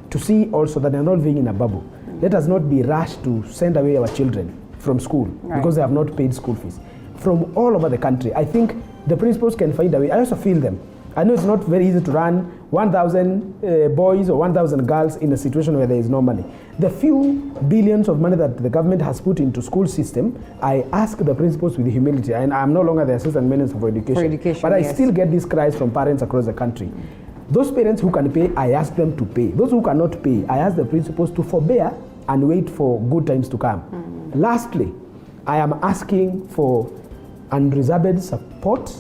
to see also that they're not living in a bubble. Let us not be rushed to send away our children from school because they have not paid school fees. From all over the country, I think the principals can find a way. I also feel them. I know it's not very easy to run 1,000 boys or 1,000 girls in a situation where there is no money. The few billions of money that the government has put into school system, I ask the principals with humility, and I'm no longer the assistant minister for education, but I still get these cries from parents across the country. Those parents who can pay, I ask them to pay. Those who cannot pay, I ask the principals to forbear and wait for good times to come. Lastly, I am asking for unreserved support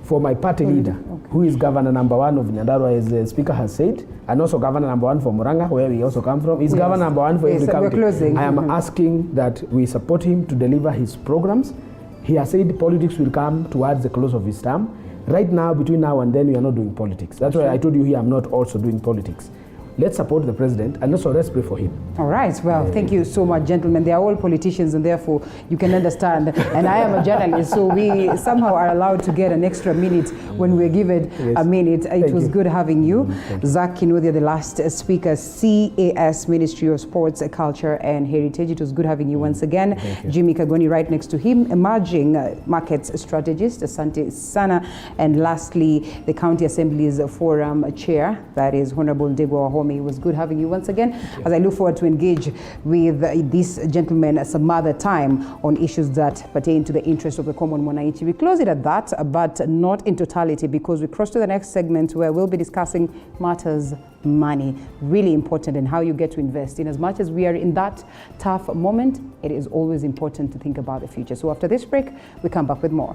for my party leader, who is Governor number 1 of Nyandarua, as the Speaker has said, and also Governor number 1 for Muranga, where we also come from. He's Governor number 1 for every county. I am asking that we support him to deliver his programs. He has said politics will come towards the close of his term. Right now, between now and then, we are not doing politics. That's why I told you here I'm not also doing politics. Let's support the president and also let's pray for him. All right. Well, thank you so much, gentlemen. They are all politicians and therefore you can understand. And I am a journalist, so we somehow are allowed to get an extra minute when we're given a minute. It was good having you. Zach Kinodia, the last speaker, CAS, Ministry of Sports, Culture and Heritage. It was good having you once again. Jimmy Kagoni right next to him, emerging markets strategist, Asante Sana. And lastly, the County Assembly's Forum Chair, that is Honorable Ndegwa Wahome. It was good having you once again, as I look forward to engage with these gentlemen some other time on issues that pertain to the interest of the common mwananchi. We close it at that, but not in totality, because we cross to the next segment where we'll be discussing matters money, really important, and how you get to invest. In as much as we are in that tough moment, it is always important to think about the future. So after this break, we come back with more.